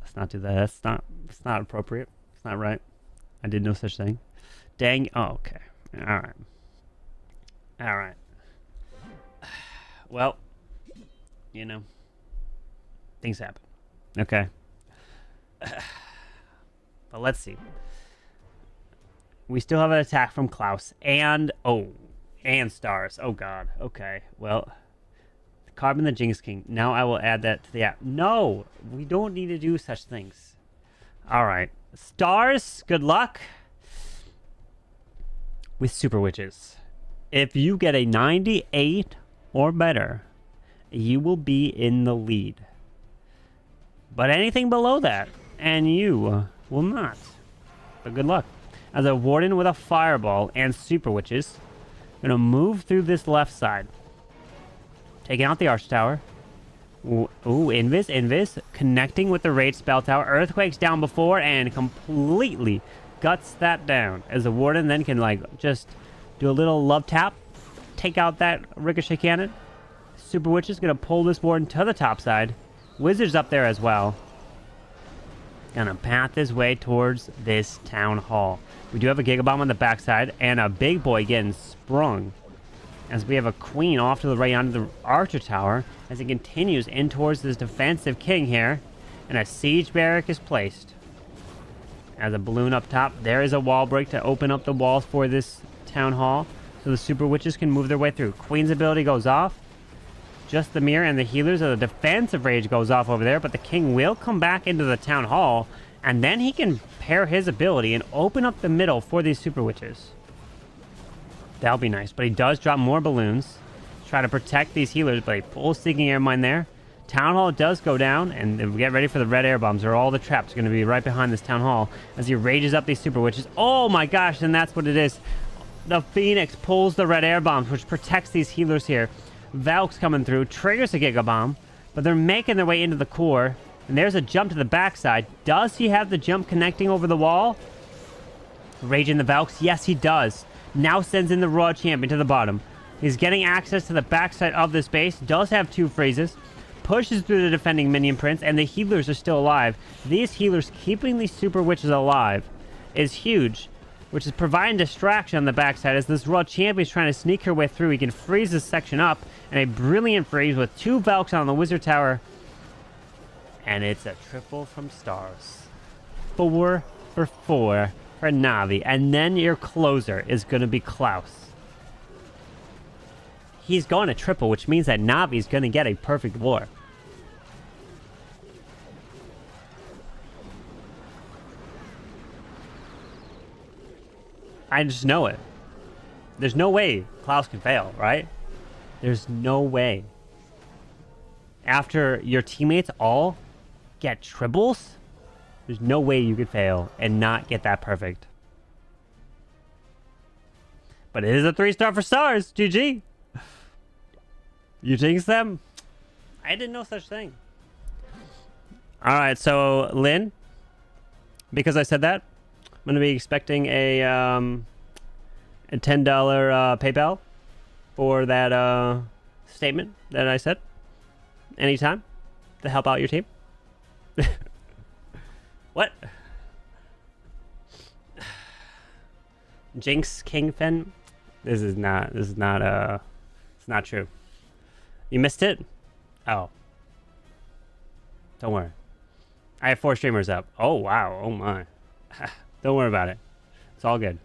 Let's not do that. That's not appropriate. It's not right. I did no such thing. Dang. Oh, okay. All right. Well, you know, things happen. Okay. But let's see. We still have an attack from Klaus and stars. Oh God. Okay. Well, Carbon the Jinx King. Now I will add that to the app. No, we don't need to do such things. All right. Stars, good luck with Super Witches. If you get a 98 or better, you will be in the lead. But anything below that, and you will not. But good luck. As a Warden with a Fireball and Super Witches, I'm going to move through this left side. Taking out the Arch Tower. Ooh, Invis. Connecting with the Rage Spell Tower. Earthquake's down before and completely guts that down. As the Warden then can, like, just do a little love tap. Take out that Ricochet Cannon. Super Witch is going to pull this Warden to the top side. Wizard's up there as well. Gonna path his way towards this Town Hall. We do have a Giga Bomb on the backside and a big boy getting sprung. As we have a Queen off to the right onto the Archer Tower as he continues in towards this defensive king here. And a Siege Barrack is placed. As a balloon up top, there is a wall break to open up the walls for this Town Hall. So the Super Witches can move their way through. Queen's ability goes off. Just the mirror and the healers of the defensive rage goes off over there, but the king will come back into the Town Hall, and then he can pair his ability and open up the middle for these Super Witches. That'll be nice, but he does drop more balloons to try to protect these healers, but he pulls Seeking Air Mine there. Town Hall does go down, and get ready for the red air bombs, or all the traps are going to be right behind this Town Hall as he rages up these Super Witches. Oh my gosh, and that's what it is. The Phoenix pulls the red air bombs, which protects these healers here. Valk's coming through, triggers a Giga Bomb, but they're making their way into the core. And there's a jump to the backside. Does he have the jump connecting over the wall? Raging the Valks? Yes, he does. Now sends in the Royal Champion to the bottom. He's getting access to the backside of this base. Does have 2 freezes. pushes through the defending minion prince, and the healers are still alive. These healers keeping these super witches alive is huge, which is providing distraction on the backside as this World Champion is trying to sneak her way through. He can freeze this section up, and a brilliant freeze with 2 Valks on the Wizard Tower. And it's a triple from Stars. 4 for 4 for Navi. And then your closer is going to be Klaus. He's going to triple, which means that Navi's going to get a perfect war. I just know it. There's no way Klaus can fail, right? There's no way. After your teammates all get triples, there's no way you could fail and not get that perfect. But it is a 3-star for Stars. GG. You jinx them? I didn't know such thing. Alright, so Lynn, because I said that, I'm going to be expecting a $10 PayPal for that statement that I said. Anytime to help out your team. What? Jinx Kingfin? It's not true. You missed it? Oh. Don't worry. I have 4 streamers up. Oh, wow. Oh, my. Don't worry about it. It's all good.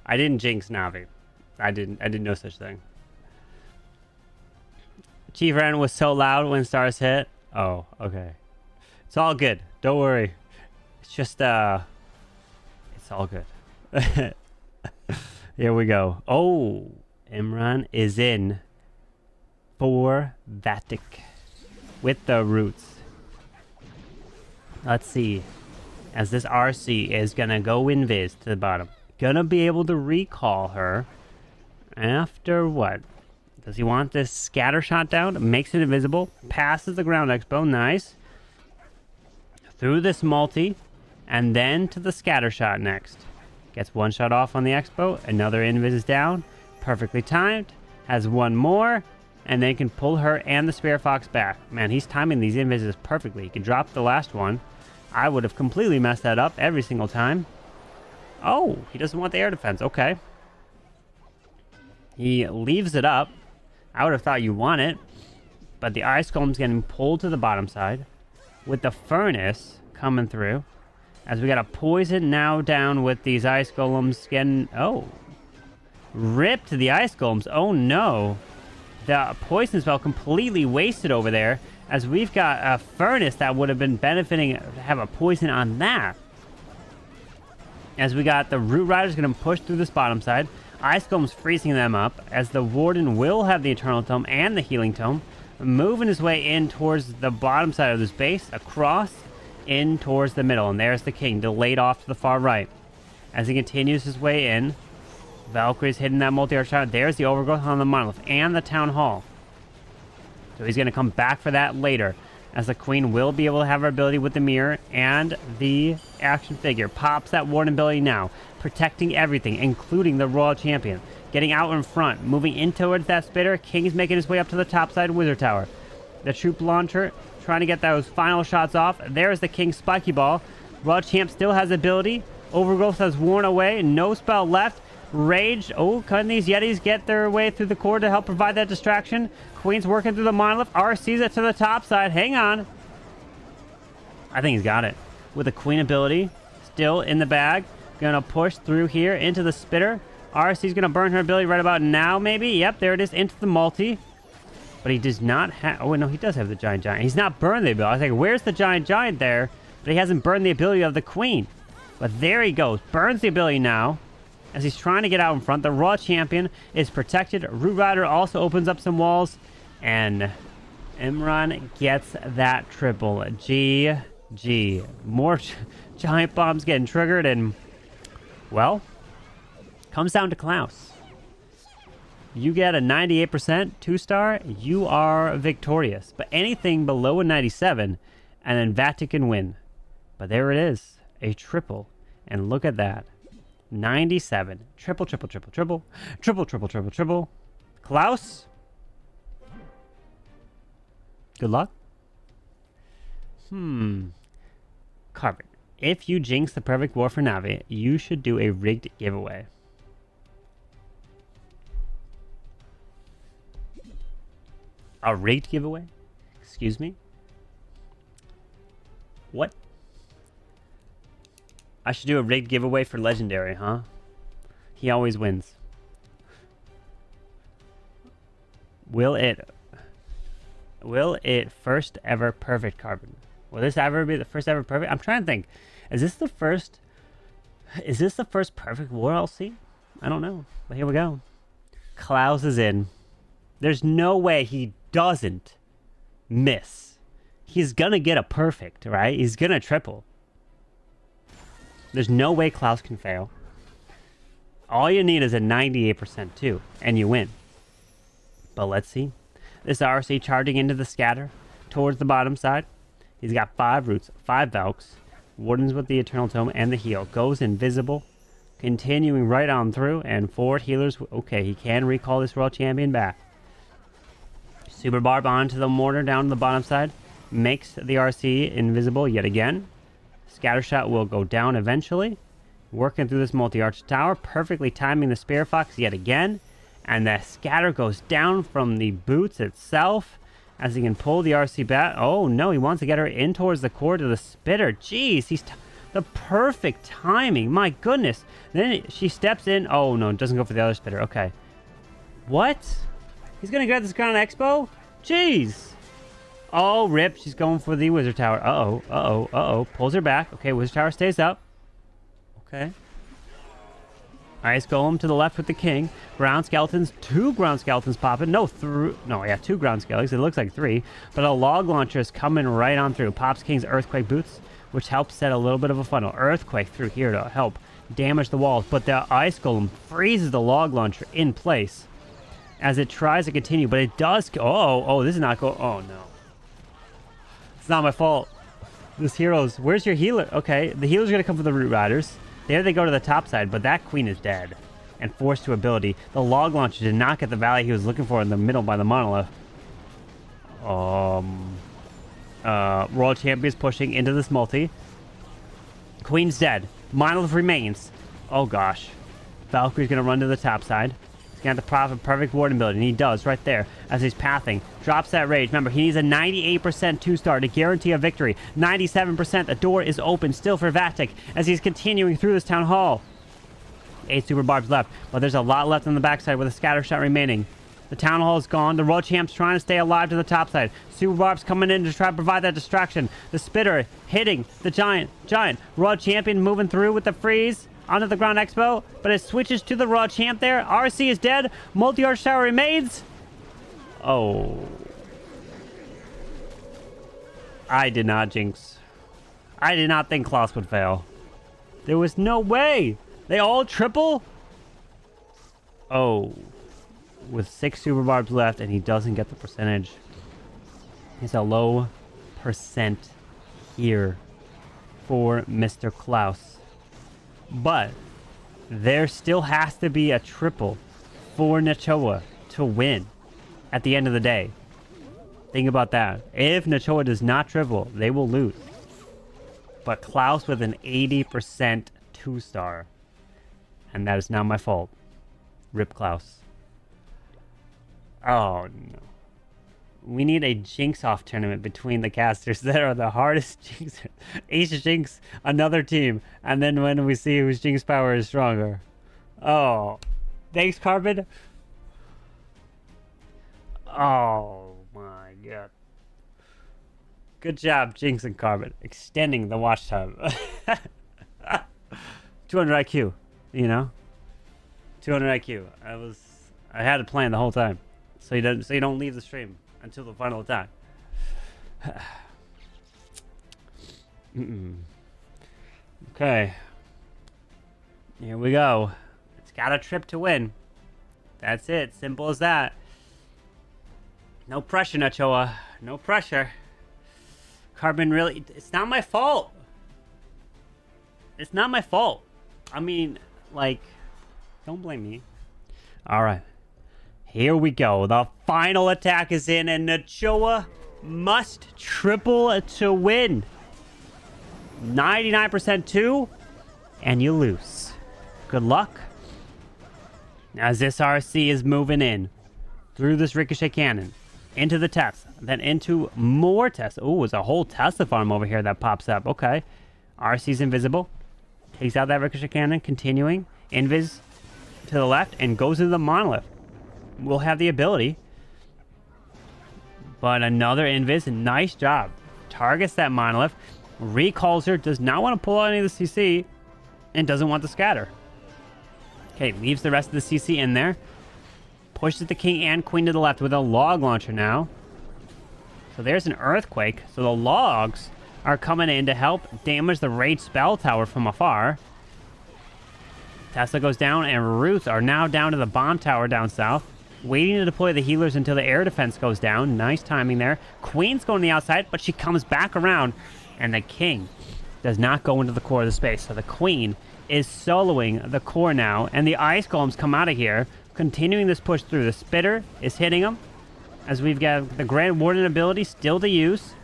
I didn't jinx Navi. I didn't know such thing. Chief Ren was so loud when Stars hit. Oh, okay. It's all good. Don't worry. It's just, it's all good. Here we go. Oh, Imran is in for Vatic with the roots. Let's see. As this RC is gonna go invis to the bottom. Gonna be able to recall her after what? Does he want this scatter shot down? Makes it invisible. Passes the ground expo. Nice. Through this multi. And then to the scatter shot next. Gets 1 shot off on the expo. Another invis is down. Perfectly timed. Has 1 more. And then can pull her and the Spirit Fox back. Man, he's timing these invises perfectly. He can drop the last one. I would have completely messed that up every single time. Oh, he doesn't want the air defense. Okay. He leaves it up. I would have thought you want it. But the Ice Golem's getting pulled to the bottom side. With the Furnace coming through. As we got a Poison now down with these Ice Golems getting... Oh. Ripped the Ice Golems. Oh, no. The Poison spell completely wasted over there. As we've got a Furnace that would have been benefiting to have a Poison on that. As we got the Root Riders going to push through this bottom side. Ice Golem's freezing them up. As the Warden will have the Eternal Tome and the Healing Tome. Moving his way in towards the bottom side of this base. Across. In towards the middle. And there's the King. Delayed off to the far right. As he continues his way in. Valkyrie's hitting that multi-arch tower. There's the Overgrowth on the Monolith. And the Town Hall. So he's going to come back for that later. As the Queen will be able to have her ability with the Mirror and the Action Figure. Pops that Warden ability now. Protecting everything, including the Royal Champion. Getting out in front. Moving in towards that Spitter. King's making his way up to the top side Wizard Tower. The Troop Launcher trying to get those final shots off. There's the King's Spiky Ball. Royal Champ still has ability. Overgrowth has worn away. No spell left. Rage. Oh, can these Yetis get their way through the core to help provide that distraction? Queen's working through the Monolith. RC's it to the top side. Hang on. I think he's got it. With the Queen ability still in the bag. Gonna push through here into the Spitter. RC's gonna burn her ability right about now, maybe. Yep, there it is. Into the multi. But he does not have... Oh, no, he does have the Giant Giant. He's not burned the ability. I was like, where's the Giant Giant there? But he hasn't burned the ability of the Queen. But there he goes. Burns the ability now. As he's trying to get out in front. The Raw Champion is protected. Root Rider also opens up some walls. And Imran gets that triple. GG. More Giant Bombs getting triggered. And, well, comes down to Klaus. You get a 98% 2-star, you are victorious. But anything below a 97, and then Vatic can win. But there it is, a triple. And look at that. 97. Triple, triple, triple, triple. Triple, triple, triple, triple. Klaus? Good luck. Carbon. If you jinx the perfect war for Navi, you should do a rigged giveaway. A rigged giveaway? Excuse me? What? I should do a rigged giveaway for Legendary, huh? He always wins. Will it first ever perfect Carbon? Will this ever be the first ever perfect? I'm trying to think. Is this the first perfect war I'll see? I don't know. But here we go. Klaus is in. There's no way he doesn't miss. He's gonna get a perfect, right? He's gonna triple. There's no way Klaus can fail. All you need is a 98% too, and you win. But let's see. This RC charging into the scatter towards the bottom side. He's got 5 roots, 5 Valks, Wardens with the Eternal Tome and the heal. Goes invisible, continuing right on through, and 4 healers. Okay, he can recall this World Champion back. Super Barb onto the mortar down to the bottom side. Makes the RC invisible yet again. Scattershot will go down eventually. Working through this multi-arch tower, perfectly timing the Spear Fox yet again. And the scatter goes down from the boots itself as he can pull the RC back. Oh no, he wants to get her in towards the core to the spitter. Jeez, he's the perfect timing. My goodness. Then she steps in. Oh no, it doesn't go for the other spitter. Okay. What? He's gonna grab this Crown Expo? Jeez. Oh, rip. She's going for the Wizard Tower. Uh-oh, uh-oh, uh-oh. Pulls her back. Okay, Wizard Tower stays up. Okay. Ice Golem to the left with the King. Ground Skeletons. 2 Ground Skeletons popping. No, 2 Ground Skeletons. It looks like 3. But a Log Launcher is coming right on through. Pops King's Earthquake Boots, which helps set a little bit of a funnel. Earthquake through here to help damage the walls. But the Ice Golem freezes the Log Launcher in place as it tries to continue. But it does... Oh, this is not go... Oh, no. It's not my fault. This hero's... Where's your healer? Okay, the healer's going to come for the Root Riders. There they go to the top side, but that queen is dead and forced to ability. The Log Launcher did not get the value he was looking for in the middle by the Monolith. Royal Champion's pushing into this multi. Queen's dead. Monolith remains. Oh gosh. Valkyrie's going to run to the top side. He's going to have to profit perfect ward ability, and he does right there as he's pathing. Drops that rage. Remember, he needs a 98% 2-star to guarantee a victory. 97%. The door is open still for Vatic as he's continuing through this town hall. 8 Super Barbs left, but there's a lot left on the backside with a scatter shot remaining. The town hall is gone. The World Champ's trying to stay alive to the top side. Super Barbs coming in to try to provide that distraction. The Spitter hitting the Giant. World Champion moving through with the freeze onto the Ground Expo, but it switches to the Raw Champ there. RC is dead. Multi-Arch Tower remains. Oh. I did not jinx. I did not think Klaus would fail. There was no way. They all triple? Oh. With 6 Super Barbs left, and he doesn't get the percentage. He's a low percent here for Mr. Klaus. But there still has to be a triple for Nachoa to win at the end of the day. Think about that. If Nachoa does not triple, they will lose. But Klaus with an 80% 2-star. And that is not my fault. Rip Klaus. Oh no. We need a Jinx-off tournament between the casters that are the hardest Jinxers. Each Jinx another team, and then when we see whose Jinx power is stronger. Oh. Thanks, Carbon. Oh my god. Good job, Jinx and Carbon. Extending the watch time. 200 IQ, you know? 200 IQ. I had a plan the whole time. So you don't leave the stream until the final attack. Okay. Here we go. It's got a trip to win. That's it. Simple as that. No pressure, Nachoa. No pressure. Carbon really... It's not my fault. It's not my fault. I mean, like... Don't blame me. Alright. Here we go. The final attack is in, and Nachoa Must triple to win. 99% 2, and you lose. Good luck. As this RC is moving in through this ricochet cannon into the Tesla, then into more Tesla. Oh, there's a whole Tesla farm over here that pops up. Okay. RC's invisible. Takes out that ricochet cannon, continuing. Invis to the left and goes into the monolith. We'll have the ability. But another invis. Nice job. Targets that monolith. Recalls her. Does not want to pull out any of the CC. And doesn't want to scatter. Okay, leaves the rest of the CC in there. Pushes the king and queen to the left with a log launcher now. So there's an earthquake. So the logs are coming in to help damage the rage spell tower from afar. Tesla goes down, and Roots are now down to the bomb tower down south. Waiting to deploy the healers until the air defense goes down. Nice timing there. Queen's going to the outside, but she comes back around. And the king does not go into the core of the space. So the queen is soloing the core now. And the ice golems come out of here, continuing this push through. The spitter is hitting them, as we've got the Grand Warden ability still to use.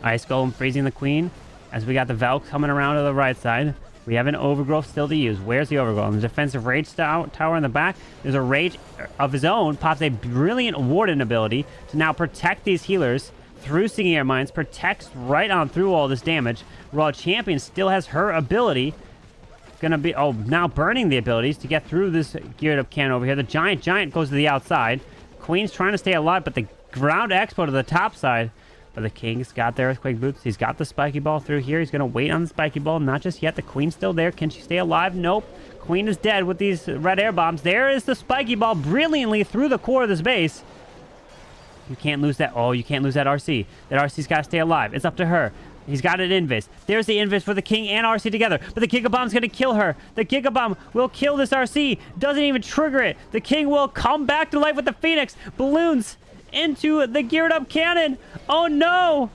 Ice golem freezing the queen, as we got the Valk coming around to the right side. We have an overgrowth still to use. Where's the overgrowth? The defensive rage tower in the back. There's a rage of his own. Pops a brilliant warden ability to now protect these healers through Singing Air Mines. Protects right on through all this damage. Raw Champion still has her ability. Gonna be, now burning the abilities to get through this geared up cannon over here. The giant goes to the outside. Queen's trying to stay alive, but the ground expo to the top side. But the king's got the earthquake boots. He's got the spiky ball through here. He's going to wait on the spiky ball. Not just yet. The queen's still there. Can she stay alive? Nope. Queen is dead with these red air bombs. There is the spiky ball brilliantly through the core of this base. You can't lose that. Oh, you can't lose that RC. That RC's got to stay alive. It's up to her. He's got an invis. There's the invis for the king and RC together. But the Gigabomb's going to kill her. The Gigabomb will kill this RC. Doesn't even trigger it. The king will come back to life with the Phoenix. Balloons into the geared up cannon. Oh no!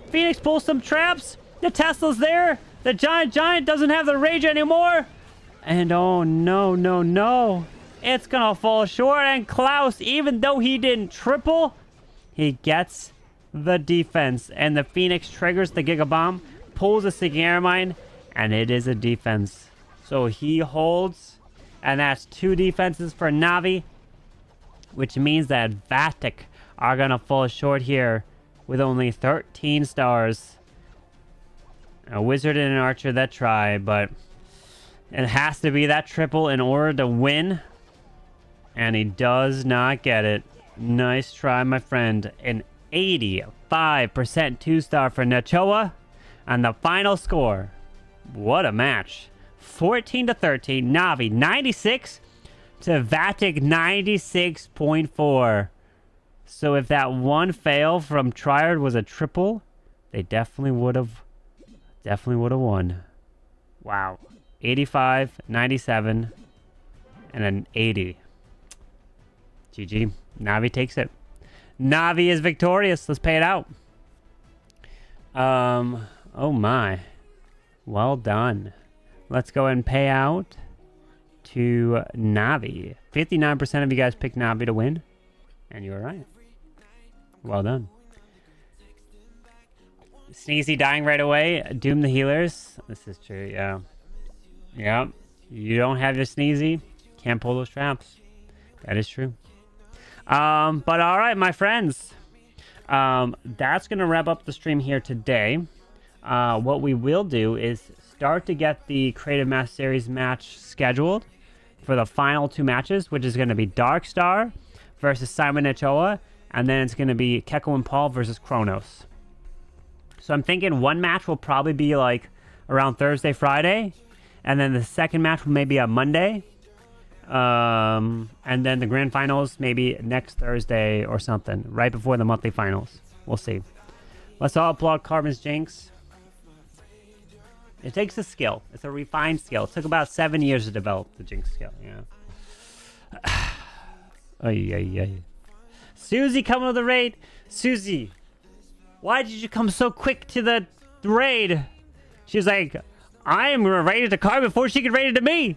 Phoenix pulls some traps. The Tesla's there. The giant doesn't have the rage anymore. And oh no. It's gonna fall short. And Klaus, even though he didn't triple, he gets the defense. And the Phoenix triggers the Gigabomb, pulls a Singing Air Mine, and it is a defense. So he holds, and that's 2 defenses for Navi, which means that Vatic are going to fall short here with only 13 stars. A wizard and an archer that try, but it has to be that triple in order to win. And he does not get it. Nice try, my friend. An 85% 2-star for Nachoa. And the final score. What a match. 14-13. Navi 96 to Vatic 96.4. So if that one fail from Triad was a triple, they definitely would have won. Wow. 85, 97, and an 80. GG. Navi takes it. Navi is victorious. Let's pay it out. Oh my. Well done. Let's go ahead and pay out to Navi. 59% of you guys picked Navi to win. And you were right. Well done. Sneezy dying right away. Doom the healers. This is true, yeah. Yep. You don't have your Sneezy, can't pull those traps. That is true. But alright, my friends. That's going to wrap up the stream here today. What we will do is start to get the Creative Master Series match scheduled for the final 2 matches, which is going to be Darkstar versus Simon Nachoa, and then it's going to be Keko and Paul versus Kronos. So I'm thinking one match will probably be like around Thursday, Friday, and then the second match will maybe a Monday, and then the grand finals maybe next Thursday or something, right before the monthly finals. We'll see. Let's all applaud Carbon's Jinx. It takes a skill. It's a refined skill. It took about 7 years to develop the Jinx skill, yeah. Ay. Susie coming to the raid. Susie, why did you come so quick to the raid? She's like, I am raided to Car before she could raid it to me.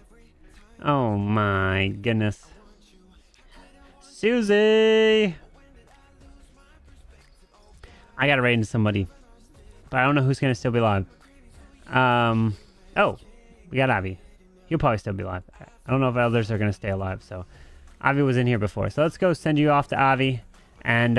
Oh my goodness. Susie. I got to raid into somebody. But I don't know who's going to still be live. Oh, we got Avi. He'll probably still be live. I don't know if others are going to stay alive. So Avi was in here before. So let's go send you off to Avi. And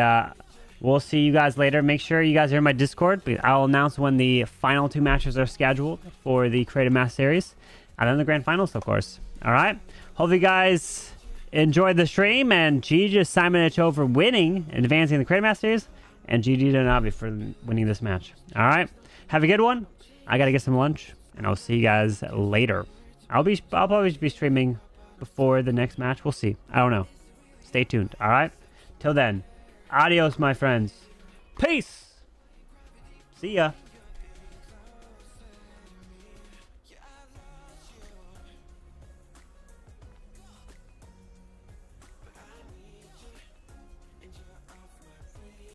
we'll see you guys later. Make sure you guys are in my Discord. I'll announce when the final 2 matches are scheduled for the Creative Mass Series. And then the Grand Finals, of course. All right. Hope you guys enjoyed the stream. And GG to Simonich for winning and advancing the Creative Mass Series. And GG to Navi for winning this match. All right. Have a good one. I got to get some lunch. And I'll see you guys later. I'll probably be streaming before the next match. We'll see. I don't know. Stay tuned. All right. Till then. Adios, my friends. Peace. See ya.